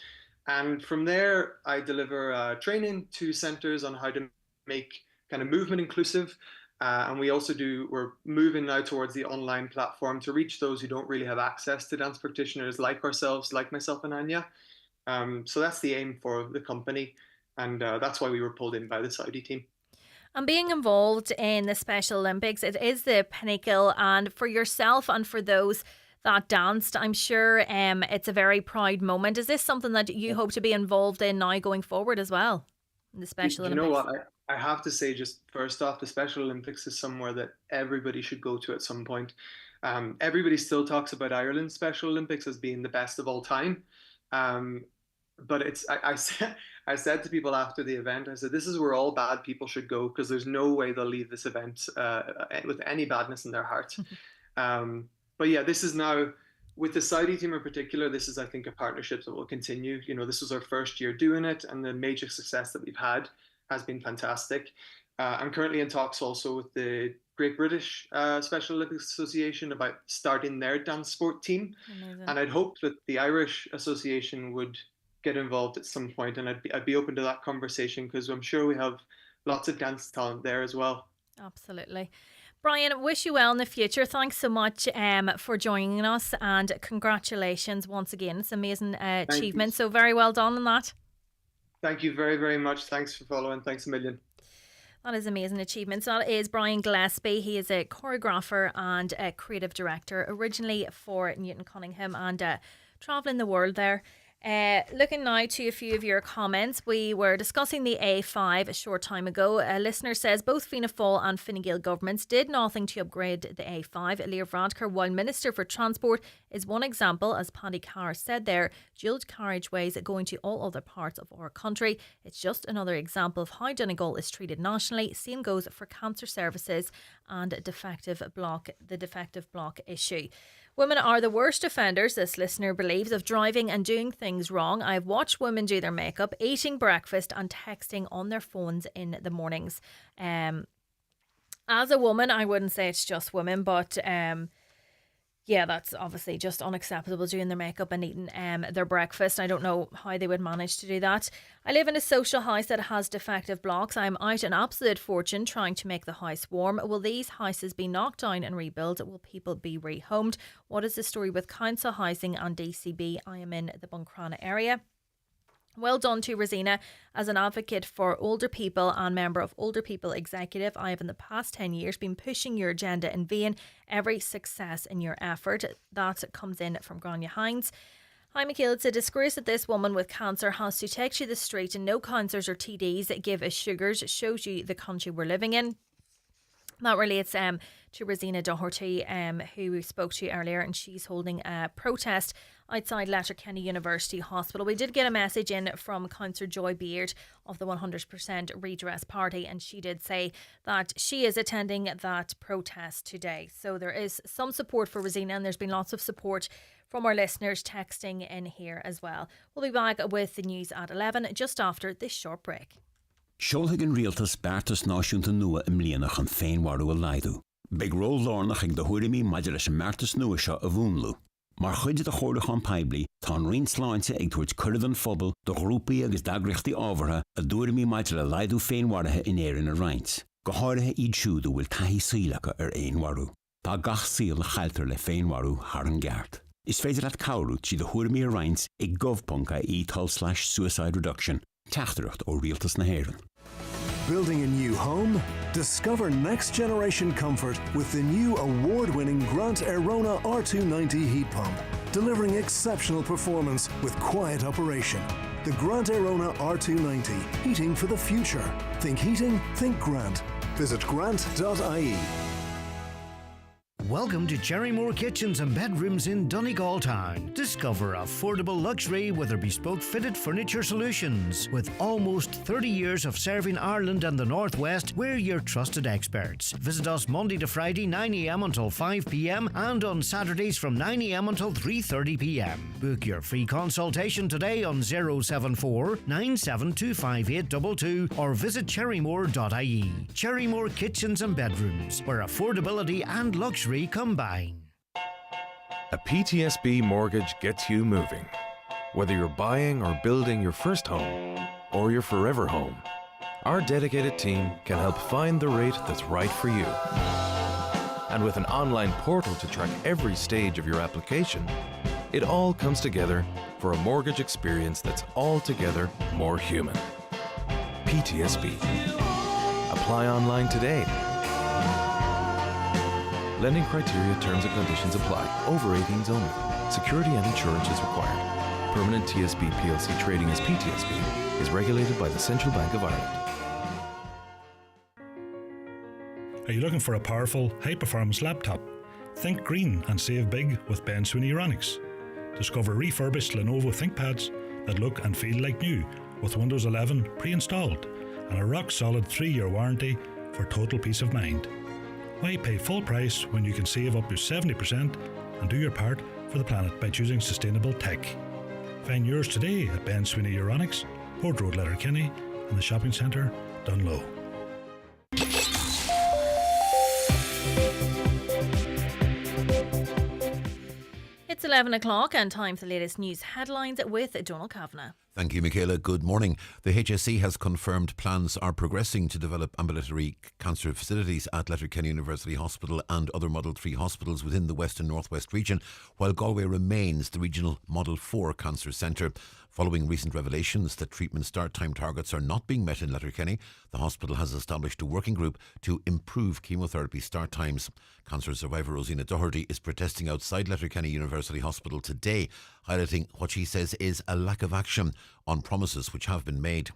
And from there, I deliver training to centres on how to make kind of movement inclusive. And we're moving now towards the online platform to reach those who don't really have access to dance practitioners like ourselves, like myself and Anya. So that's the aim for the company. And that's why we were pulled in by the Saudi team. And being involved in the Special Olympics, it is the pinnacle. And for yourself and for those that danced, I'm sure it's a very proud moment. Is this something that you hope to be involved in now going forward as well? In the Special Olympics? You know what? I have to say, just first off, the Special Olympics is somewhere that everybody should go to at some point. Everybody still talks about Ireland's Special Olympics as being the best of all time. But I said to people after the event, I said, this is where all bad people should go, because there's no way they'll leave this event with any badness in their heart. But yeah, this is now, with the Saudi team in particular, this is, I think, a partnership that will continue. This was our first year doing it, and the major success that we've had has been fantastic. I'm currently in talks also with the Great British Special Olympics Association about starting their dance sport team. Amazing. And I'd hope that the Irish Association would get involved at some point, and I'd be open to that conversation, because I'm sure we have lots of dance talent there as well. Absolutely. Brian, wish you well in the future. Thanks so much for joining us, and congratulations once again. It's an amazing achievement. So very well done on that. Thank you very, very much. Thanks for following. Thanks a million. That is amazing achievement. So that is Brian Gillespie. He is a choreographer and a creative director, originally for Newton Cunningham, and travelling the world there. Looking now to a few of your comments. We were discussing the A5 a short time ago. A listener says both Fianna Fáil and Fine Gael governments did nothing to upgrade the A5. Leah Varadkar, while Minister for Transport, is one example. As Paddy Carr said there, dual carriageways going to all other parts of our country. It's just another example of how Donegal is treated nationally. Same goes for cancer services and the defective block issue. Women are the worst offenders, this listener believes, of driving and doing things wrong. I've watched women do their makeup, eating breakfast and texting on their phones in the mornings. As a woman, I wouldn't say it's just women, but Yeah, that's obviously just unacceptable, doing their makeup and eating their breakfast. I don't know how they would manage to do that. I live in a social house that has defective blocks. I'm out an absolute fortune trying to make the house warm. Will these houses be knocked down and rebuilt? Will people be rehomed? What is the story with council housing and DCB? I am in the Buncrana area. Well done to Rosina. As an advocate for older people and member of Older People Executive, I have in the past 10 years been pushing your agenda in vain. Every success in your effort. That comes in from Grania Hines. Hi Michaela, it's a disgrace that this woman with cancer has to take to the street and no counsellors or TDs give us sugars. It shows you the country we're living in. That relates to Rosina Doherty, who we spoke to earlier, and she's holding a protest outside Letterkenny University Hospital. We did get a message in from Councillor Joy Beard of the 100% Redress Party, and she did say that she is attending that protest today. So there is some support for Rosina, and there's been lots of support from our listeners texting in here as well. We'll be back with the news at 11 just after this short break. Seolthaigh an rialtas beartas náisiúnta nua im líonach an féinmharú a laidú. Big ró lárnach ag do thuirimí maidir leis an mertas nua seo a bhúnlú. Mar chuide de chóireach an peibli, tá an rion sláinte ag tuairt cuiread an phobal do grúpaí agus dagriachtaí ábhartha a dúirimí maidir le laidú féinmhairthe in éireann a roinnt. Go háirithe iad siúdú bhfuil taithí sílacha éonmharú. Tá gach síl na chailtar le féinmharú thar an gceart. Is féidir leat cabhrút si do thuirimí a roinnt ag gov.ie/suicide reduction. Teachtareacht ó rialtas na hÉireann. Building a new home? Discover next generation comfort with the new award-winning Grant Airona R290 heat pump, delivering exceptional performance with quiet operation. The Grant Airona R290, heating for the future. Think heating, think Grant. Visit grant.ie. Welcome to Cherrymore Kitchens and Bedrooms in Donegal Town. Discover affordable luxury with their bespoke fitted furniture solutions. With almost 30 years of serving Ireland and the Northwest, we're your trusted experts. Visit us Monday to Friday 9 a.m. until 5 p.m. and on Saturdays from 9 a.m. until 3:30 p.m. Book your free consultation today on 074 9725822 or visit cherrymore.ie. Cherrymore Kitchens and Bedrooms, where affordability and luxury combine. A PTSB mortgage gets you moving. Whether you're buying or building your first home or your forever home, our dedicated team can help find the rate that's right for you. And with an online portal to track every stage of your application, it all comes together for a mortgage experience that's altogether more human. PTSB. Apply online today. Lending criteria, terms and conditions apply. Over 18s only. Security and insurance is required. Permanent TSB PLC trading as PTSB is regulated by the Central Bank of Ireland. Are you looking for a powerful, high-performance laptop? Think green and save big with Ben Sweeney Euronics. Discover refurbished Lenovo ThinkPads that look and feel like new with Windows 11 pre-installed and a rock-solid 3-year warranty for total peace of mind. Why pay full price when you can save up to 70% and do your part for the planet by choosing sustainable tech? Find yours today at Ben Sweeney Euronics, Port Road, Letterkenny, and the shopping centre, Dunlow. It's 11 o'clock and time for the latest news headlines with Donald Kavanagh. Thank you, Michaela. Good morning. The HSE has confirmed plans are progressing to develop ambulatory cancer facilities at Letterkenny University Hospital and other Model 3 hospitals within the West and North West region, while Galway remains the regional Model 4 cancer centre. Following recent revelations that treatment start time targets are not being met in Letterkenny, the hospital has established a working group to improve chemotherapy start times. Cancer survivor Rosina Doherty is protesting outside Letterkenny University Hospital today, highlighting what she says is a lack of action on promises which have been made.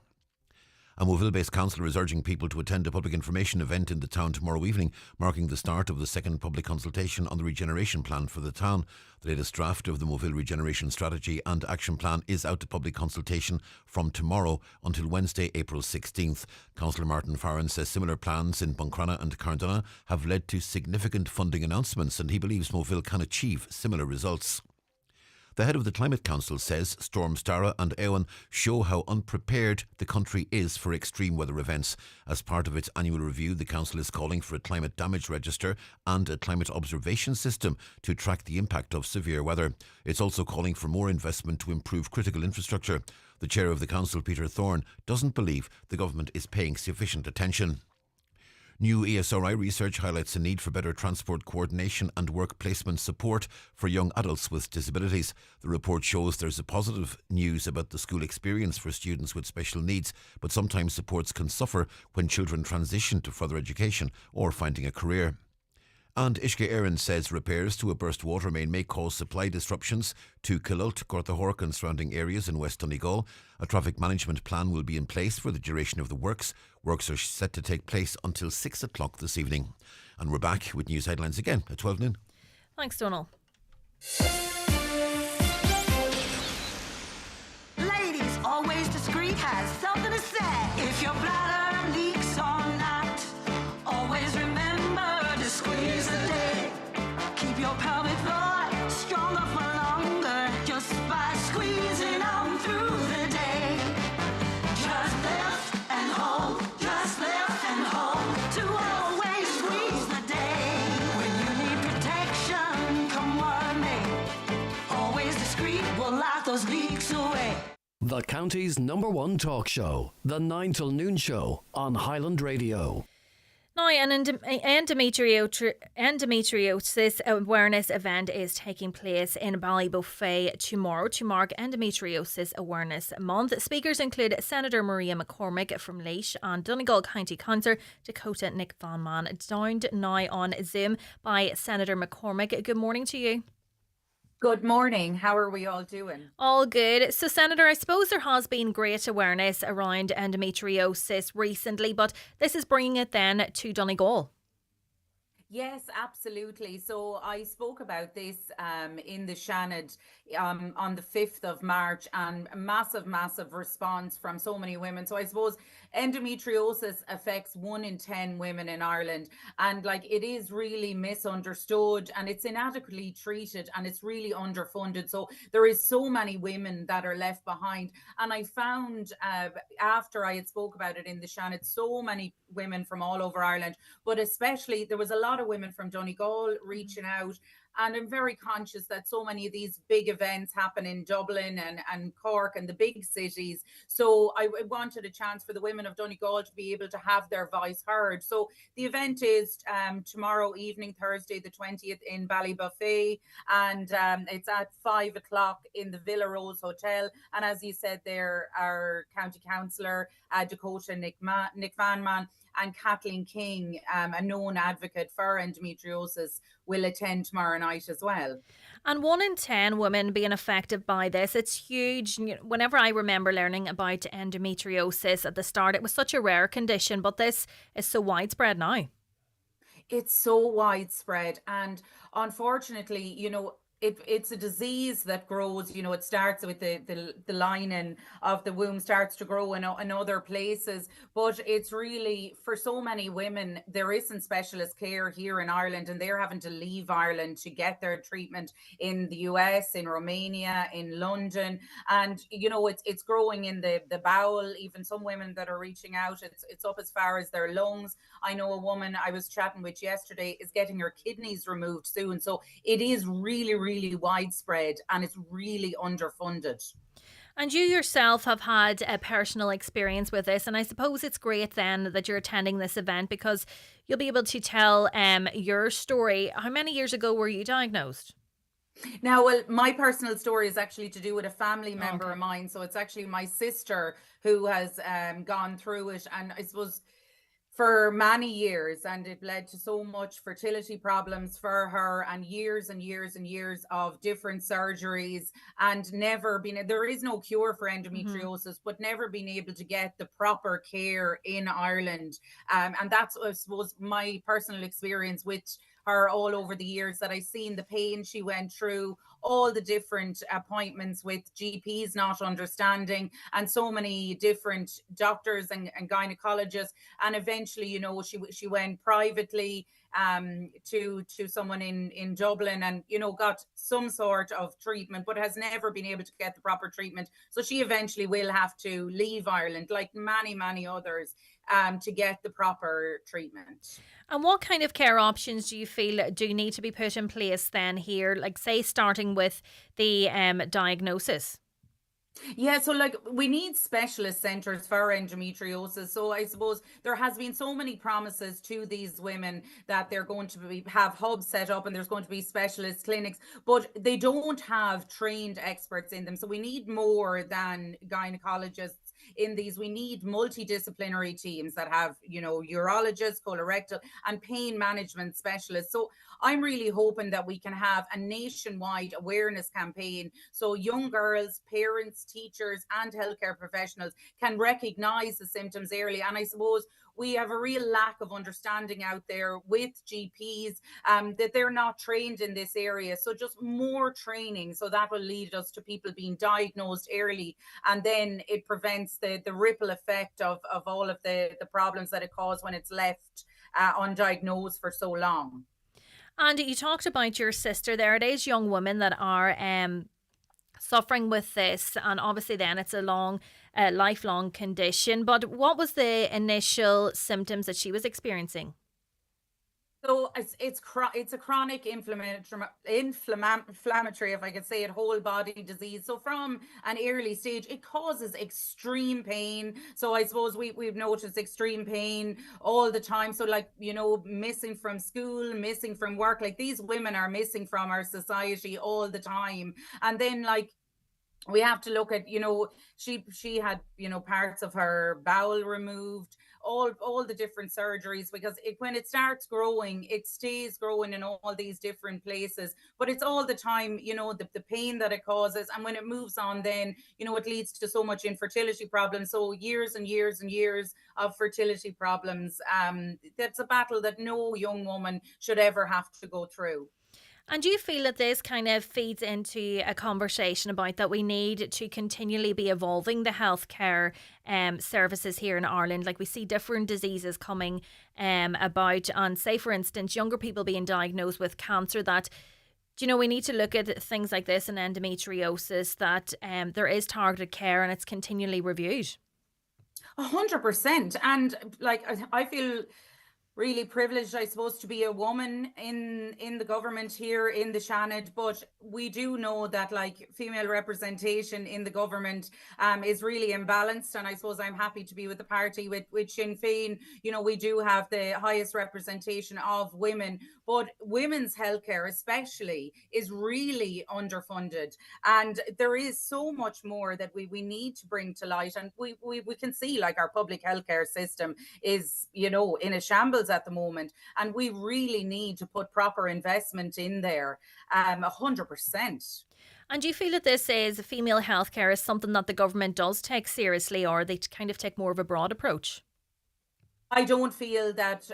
A Moville-based councillor is urging people to attend a public information event in the town tomorrow evening, marking the start of the second public consultation on the regeneration plan for the town. The latest draft of the Moville Regeneration Strategy and Action Plan is out to public consultation from tomorrow until Wednesday, April 16th. Councillor Martin Farron says similar plans in Buncrana and Garda have led to significant funding announcements, and he believes Moville can achieve similar results. The head of the Climate Council says storms Dara and Eowyn show how unprepared the country is for extreme weather events. As part of its annual review, the council is calling for a climate damage register and a climate observation system to track the impact of severe weather. It's also calling for more investment to improve critical infrastructure. The chair of the council, Peter Thorne, doesn't believe the government is paying sufficient attention. New ESRI research highlights a need for better transport coordination and work placement support for young adults with disabilities. The report shows there's a positive news about the school experience for students with special needs, but sometimes supports can suffer when children transition to further education or finding a career. And Ishke Erin says repairs to a burst water main may cause supply disruptions to Killult, Gortahork and surrounding areas in West Donegal. A traffic management plan will be in place for the duration of the works. Works are set to take place until 6 o'clock this evening. And we're back with news headlines again at 12 noon. Thanks, Donal. Ladies, always discreet, has something to say. If your bladder leaks or not, always remember to squeeze the day. Keep your pelvic floor stronger for longer, just by squeezing on through the day. Just lift and hold, just lift and hold, to always squeeze the day. When you need protection, come what may, always discreet will lock those leaks away. The county's #1 talk show, the 9 till noon show on Highland Radio. Now, an endometriosis awareness event is taking place in Ballybuffet tomorrow to mark Endometriosis Awareness Month. Speakers include Senator Maria McCormick from Laois and Donegal County Councillor Dakota Nick Van Man, joined now on Zoom by Senator McCormick. Good morning to you. Good morning. How are we all doing? All good. So, Senator, I suppose there has been great awareness around endometriosis recently, but this is bringing it then to Donegal. Yes, absolutely. So I spoke about this in the Shannon on the 5th of March, and a massive response from so many women. So I suppose endometriosis affects 1 in 10 women in Ireland, and like it is really misunderstood and it's inadequately treated and it's really underfunded. So there is so many women that are left behind. And I found after I had spoke about it in the Shannon, so many women from all over Ireland, but especially there was a lot of women from Donegal reaching out. And I'm very conscious that so many of these big events happen in Dublin and Cork and the big cities. So I wanted a chance for the women of Donegal to be able to have their voice heard. So the event is tomorrow evening, Thursday the 20th in Ballybuffet, and it's at 5 o'clock in the Villa Rose Hotel. And as you said there, our County Councillor Dakota Nick Van Man and Kathleen King, a known advocate for endometriosis, will attend tomorrow night as well. And 1 in 10 women being affected by this, it's huge. Whenever I remember learning about endometriosis at the start, it was such a rare condition, but this is so widespread now. It's so widespread, and unfortunately, it's a disease that grows. It starts with the lining of the womb starts to grow in other places, but it's really, for so many women, there isn't specialist care here in Ireland, and they're having to leave Ireland to get their treatment in the US, in Romania, in London, and it's growing in the bowel. Even some women that are reaching out, it's up as far as their lungs. I know a woman I was chatting with yesterday is getting her kidneys removed soon. So it is really widespread, and it's really underfunded. And you yourself have had a personal experience with this, and I suppose it's great then that you're attending this event because you'll be able to tell your story. How many years ago were you diagnosed? Now, well, my personal story is actually to do with a family member of mine. So it's actually my sister who has gone through it, and I suppose for many years, and it led to so much fertility problems for her, and years of different surgeries, and there is no cure for endometriosis, but never been able to get the proper care in Ireland. And that's, I suppose, my personal experience with her all over the years, that I seen the pain she went through, all the different appointments with GPs not understanding, and so many different doctors and gynecologists. And eventually, you know, she went privately to someone in Dublin, and, you know, got some sort of treatment, but has never been able to get the proper treatment. So she eventually will have to leave Ireland, like many others, to get the proper treatment. And what kind of care options do you feel do need to be put in place then here, like say starting with the diagnosis? Yeah, so like we need specialist centres for endometriosis. So I suppose there has been so many promises to these women that they're going to have hubs set up and there's going to be specialist clinics, but they don't have trained experts in them. So we need more than gynecologists in these. We need multidisciplinary teams that have, you know, urologists, colorectal and pain management specialists. So I'm really hoping that we can have a nationwide awareness campaign so young girls, parents, teachers and healthcare professionals can recognize the symptoms early. And I suppose we have a real lack of understanding out there with GPs that they're not trained in this area. So just more training, so that will lead us to people being diagnosed early, and then it prevents the ripple effect of all of the problems that it causes when it's left undiagnosed for so long. And you talked about your sister there. It is young women that are suffering with this, and obviously then it's a lifelong condition. But what was the initial symptoms that she was experiencing? So it's a chronic inflammatory, if I could say it, whole body disease. So from an early stage, it causes extreme pain. So I suppose we've noticed extreme pain all the time. So like, you know, missing from school, missing from work, like these women are missing from our society all the time. And then like, we have to look at, you know, she had, you know, parts of her bowel removed, all the different surgeries, because when it starts growing, it stays growing in all these different places. But it's all the time, you know, the pain that it causes. And when it moves on, then, you know, it leads to so much infertility problems. So years and years and years of fertility problems. That's a battle that no young woman should ever have to go through. And do you feel that this kind of feeds into a conversation about that we need to continually be evolving the healthcare services here in Ireland? Like we see different diseases coming about, and say for instance younger people being diagnosed with cancer, that, you know, we need to look at things like this and endometriosis, that there is targeted care and it's continually reviewed. 100%. And like I feel really privileged, I suppose, to be a woman in the government here in the Seanad, but we do know that like female representation in the government is really imbalanced, and I suppose I'm happy to be with the party with Sinn Féin. You know, we do have the highest representation of women, but women's healthcare especially is really underfunded, and there is so much more that we need to bring to light. And we can see like our public healthcare system is, you know, in a shambles at the moment, and we really need to put proper investment in there, 100%. And do you feel that this is female healthcare is something that the government does take seriously, or they kind of take more of a broad approach? I don't feel that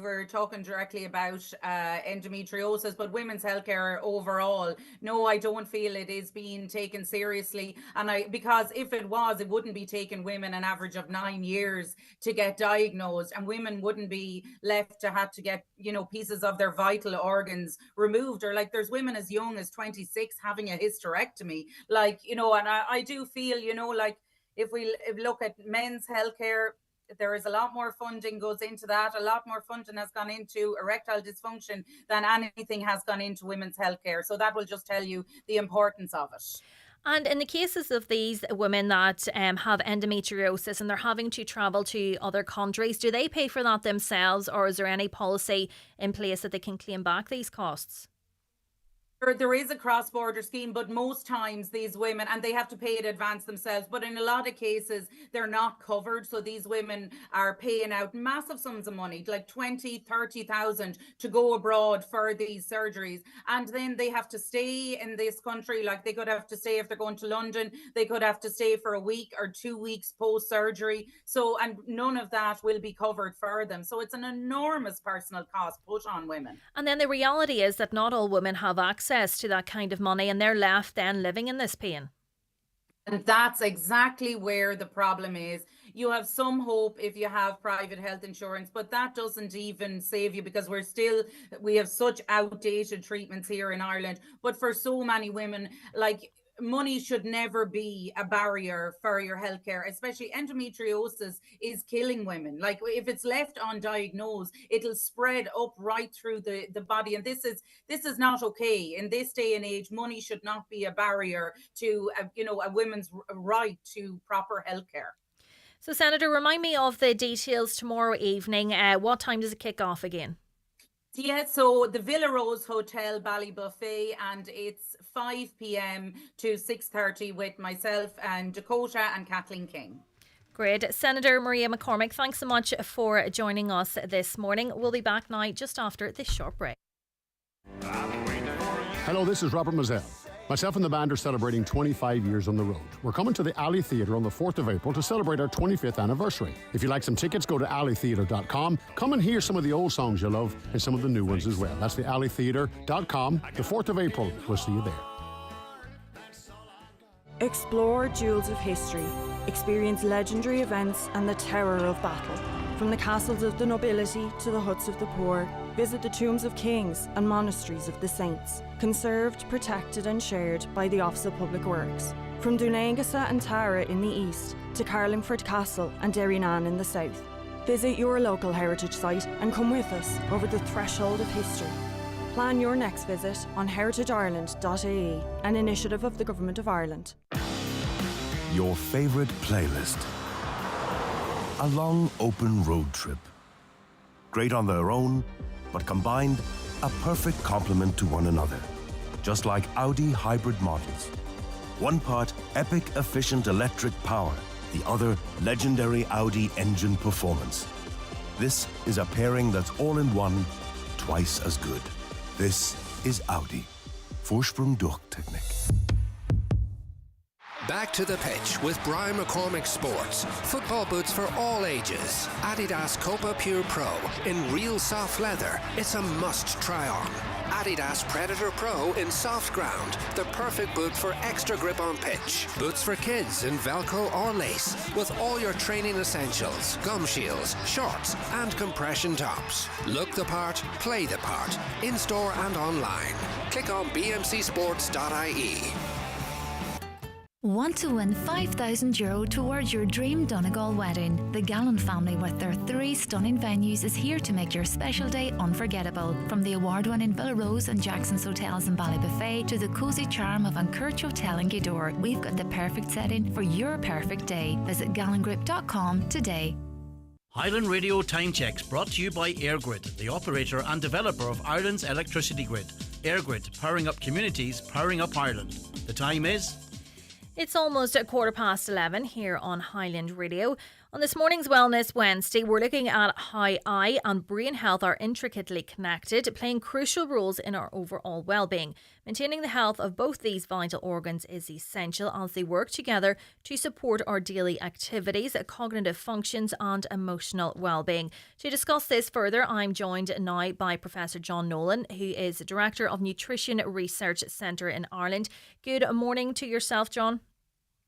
we're talking directly about endometriosis, but women's healthcare overall. No, I don't feel it is being taken seriously. And because if it was, it wouldn't be taking women an average of 9 years to get diagnosed, and women wouldn't be left to have to get, you know, pieces of their vital organs removed. Or like there's women as young as 26 having a hysterectomy, like, you know. And I do feel, you know, like if we look at men's healthcare, there is a lot more funding goes into that. A lot more funding has gone into erectile dysfunction than anything has gone into women's healthcare. So that will just tell you the importance of it. And in the cases of these women that have endometriosis and they're having to travel to other countries, do they pay for that themselves, or is there any policy in place that they can claim back these costs? There is a cross-border scheme, but most times these women, and they have to pay in advance themselves, but in a lot of cases they're not covered. So these women are paying out massive sums of money, like 20, 30,000 to go abroad for these surgeries. And then they have to stay in this country. Like they could have to stay, if they're going to London, they could have to stay for a week or 2 weeks post-surgery. So, and none of that will be covered for them. So it's an enormous personal cost put on women. And then the reality is that not all women have access to that kind of money, and they're left then living in this pain. And that's exactly where the problem is. You have some hope if you have private health insurance, but that doesn't even save you, because we have such outdated treatments here in Ireland. But for so many women, like, money should never be a barrier for your healthcare, especially endometriosis is killing women. Like, if it's left undiagnosed, it'll spread up right through the body. And this is not okay. In this day and age, money should not be a barrier to, a woman's right to proper healthcare. So, Senator, remind me of the details tomorrow evening. What time does it kick off again? Yeah, so the Villa Rose Hotel, Ballybuffet, and it's 5 p.m. to 6:30 with myself and Dakota and Kathleen King. Great. Senator Maria McCormick, thanks so much for joining us this morning. We'll be back now just after this short break. Hello, this is Robert Mazzell. Myself and the band are celebrating 25 years on the road. We're coming to the Alley Theatre on the 4th of April to celebrate our 25th anniversary. If you'd like some tickets, go to alleytheatre.com. Come and hear some of the old songs you love and some of the new ones as well. That's the alleytheatre.com. The 4th of April. We'll see you there. Explore jewels of history. Experience legendary events and the terror of battle. From the castles of the nobility to the huts of the poor, visit the tombs of kings and monasteries of the saints, conserved, protected and shared by the Office of Public Works. From Dunangasa and Tara in the east to Carlingford Castle and Derrynane in the south. Visit your local heritage site and come with us over the threshold of history. Plan your next visit on heritageireland.ie, an initiative of the Government of Ireland. Your favourite playlist. A long open road trip. Great on their own, but combined, a perfect complement to one another. Just like Audi hybrid models. One part epic efficient electric power, the other legendary Audi engine performance. This is a pairing that's all in one, twice as good. This is Audi. Vorsprung durch Technik. Back to the pitch with Brian McCormick Sports. Football boots for all ages. Adidas Copa Pure Pro in real soft leather. It's a must try on. Adidas Predator Pro in soft ground. The perfect boot for extra grip on pitch. Boots for kids in Velcro or lace with all your training essentials, gum shields, shorts and compression tops. Look the part, play the part. In store and online. Click on bmcsports.ie. Want to win €5,000 towards your dream Donegal wedding? The Gallant family, with their 3 stunning venues, is here to make your special day unforgettable. From the award-winning Villa Rose and Jackson's Hotels in Ballybuffet to the cosy charm of Anchurch Hotel in Gweedore, we've got the perfect setting for your perfect day. Visit gallantgroup.com today. Highland Radio Time Checks brought to you by EirGrid, the operator and developer of Ireland's electricity grid. EirGrid, powering up communities, powering up Ireland. The time is... It's almost 11:15 here on Highland Radio. On this morning's Wellness Wednesday, we're looking at how eye and brain health are intricately connected, playing crucial roles in our overall well-being. Maintaining the health of both these vital organs is essential as they work together to support our daily activities, cognitive functions and emotional well-being. To discuss this further, I'm joined now by Professor John Nolan, who is Director of Nutrition Research Centre in Ireland. Good morning to yourself, John.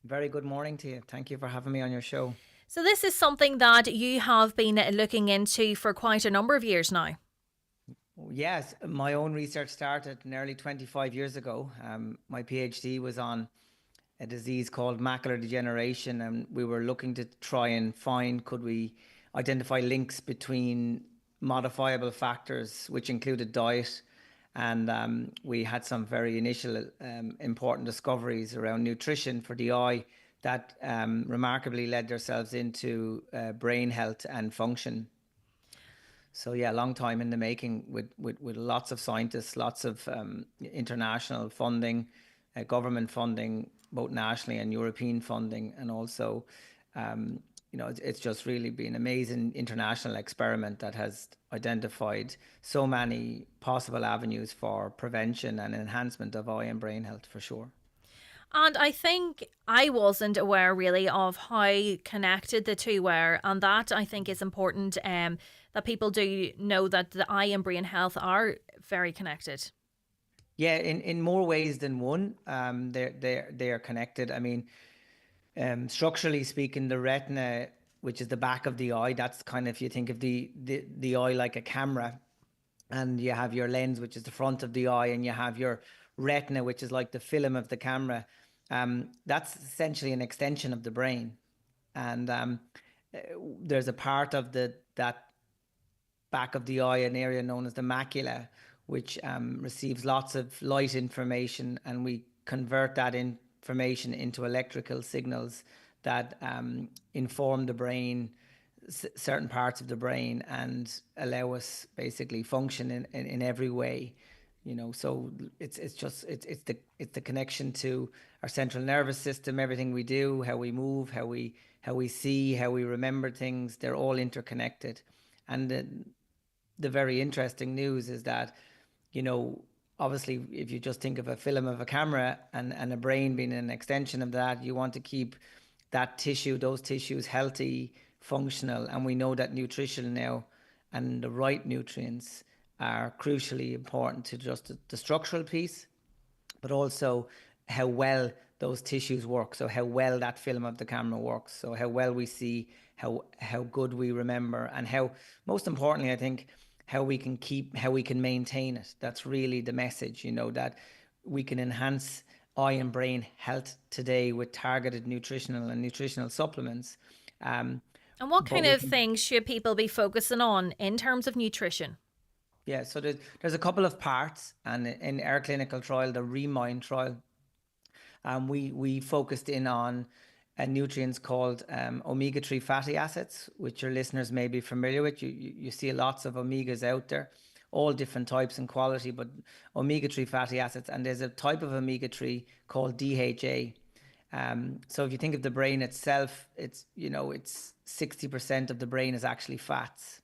Very good morning to you. Thank you for having me on your show. So this is something that you have been looking into for quite a number of years now. Yes, my own research started nearly 25 years ago. My PhD was on a disease called macular degeneration, and we were looking to try and find, could we identify links between modifiable factors, which included diet, and we had some very initial important discoveries around nutrition for the eye that remarkably led themselves into brain health and function. So yeah, long time in the making with lots of scientists, lots of international funding, government funding, both nationally and European funding, and also, it's just really been an amazing international experiment that has identified so many possible avenues for prevention and enhancement of eye and brain health for sure. And I think I wasn't aware really of how connected the two were, and that I think is important. That people do know that the eye and brain health are very connected. Yeah, in more ways than one. They are connected. I mean, structurally speaking, the retina, which is the back of the eye, that's kind of, if you think of the eye like a camera, and you have your lens, which is the front of the eye, and you have your retina, which is like the film of the camera. That's essentially an extension of the brain, and there's a part of that back of the eye, an area known as the macula, which receives lots of light information, and we convert that information into electrical signals that inform the brain, certain parts of the brain, and allow us basically function in every way. So it's the connection to our central nervous system, everything we do, how we move, how we see, how we remember things. They're all interconnected. And the very interesting news is that, obviously, if you just think of a film of a camera and a brain being an extension of that, you want to keep those tissues healthy, functional. And we know that nutrition now and the right nutrients are crucially important to just the structural piece, but also how well those tissues work. So how well that film of the camera works. So how well we see, how good we remember, and how, most importantly, I think, how we can maintain it. That's really the message, that we can enhance eye and brain health today with targeted nutritional supplements. And what kind of things should people be focusing on in terms of nutrition? Yeah, so there's a couple of parts, and in our clinical trial, the Remind trial, we focused in on nutrients called omega-3 fatty acids, which your listeners may be familiar with. You see lots of omegas out there, all different types and quality, but omega-3 fatty acids, and there's a type of omega-3 called DHA. So if you think of the brain itself, it's 60% of the brain is actually fats.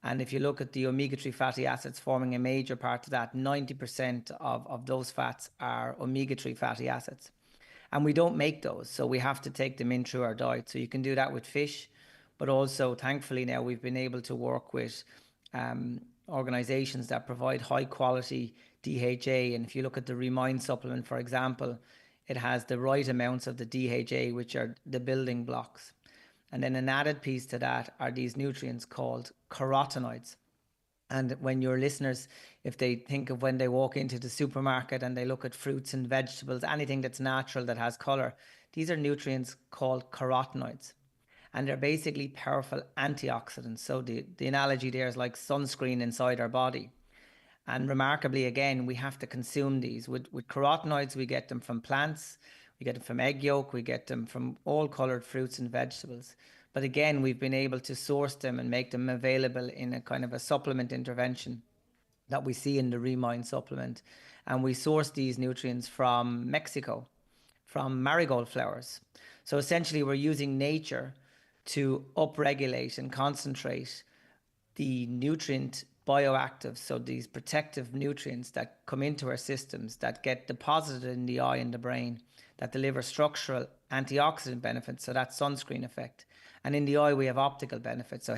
And if you look at the omega-3 fatty acids forming a major part of that, 90% of those fats are omega-3 fatty acids. And we don't make those, so we have to take them in through our diet. So you can do that with fish, but also, thankfully, now we've been able to work with organizations that provide high quality DHA. And if you look at the Remind supplement, for example, it has the right amounts of the DHA, which are the building blocks. And then an added piece to that are these nutrients called carotenoids. And when your listeners, if they think of when they walk into the supermarket and they look at fruits and vegetables, anything that's natural that has color, these are nutrients called carotenoids. And they're basically powerful antioxidants. So the analogy there is like sunscreen inside our body. And remarkably, again, we have to consume these. With carotenoids, we get them from plants, we get them from egg yolk, we get them from all colored fruits and vegetables. But again, we've been able to source them and make them available in a kind of a supplement intervention that we see in the Remind supplement. And we source these nutrients from Mexico, from marigold flowers. So essentially, we're using nature to upregulate and concentrate the nutrient bioactives, so these protective nutrients that come into our systems that get deposited in the eye and the brain that deliver structural antioxidant benefits, so that sunscreen effect. And in the eye, we have optical benefits. So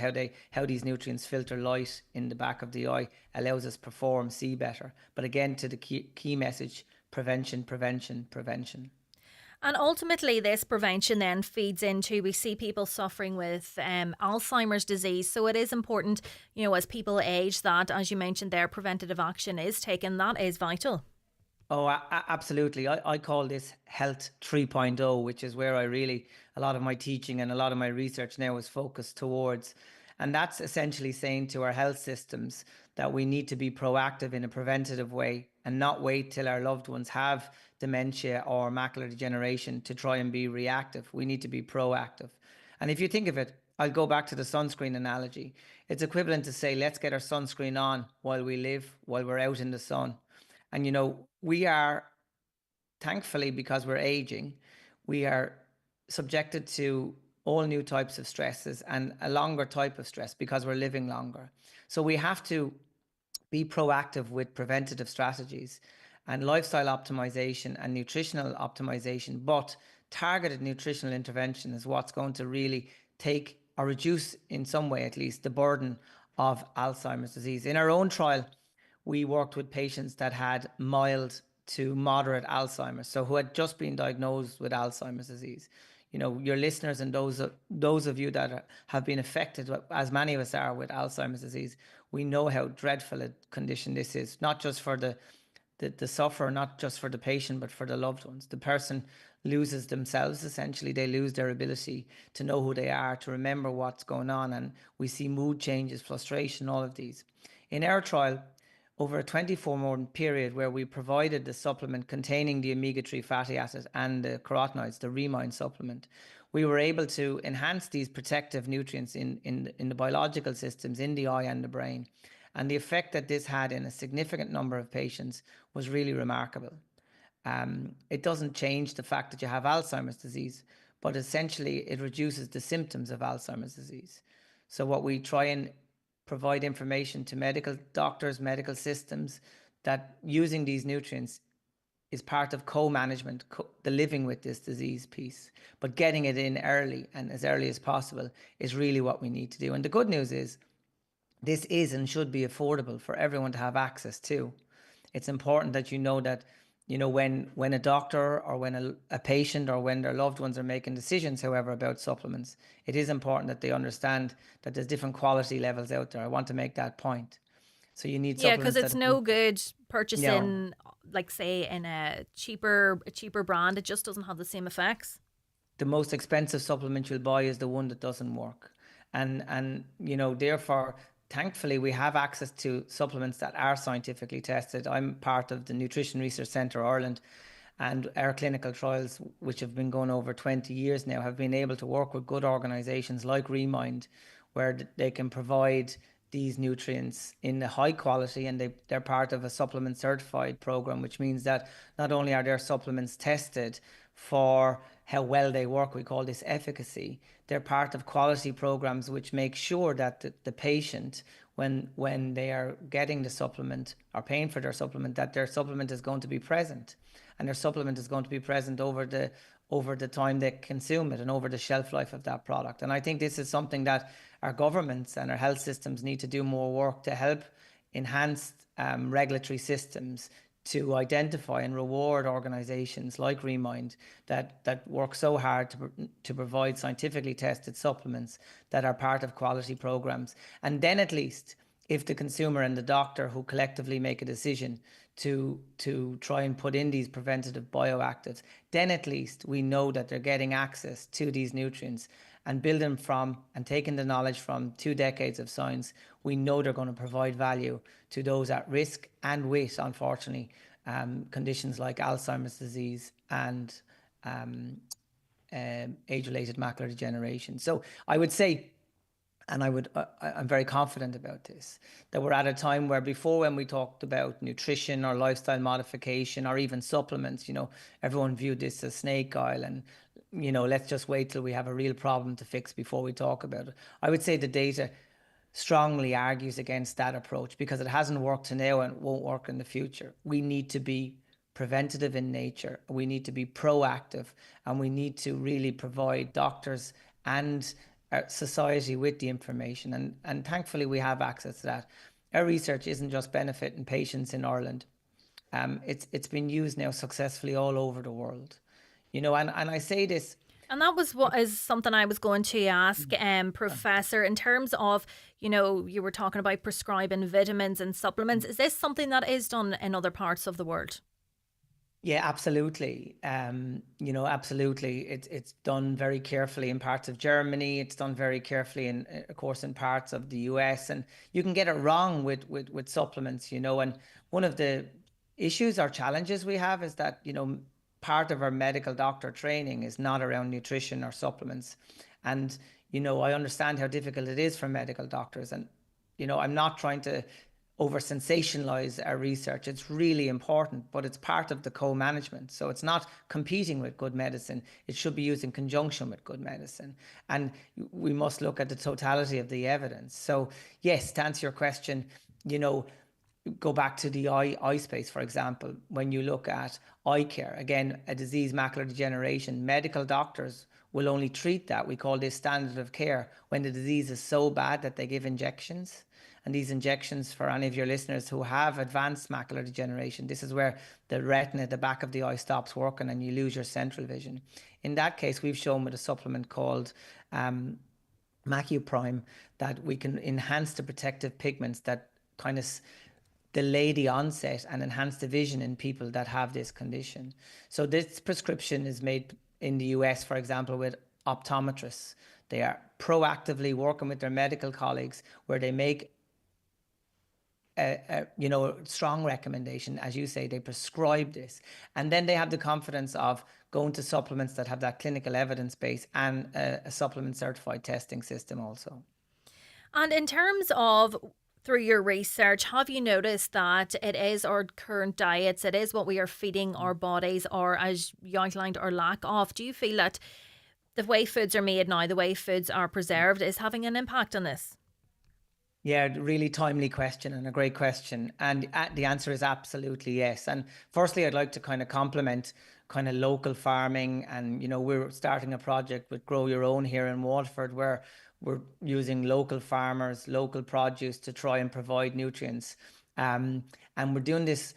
how these nutrients filter light in the back of the eye allows us perform, see better. But again, to the key message, prevention, prevention, prevention. And ultimately, this prevention then feeds into, we see people suffering with Alzheimer's disease. So it is important, as people age, that, as you mentioned there, preventative action is taken. That is vital. Oh, absolutely. I call this Health 3.0, which is where a lot of my teaching and a lot of my research now is focused towards. And that's essentially saying to our health systems that we need to be proactive in a preventative way and not wait till our loved ones have dementia or macular degeneration to try and be reactive. We need to be proactive. And if you think of it, I'll go back to the sunscreen analogy. It's equivalent to say, let's get our sunscreen on while we live, while we're out in the sun. And, we are, thankfully, because we're aging, we are subjected to all new types of stresses and a longer type of stress because we're living longer. So we have to be proactive with preventative strategies and lifestyle optimization and nutritional optimization, but targeted nutritional intervention is what's going to really take or reduce, in some way at least, the burden of Alzheimer's disease. In our own trial, we worked with patients that had mild to moderate Alzheimer's, so who had just been diagnosed with Alzheimer's disease. Your listeners and those of you that have been affected, as many of us are, with Alzheimer's disease, we know how dreadful a condition this is, not just for the sufferer, not just for the patient, but for the loved ones. The person loses themselves, essentially. They lose their ability to know who they are, to remember what's going on, and we see mood changes, frustration, all of these. In our trial, over a 24-month period where we provided the supplement containing the omega-3 fatty acid and the carotenoids, the Remind supplement, we were able to enhance these protective nutrients in the biological systems, in the eye and the brain. And the effect that this had in a significant number of patients was really remarkable. It doesn't change the fact that you have Alzheimer's disease, but essentially it reduces the symptoms of Alzheimer's disease. So what we try and provide information to medical doctors, medical systems, that using these nutrients is part of co-management, the living with this disease piece. But getting it in early and as early as possible is really what we need to do. And the good news is this is and should be affordable for everyone to have access to. It's important that that when a doctor or when a patient or when their loved ones are making decisions, however, about supplements, it is important that they understand that there's different quality levels out there. I want to make that point. So you need supplements. Yeah, because it's no good purchasing, like say, in a cheaper brand. It just doesn't have the same effects. The most expensive supplement you'll buy is the one that doesn't work. And therefore, thankfully, we have access to supplements that are scientifically tested. I'm part of the Nutrition Research Centre Ireland, and our clinical trials, which have been going over 20 years now, have been able to work with good organisations like Remind, where they can provide these nutrients in a high quality, and they're part of a supplement certified program, which means that not only are their supplements tested for how well they work, we call this efficacy, they're part of quality programs which make sure that the patient, when they are getting the supplement or paying for their supplement, that their supplement is going to be present, and their supplement is going to be present over the time they consume it and over the shelf life of that product. And I think this is something that our governments and our health systems need to do more work to help enhance regulatory systems to identify and reward organisations like Remind that work so hard to provide scientifically tested supplements that are part of quality programs. And then at least, if the consumer and the doctor who collectively make a decision to try and put in these preventative bioactives, then at least we know that they're getting access to these nutrients and building from and taking the knowledge from 2 decades of science. We know they're going to provide value to those at risk and with, unfortunately, conditions like Alzheimer's disease and age-related macular degeneration. So I would say, and I'm very confident about this, that we're at a time where before, when we talked about nutrition or lifestyle modification or even supplements, everyone viewed this as snake oil and, let's just wait till we have a real problem to fix before we talk about it. I would say the data strongly argues against that approach because it hasn't worked to now and won't work in the future. We need to be preventative in nature. We need to be proactive, and we need to really provide doctors and society with the information. And thankfully, we have access to that. Our research isn't just benefiting patients in Ireland. It's been used now successfully all over the world. And I say this. And that was what is something I was going to ask, Professor, in terms of, you were talking about prescribing vitamins and supplements. Is this something that is done in other parts of the world? Yeah, absolutely. Absolutely. It's done very carefully in parts of Germany. It's done very carefully of course, in parts of the US. And you can get it wrong with supplements, and one of the issues or challenges we have is that, part of our medical doctor training is not around nutrition or supplements. And, I understand how difficult it is for medical doctors. And I'm not trying to over sensationalize our research. It's really important, but it's part of the co-management. So it's not competing with good medicine. It should be used in conjunction with good medicine. And we must look at the totality of the evidence. So yes, to answer your question, go back to the eye space, for example. When you look at eye care, again, a disease, macular degeneration, medical doctors will only treat that. We call this standard of care when the disease is so bad that they give injections. And these injections, for any of your listeners who have advanced macular degeneration, this is where the retina at the back of the eye stops working and you lose your central vision. In that case, we've shown with a supplement called MacuPrime that we can enhance the protective pigments that kind of delay the onset and enhance the vision in people that have this condition. So this prescription is made in the US, for example, with optometrists. They are proactively working with their medical colleagues where they make a strong recommendation. As you say, they prescribe this. And then they have the confidence of going to supplements that have that clinical evidence base and a supplement certified testing system also. And in terms of through your research, have you noticed that it is our current diets, it is what we are feeding our bodies, or as you outlined, our lack of? Do you feel that the way foods are made now, the way foods are preserved, is having an impact on this? Yeah, really timely question and a great question. And the answer is absolutely yes. And firstly, I'd like to kind of compliment kind of local farming. And, we're starting a project with Grow Your Own here in Waterford where we're using local farmers, local produce to try and provide nutrients. And we're doing this,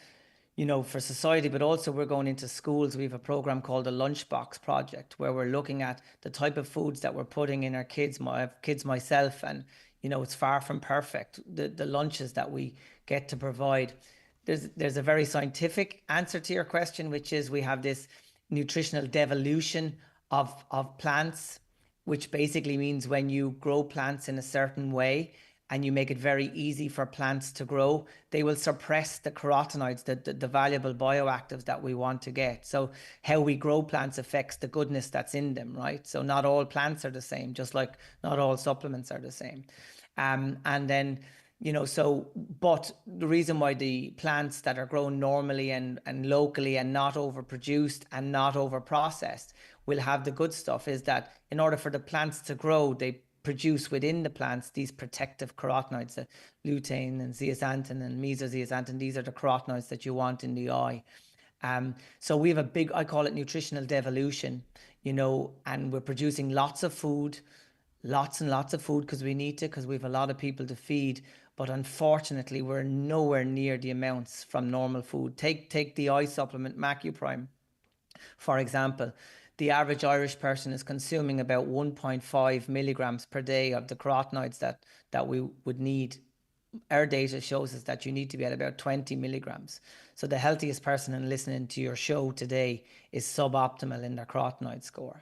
for society, but also we're going into schools. We have a program called the Lunchbox Project where we're looking at the type of foods that we're putting in our kids. I have kids myself, and it's far from perfect, the lunches that we get to provide. There's a very scientific answer to your question, which is we have this nutritional devolution of plants, which basically means when you grow plants in a certain way and you make it very easy for plants to grow, they will suppress the carotenoids, the valuable bioactives that we want to get. So how we grow plants affects the goodness that's in them, right? So not all plants are the same, just like not all supplements are the same. And then, but the reason why the plants that are grown normally and locally and not overproduced and not overprocessed will have the good stuff is that in order for the plants to grow, they produce within the plants these protective carotenoids, the lutein and zeaxanthin and mesozeaxanthin. These are the carotenoids that you want in the eye. So we have a big, I call it nutritional devolution, and we're producing lots and lots of food because we need to, because we have a lot of people to feed. But unfortunately, we're nowhere near the amounts from normal food. Take the eye supplement MacuPrime, for example. The average Irish person is consuming about 1.5 milligrams per day of the carotenoids that we would need. Our data shows us that you need to be at about 20 milligrams. So the healthiest person in listening to your show today is suboptimal in their carotenoid score.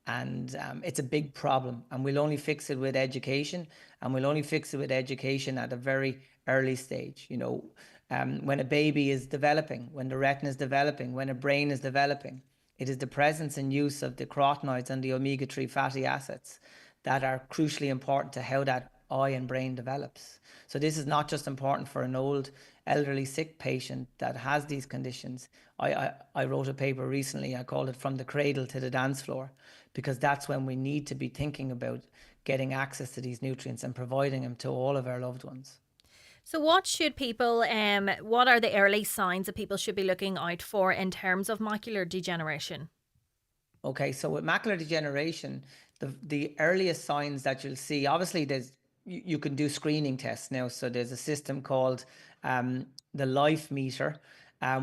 And it's a big problem, and we'll only fix it with education, and we'll only fix it with education at a very early stage. When a baby is developing, when the retina is developing, when a brain is developing, it is the presence and use of the carotenoids and the omega-3 fatty acids that are crucially important to how that eye and brain develops. So this is not just important for an old, elderly, sick patient that has these conditions. I wrote a paper recently, I called it From the Cradle to the Dance Floor, because that's when we need to be thinking about getting access to these nutrients and providing them to all of our loved ones. So what should people, what are the early signs that people should be looking out for in terms of macular degeneration? Okay, so with macular degeneration, the earliest signs that you'll see, obviously you can do screening tests now. So there's a system called the Life Meter,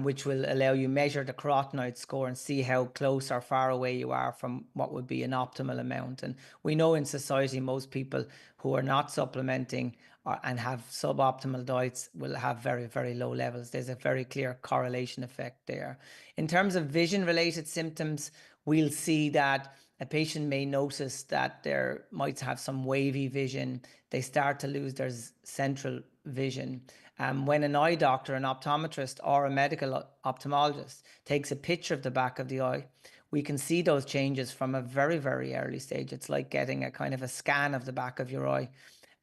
which will allow you measure the carotenoid score and see how close or far away you are from what would be an optimal amount. And we know in society, most people who are not supplementing and have suboptimal diets will have very, very low levels. There's a very clear correlation effect there. In terms of vision-related symptoms, we'll see that a patient may notice that they might have some wavy vision. They start to lose their central vision. When an eye doctor, an optometrist or a medical ophthalmologist takes a picture of the back of the eye, we can see those changes from a very, very early stage. It's like getting a kind of a scan of the back of your eye.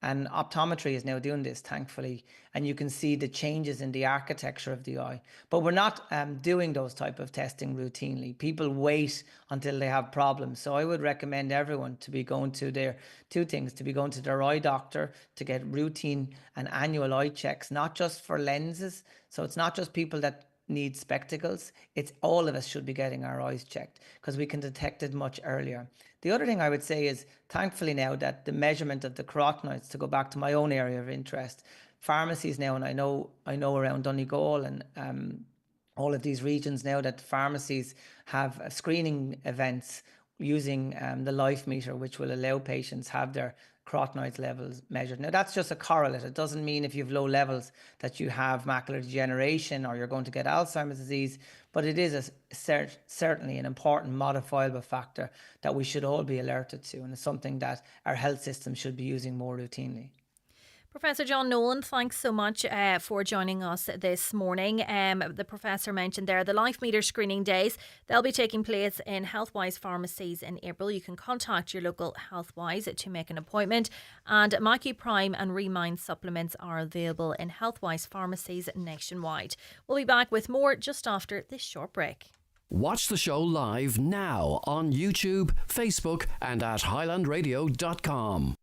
And optometry is now doing this, thankfully, and you can see the changes in the architecture of the eye. But we're not doing those type of testing routinely. People wait until they have problems. So I would recommend everyone to be going to their to be going to their eye doctor to get routine and annual eye checks, not just for lenses. So it's not just people that need spectacles. It's all of us should be getting our eyes checked because we can detect it much earlier. The other thing I would say is, thankfully now that the measurement of the carotenoids, to go back to my own area of interest, pharmacies now, and I know around Donegal and all of these regions now, that pharmacies have screening events using the life meter, which will allow patients have their carotenoid levels measured. Now that's just a correlate. It doesn't mean if you have low levels that you have macular degeneration or you're going to get Alzheimer's disease, but it is certainly an important modifiable factor that we should all be alerted to, and it's something that our health system should be using more routinely. Professor John Nolan, thanks so much for joining us this morning. The professor mentioned there the Life Meter screening days. They'll be taking place in Healthwise pharmacies in April. You can contact your local Healthwise to make an appointment. And Mackie Prime and Remind supplements are available in Healthwise pharmacies nationwide. We'll be back with more just after this short break. Watch the show live now on YouTube, Facebook and at highlandradio.com.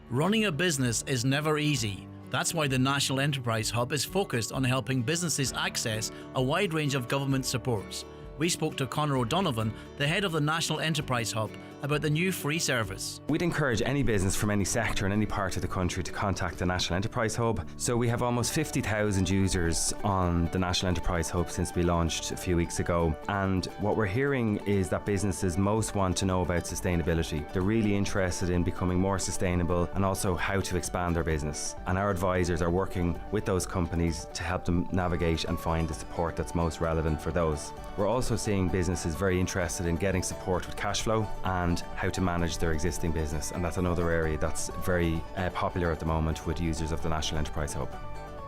Running a business is never easy. That's why the National Enterprise Hub is focused on helping businesses access a wide range of government supports. We spoke to Conor O'Donovan, the head of the National Enterprise Hub, about the new free service. We'd encourage any business from any sector in any part of the country to contact the National Enterprise Hub. So we have almost 50,000 users on the National Enterprise Hub since we launched a few weeks ago. And what we're hearing is that businesses most want to know about sustainability. They're really interested in becoming more sustainable and also how to expand their business. And our advisors are working with those companies to help them navigate and find the support that's most relevant for those. We're also seeing businesses very interested in getting support with cash flow and how to manage their existing business, and that's another area that's very popular at the moment with users of the National Enterprise Hub.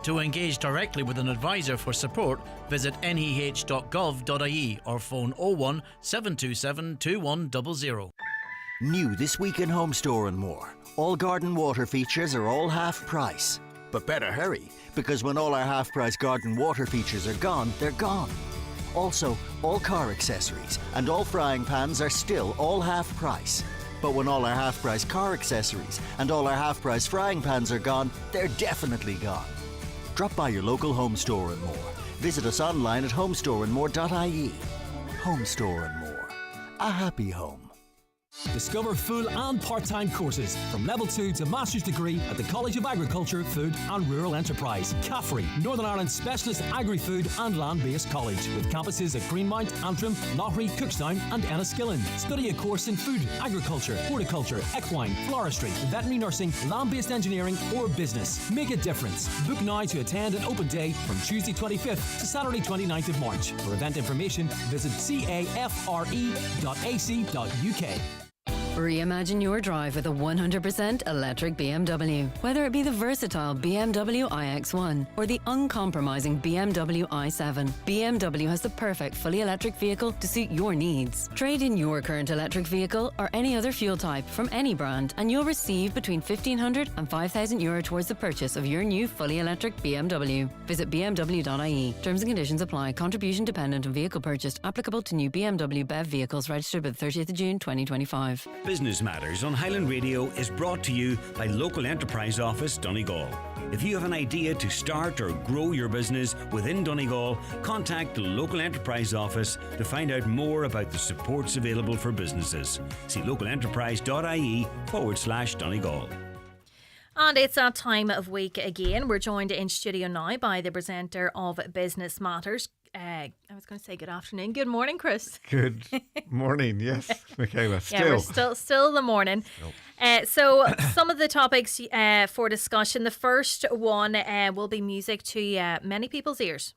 To engage directly with an advisor for support, visit neh.gov.ie or phone 01 727 2100. New this week in Home Store and More. All garden water features are all half price. But better hurry, because when all our half price garden water features are gone, they're gone. Also, all car accessories and all frying pans are still all half price. But when all our half price car accessories and all our half price frying pans are gone, they're definitely gone. Drop by your local Home Store and More. Visit us online at homestoreandmore.ie. Home Store and More. A happy home. Discover full and part-time courses from level 2 to master's degree at the College of Agriculture, Food and Rural Enterprise, Caffrey, Northern Ireland's specialist agri-food and land-based college, with campuses at Greenmount, Antrim, Loughry, Cookstown and Enniskillen. Study a course in food, agriculture, horticulture, equine, floristry, veterinary nursing, land-based engineering or business. Make a difference. Book now to attend an open day from Tuesday 25th to Saturday 29th of March. For event information, visit cafre.ac.uk. Reimagine your drive with a 100% electric BMW. Whether it be the versatile BMW iX1 or the uncompromising BMW i7, BMW has the perfect fully electric vehicle to suit your needs. Trade in your current electric vehicle or any other fuel type from any brand and you'll receive between €1,500 and €5,000 towards the purchase of your new fully electric BMW. Visit bmw.ie. Terms and conditions apply. Contribution dependent on vehicle purchased. Applicable to new BMW BEV vehicles registered by the 30th of June 2025. Business Matters on Highland Radio is brought to you by Local Enterprise Office Donegal. If you have an idea to start or grow your business within Donegal, contact the Local Enterprise Office to find out more about the supports available for businesses. See localenterprise.ie/Donegal. And it's that time of week again. We're joined in studio now by the presenter of Business Matters. I was going to say good afternoon. Good morning, Chris. Good morning. Yes, Michaela. Still. Yeah, we're still the morning. So some of the topics for discussion. The first one will be music to many people's ears.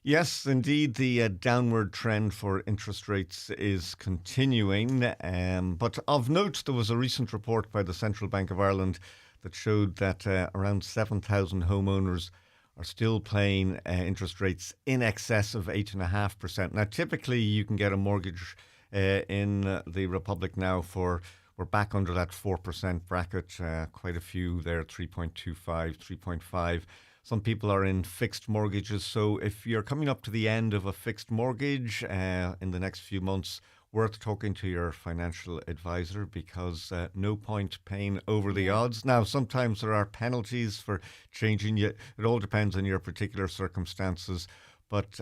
Yes, indeed, the downward trend for interest rates is continuing. But of note, there was a recent report by the Central Bank of Ireland that showed that around 7,000 homeowners are still paying interest rates in excess of 8.5%. Now, typically you can get a mortgage in the Republic now for we're back under that 4% bracket. Quite a few there, 3.25, 3.5. Some people are in fixed mortgages. So if you're coming up to the end of a fixed mortgage in the next few months, worth talking to your financial advisor, because no point paying over the odds. Now, sometimes there are penalties for changing. It all depends on your particular circumstances. But,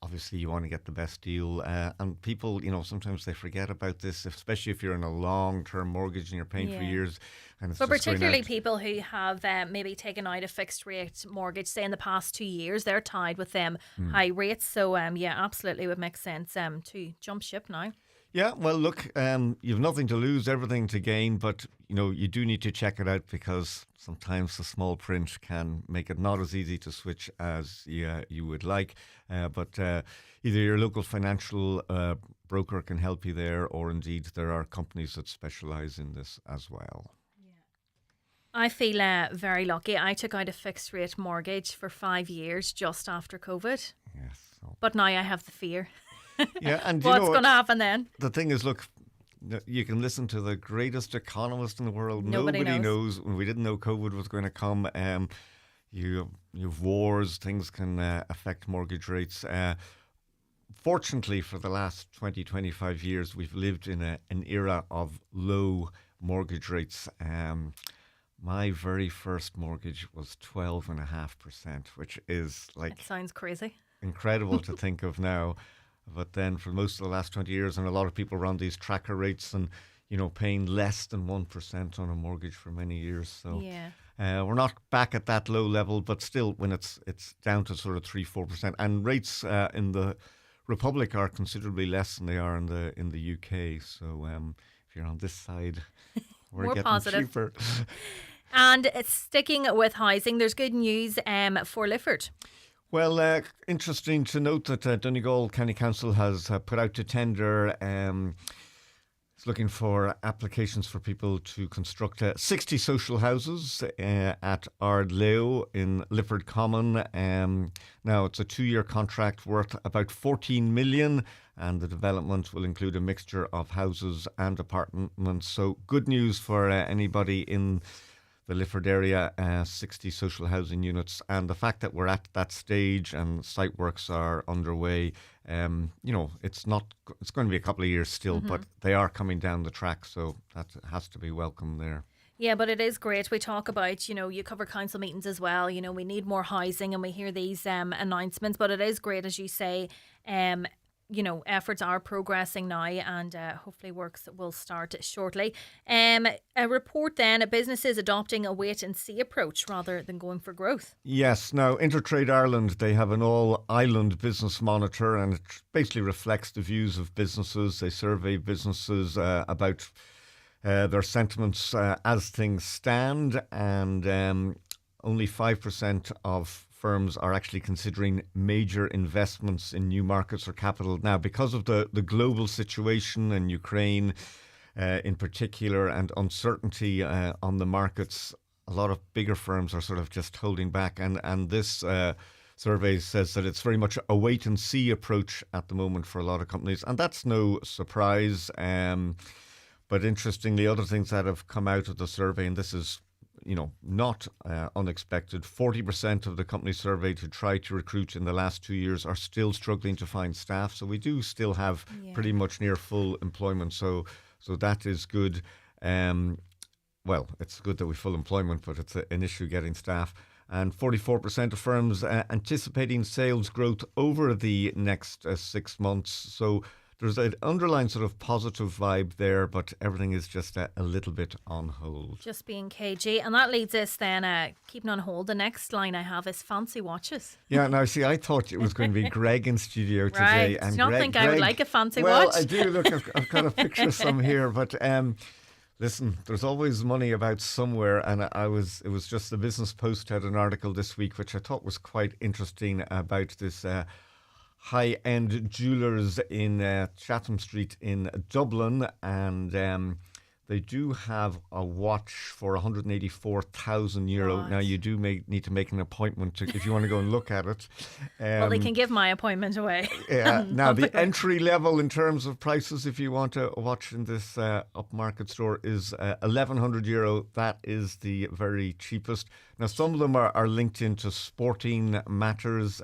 obviously you want to get the best deal. And people, sometimes they forget about this, especially if you're in a long-term mortgage and you're paying for years. And it's but just particularly people who have maybe taken out a fixed rate mortgage, say in the past 2 years, they're tied with them high rates. So, absolutely would make sense to jump ship now. Yeah, well, look, you've nothing to lose, everything to gain, but, you do need to check it out, because sometimes the small print can make it not as easy to switch as you would like. But either your local financial broker can help you there, or indeed there are companies that specialise in this as well. I feel very lucky. I took out a fixed rate mortgage for 5 years just after COVID. Yes. So. But now I have the fear. Yeah, and what's going to happen then? The thing is, look, you can listen to the greatest economist in the world. Nobody knows. We didn't know COVID was going to come. You have wars. Things can affect mortgage rates. Fortunately, for the last 20, 25 years, we've lived in an era of low mortgage rates. My very first mortgage was 12.5%, which is like... It sounds crazy. Incredible to think of now. But then for most of the last 20 years, and a lot of people run these tracker rates and, paying less than 1% on a mortgage for many years. So we're not back at that low level, but still when it's down to sort of 3-4%. And rates in the Republic are considerably less than they are in the UK. So if you're on this side, we're more getting positive. cheaper. And sticking with housing, there's good news for Lifford. Well, interesting to note that Donegal County Council has put out to tender. It's looking for applications for people to construct 60 social houses at Ardleo in Lifford Common. Now, it's a 2-year contract worth about 14 million, and the development will include a mixture of houses and apartments. So good news for anybody in the Lifford area, 60 social housing units, and the fact that we're at that stage and site works are underway, it's going to be a couple of years still, but they are coming down the track, so that has to be welcome there. Yeah, but it is great. We talk about, you cover council meetings as well. We need more housing, and we hear these announcements, but it is great, as you say. Efforts are progressing now, and hopefully works will start shortly. A report then, a business is adopting a wait-and-see approach rather than going for growth. Yes. Now, Intertrade Ireland, they have an all-island business monitor, and it basically reflects the views of businesses. They survey businesses about their sentiments as things stand, and only 5% of firms are actually considering major investments in new markets or capital. Now, because of the global situation in Ukraine in particular, and uncertainty on the markets, a lot of bigger firms are sort of just holding back. And this survey says that it's very much a wait-and-see approach at the moment for a lot of companies. And that's no surprise. But interestingly, other things that have come out of the survey, and this is not unexpected. 40% of the companies surveyed who tried to recruit in the last 2 years are still struggling to find staff. So we do still have pretty much near full employment. So that is good. Well, it's good that we have full employment, but it's an issue getting staff. And 44% of firms anticipating sales growth over the next 6 months. So there's an underlying sort of positive vibe there, but everything is just a little bit on hold. Just being cagey. And that leads us then, keeping on hold, the next line I have is fancy watches. Yeah, now see, I thought it was going to be Greg in studio today. Right. And do you not think I would like a fancy watch? Well, I do. Look, I've got a picture of some here, but listen, there's always money about somewhere, and it was just the Business Post had an article this week, which I thought was quite interesting about this high-end jewellers in Chatham Street in Dublin, and They do have a watch for €184,000. Right. Now, you do need to make an appointment if you want to go and look at it. Well, they can give my appointment away. Yeah. Now, the Publicly. entry level in terms of prices, if you want a watch in this upmarket store, is €1,100. That is the very cheapest. Now, some of them are linked into sporting matters.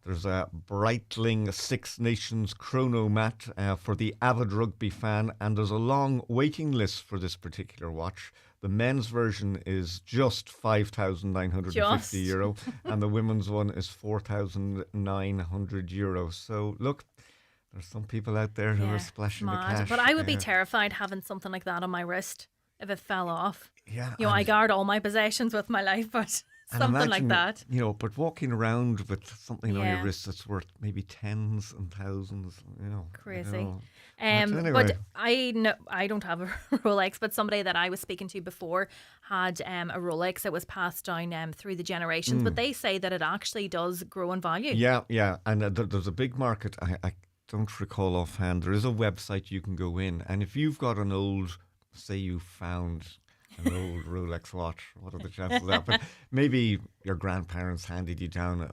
There's a Breitling Six Nations chronomat for the avid rugby fan, and there's a long waiting list for this particular watch. The men's version is just €5,950, and the women's one is €4,900. So look, there's some people out there who are splashing the cash. But I would be terrified having something like that on my wrist if it fell off. Yeah, I guard all my possessions with my life, but something like that. But walking around with something on your wrist that's worth maybe tens and thousands, Crazy. Anyway. But I don't have a Rolex, but somebody that I was speaking to before had a Rolex that was passed down through the generations, but they say that it actually does grow in value. Yeah, and there's a big market. I don't recall offhand. There is a website you can go in, and if you've got an old, say you found an old Rolex watch, what are the chances of that? But maybe your grandparents handed you down, and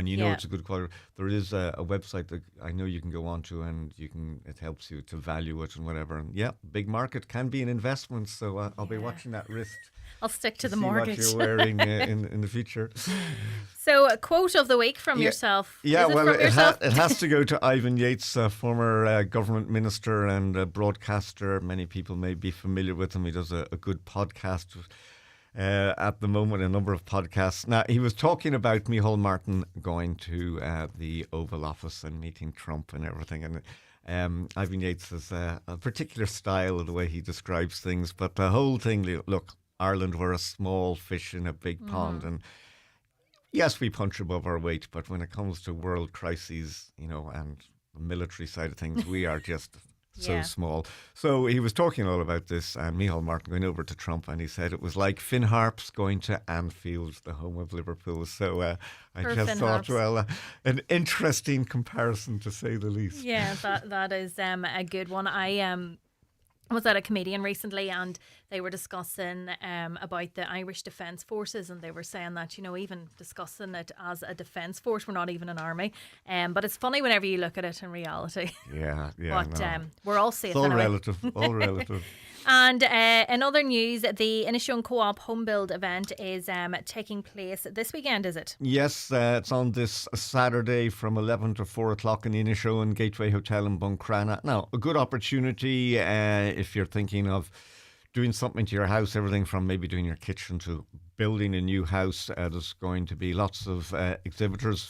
it's a good quality. There is a website that I know you can go onto, and it helps you to value it and whatever. And big market can be an investment. So I'll be watching that wrist. I'll stick to the see mortgage. what you're wearing in the future. So, a quote of the week from yourself. Yeah, yourself? It has to go to Ivan Yates, former government minister and broadcaster. Many people may be familiar with him. He does a good podcast at the moment, a number of podcasts. Now, he was talking about Micheál Martin going to the Oval Office and meeting Trump and everything. And Ivan Yates has a particular style of the way he describes things. But the whole thing, look, Ireland, we're a small fish in a big pond, and yes, we punch above our weight, but when it comes to world crises, and the military side of things, we are just so small. So he was talking all about this, and Micheál Martin going over to Trump, and he said it was like Finn Harps going to Anfield, the home of Liverpool. So I just Finn thought, Harps. an interesting comparison to say the least. Yeah, that is a good one. I was at a comedian recently, and they were discussing about the Irish Defence Forces, and they were saying that, even discussing it as a defence force, we're not even an army. But it's funny whenever you look at it in reality. Yeah. But we're all safe. It's all anyway. relative. All relative. And in other news, the Inishowen Co-op Home Build event is taking place this weekend, is it? Yes, it's on this Saturday from 11 to 4 o'clock in the Inishowen Gateway Hotel in Buncrana. Now, a good opportunity if you're thinking of doing something to your house, everything from maybe doing your kitchen to building a new house. There's going to be lots of exhibitors,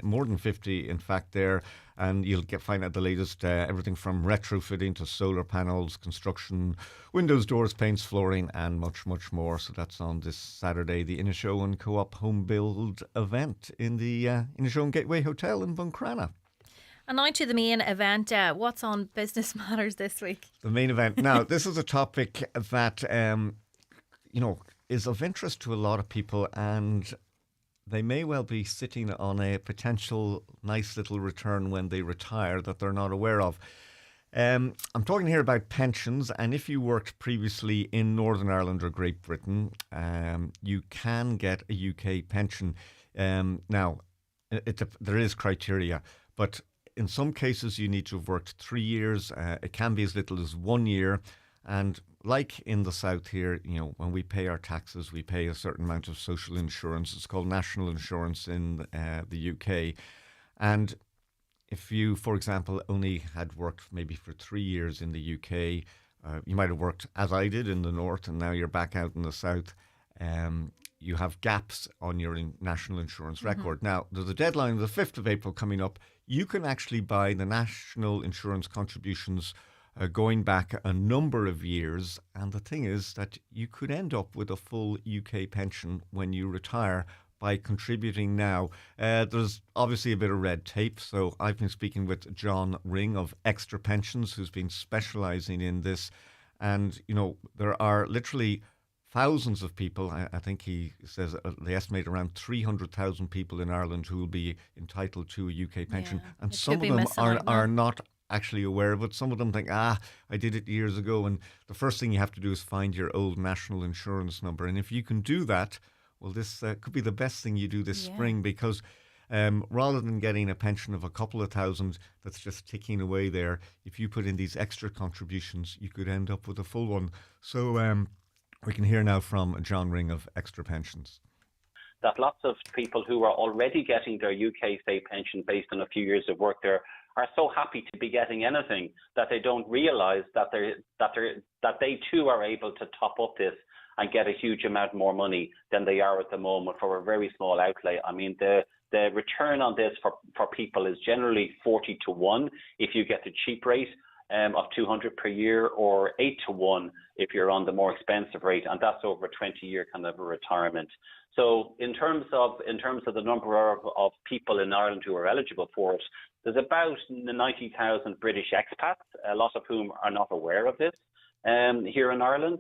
more than 50 in fact there, and you'll find out the latest, everything from retrofitting to solar panels, construction, windows, doors, paints, flooring, and much, much more. So that's on this Saturday, the Inishowen Co-op Home Build event in the Inishowen Gateway Hotel in Buncrana. And now to the main event. What's on Business Matters this week? The main event. Now, this is a topic that, is of interest to a lot of people, and they may well be sitting on a potential nice little return when they retire that they're not aware of. I'm talking here about pensions, and if you worked previously in Northern Ireland or Great Britain, you can get a UK pension. Now, there is criteria, but in some cases, you need to have worked 3 years. It can be as little as 1 year. And like in the south here, when we pay our taxes, we pay a certain amount of social insurance. It's called national insurance in the UK. And if you, for example, only had worked maybe for 3 years in the UK, you might have worked, as I did, in the north, and now you're back out in the south. You have gaps on your national insurance record. Now, there's a deadline, the 5th of April coming up. You can actually buy the national insurance contributions going back a number of years. And the thing is that you could end up with a full UK pension when you retire by contributing now. There's obviously a bit of red tape. So I've been speaking with John Ring of Extra Pensions, who's been specialising in this. And, there are literally thousands of people. I think he says they estimate around 300,000 people in Ireland who will be entitled to a UK pension, and some of them are not actually aware of it. Some of them think, I did it years ago. And the first thing you have to do is find your old national insurance number. And if you can do that, well, this could be the best thing you do this spring, because rather than getting a pension of a couple of thousand that's just ticking away there, if you put in these extra contributions, you could end up with a full one. So we can hear now from John Ring of Extra Pensions. That lots of people who are already getting their UK state pension based on a few years of work there are so happy to be getting anything that they don't realise that they too are able to top up this and get a huge amount more money than they are at the moment for a very small outlay. I mean, the return on this for people is generally 40 to 1 if you get the cheap rate of 200 per year, or 8 to 1 if you're on the more expensive rate, and that's over a 20-year kind of a retirement. So in terms of the number of people in Ireland who are eligible for it, there's about 90,000 British expats, a lot of whom are not aware of this here in Ireland,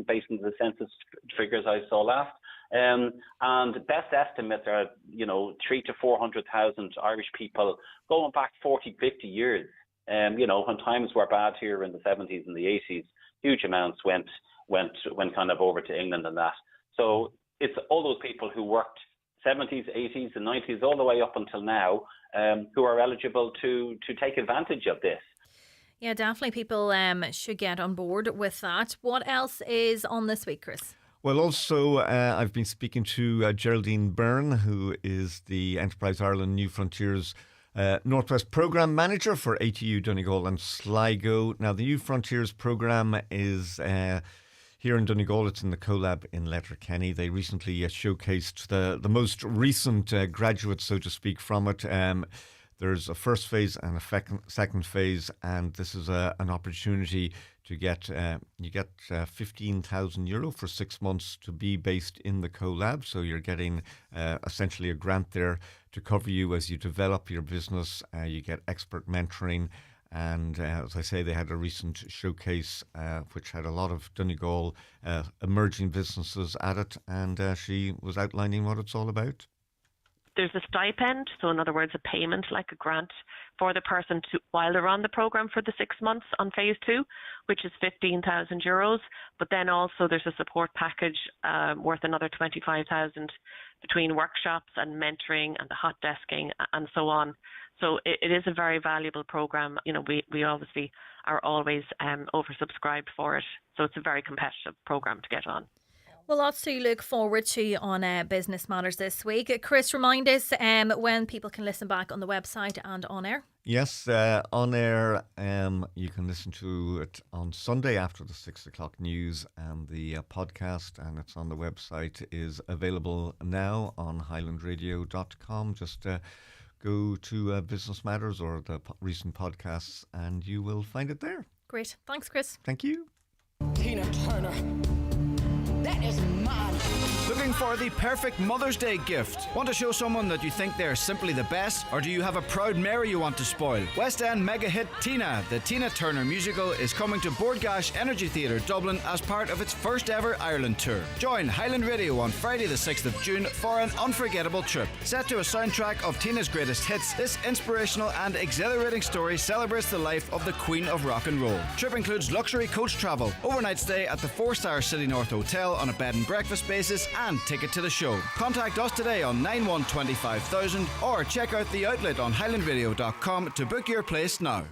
based on the census figures I saw last. And best estimates are, 300,000 to 400,000 Irish people going back 40, 50 years. When times were bad here in the 70s and the 80s, huge amounts went kind of over to England and that. So it's all those people who worked 70s, 80s and 90s all the way up until now who are eligible to take advantage of this. Yeah, definitely people should get on board with that. What else is on this week, Chris? Well, also, I've been speaking to Geraldine Byrne, who is the Enterprise Ireland New Frontiers Northwest Programme Manager for ATU, Donegal and Sligo. Now, the New Frontiers Programme is here in Donegal. It's in the CoLab in Letterkenny. They recently showcased the most recent graduates, so to speak, from it. There's a first phase and a second phase, and this is an opportunity to get you get €15,000 for 6 months to be based in the CoLab. So you're getting essentially a grant there to cover you as you develop your business. You get expert mentoring. And as I say, they had a recent showcase which had a lot of Donegal emerging businesses at it. And she was outlining what it's all about. There's a stipend, so in other words, a payment like a grant for the person while they're on the programme for the 6 months on phase 2, which is €15,000. But then also there's a support package worth another 25,000 between workshops and mentoring and the hot desking and so on. So it is a very valuable programme. We obviously are always oversubscribed for it. So it's a very competitive programme to get on. Well, lots to look forward to on Business Matters this week. Chris, remind us when people can listen back on the website and on air. Yes, on air. You can listen to it on Sunday after the 6 o'clock news, and the podcast, and it's on the website, is available now on highlandradio.com. Just go to Business Matters or the recent podcasts and you will find it there. Great. Thanks, Chris. Thank you. Tina Turner. That is mine. Looking for the perfect Mother's Day gift? Want to show someone that you think they're simply the best? Or do you have a proud Mary you want to spoil? West End mega hit Tina, the Tina Turner musical, is coming to Boardgash Energy Theatre, Dublin as part of its first ever Ireland tour. Join Highland Radio on Friday the 6th of June for an unforgettable trip. Set to a soundtrack of Tina's greatest hits, this inspirational and exhilarating story celebrates the life of the Queen of Rock and Roll. Trip includes luxury coach travel, overnight stay at the 4-star City North Hotel on a bed and breakfast basis, and ticket to the show. Contact us today on 9125,000 or check out the outlet on highlandradio.com to book your place now.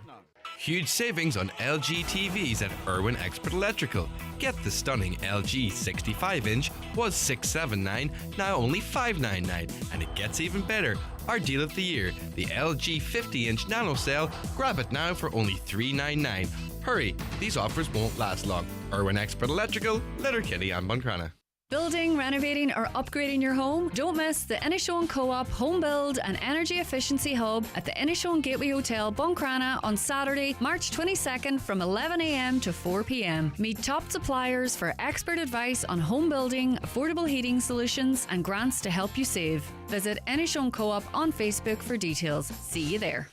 Huge savings on LG TVs at Irwin Expert Electrical. Get the stunning LG 65-inch, was $679, now only $599, and it gets even better. Our deal of the year, the LG 50-inch nano cell. Grab it now for only $399. Hurry, these offers won't last long. Irwin Expert Electrical, Letterkenny and Buncrana. Building, renovating or upgrading your home? Don't miss the Inishowen Co-op Home Build and Energy Efficiency Hub at the Inishowen Gateway Hotel, Buncrana on Saturday, March 22nd from 11 a.m. to 4 p.m. Meet top suppliers for expert advice on home building, affordable heating solutions and grants to help you save. Visit Inishowen Co-op on Facebook for details. See you there.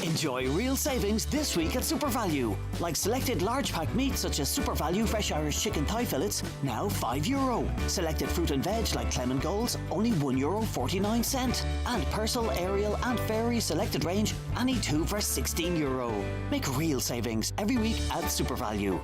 In Enjoy real savings this week at SuperValue. Like selected large pack meats such as SuperValue Fresh Irish Chicken Thigh Fillets, now €5. Selected fruit and veg like Clement Golds, only €1.49. And Persil, Ariel and Fairy selected range, any two for €16. Make real savings every week at SuperValue.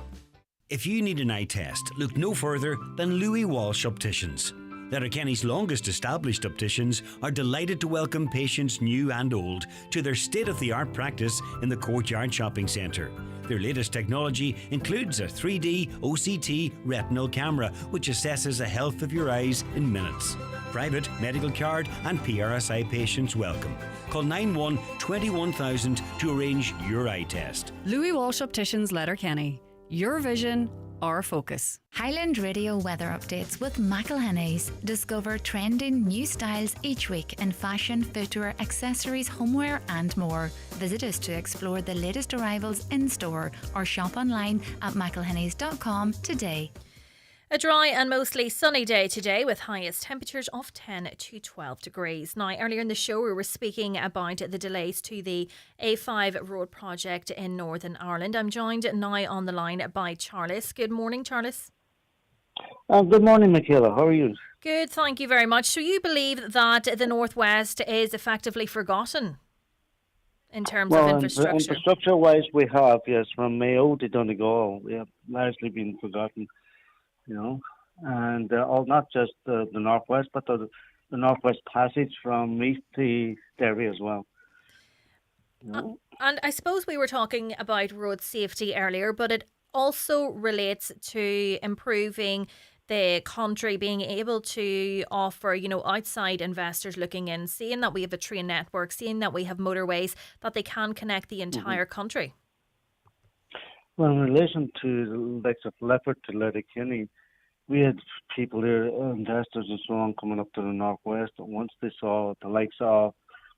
If you need an eye test, look no further than Louis Walsh Opticians. Letterkenny's longest established opticians are delighted to welcome patients new and old to their state-of-the-art practice in the Courtyard Shopping Centre. Their latest technology includes a 3D OCT retinal camera which assesses the health of your eyes in minutes. Private, medical card and PRSI patients welcome. Call 91 21000 to arrange your eye test. Louis Walsh Opticians, Letterkenny. Your vision, our focus. Highland Radio weather updates with McElhenney's. Discover trending new styles each week in fashion, footwear, accessories, homeware and more. Visit us to explore the latest arrivals in store or shop online at mcelhenneys.com today. A dry and mostly sunny day today with highest temperatures of 10 to 12 degrees. Now, earlier in the show, we were speaking about the delays to the A5 road project in Northern Ireland. I'm joined now on the line by Charles. Good morning, Charles. Good morning, Michaela. How are you? Good, thank you very much. So you believe that the Northwest is effectively forgotten in terms of infrastructure? Infrastructure-wise, we have, yes, from Mayo to Donegal. We have largely been forgotten. And not just the Northwest, but the Northwest Passage from East to Derry as well. And I suppose we were talking about road safety earlier, but it also relates to improving the country, being able to offer, outside investors looking in, seeing that we have a train network, seeing that we have motorways, that they can connect the entire country. Well, in relation to the likes of Leopard to Letterkenny, we had people here, investors and so on, coming up to the Northwest. Once they saw the likes of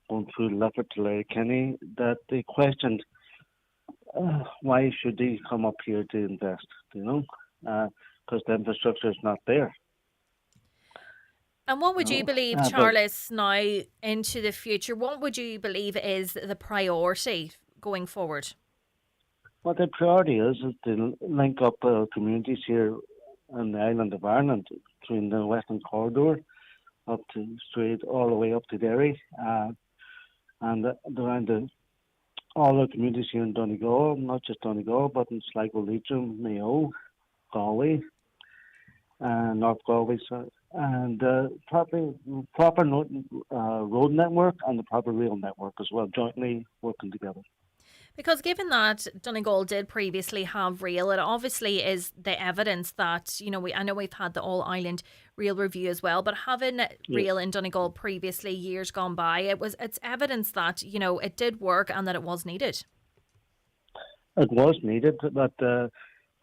going through Leopard to Letterkenny, that they questioned why should they come up here to invest, because the infrastructure is not there. And what would you believe, Charles, now into the future, what would you believe is the priority going forward? What the priority is to link up communities here on the island of Ireland between the Western Corridor up to straight all the way up to Derry and around all the communities here in Donegal, not just Donegal, but in Sligo, Leitrim, Mayo, Galway, North Galway, and proper road network and the proper rail network as well, jointly working together. Because given that Donegal did previously have rail, it obviously is the evidence that, I know we've had the all-island rail review as well, but having rail in Donegal previously, years gone by, it's evidence that, it did work and that it was needed. It was needed, but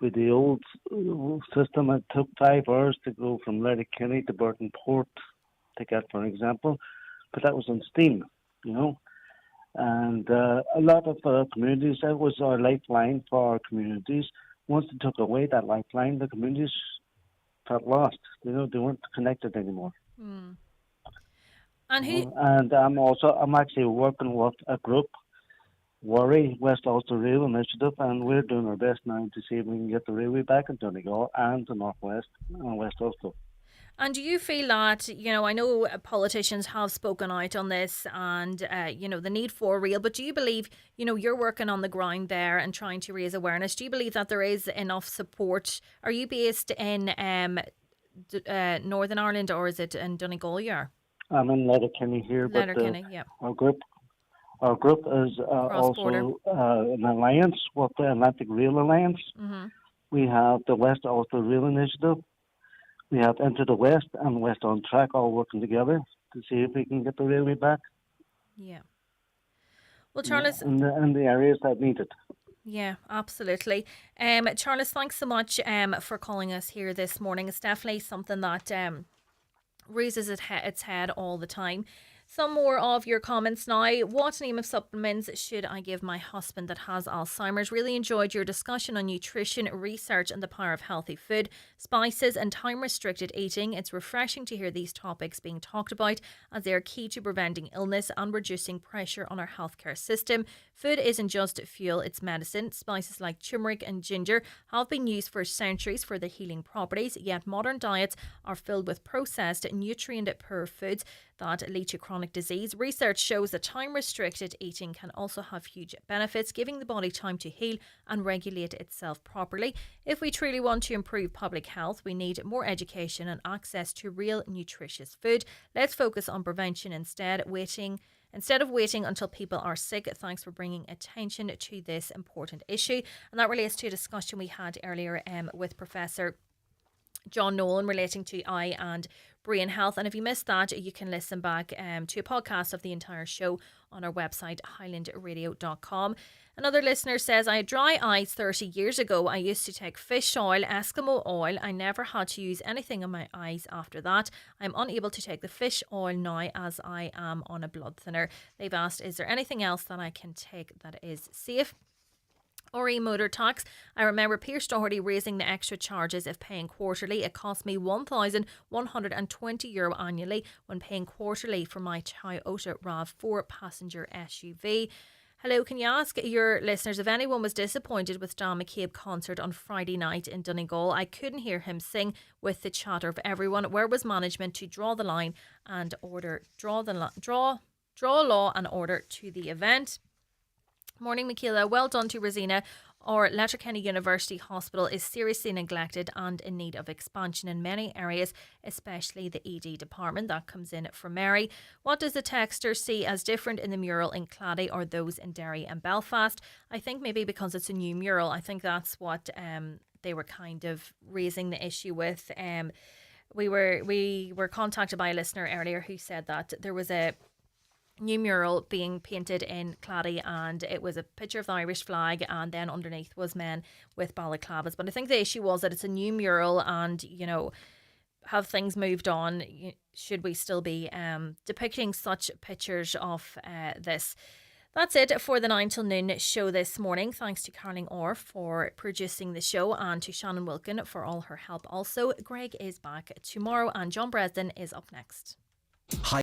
with the old system, it took 5 hours to go from Letterkenny to Burton Port to get, for example, but that was on steam, And a lot of communities, that was our lifeline for our communities. Once they took away that lifeline, the communities got lost. They weren't connected anymore. Mm. And who? And I'm actually working with a group, Worry, West Ulster Rail Initiative, and we're doing our best now to see if we can get the railway back in Donegal and the Northwest and West Ulster. And do you feel that, I know politicians have spoken out on this and, the need for rail, but do you believe, you're working on the ground there and trying to raise awareness. Do you believe that there is enough support? Are you based in Northern Ireland or is it in Donegal you are? I'm in Letterkenny here. Letterkenny, yeah. Our group is also an alliance with the Atlantic Rail Alliance. Mm-hmm. We have the West Ulster Rail Initiative. We have Enter the West and West on Track all working together to see if we can get the railway back. Yeah. Well, Charles... In the areas that need it. Yeah, absolutely. Charles, thanks so much for calling us here this morning. It's definitely something that raises its head all the time. Some more of your comments now. What name of supplements should I give my husband that has Alzheimer's? Really enjoyed your discussion on nutrition, research and the power of healthy food, spices and time-restricted eating. It's refreshing to hear these topics being talked about as they are key to preventing illness and reducing pressure on our healthcare system. Food isn't just fuel, it's medicine. Spices like turmeric and ginger have been used for centuries for their healing properties, yet modern diets are filled with processed, nutrient-poor foods that lead to chronic disease. Research shows that time-restricted eating can also have huge benefits, giving the body time to heal and regulate itself properly. If we truly want to improve public health, we need more education and access to real nutritious food. Let's focus on prevention instead of waiting until people are sick. Thanks for bringing attention to this important issue. And that relates to a discussion we had earlier with Professor John Nolan relating to eye and brain health. And if you missed that, you can listen back to a podcast of the entire show on our website, highlandradio.com. Another listener says, I had dry eyes 30 years ago. I used to take fish oil, Eskimo oil. I never had to use anything on my eyes after that. I'm unable to take the fish oil now as I am on a blood thinner. They've asked, is there anything else that I can take that is safe? Or motor tax. I remember Pierce Doherty raising the extra charges if paying quarterly. It cost me €1,120 annually when paying quarterly for my Toyota RAV4 passenger SUV. Hello, can you ask your listeners if anyone was disappointed with Dan McCabe concert on Friday night in Donegal? I couldn't hear him sing with the chatter of everyone. Where was management to draw the line and draw law and order to the event? Morning, Michaela. Well done to Rosina. Our Letterkenny University Hospital is seriously neglected and in need of expansion in many areas, especially the ED department. That comes in from Mary. What does the texter see as different in the mural in Clady or those in Derry and Belfast? I think maybe because it's a new mural. I think that's what they were kind of raising the issue with. We were contacted by a listener earlier who said that there was a new mural being painted in Clady and it was a picture of the Irish flag and then underneath was men with balaclavas. But I think the issue was that it's a new mural and, you know, have things moved on? Should we still be depicting such pictures of this? That's it for the 9 till noon show this morning. Thanks to Caroline Orr for producing the show and to Shannon Wilkin for all her help. Also, Greg is back tomorrow and John Bresden is up next.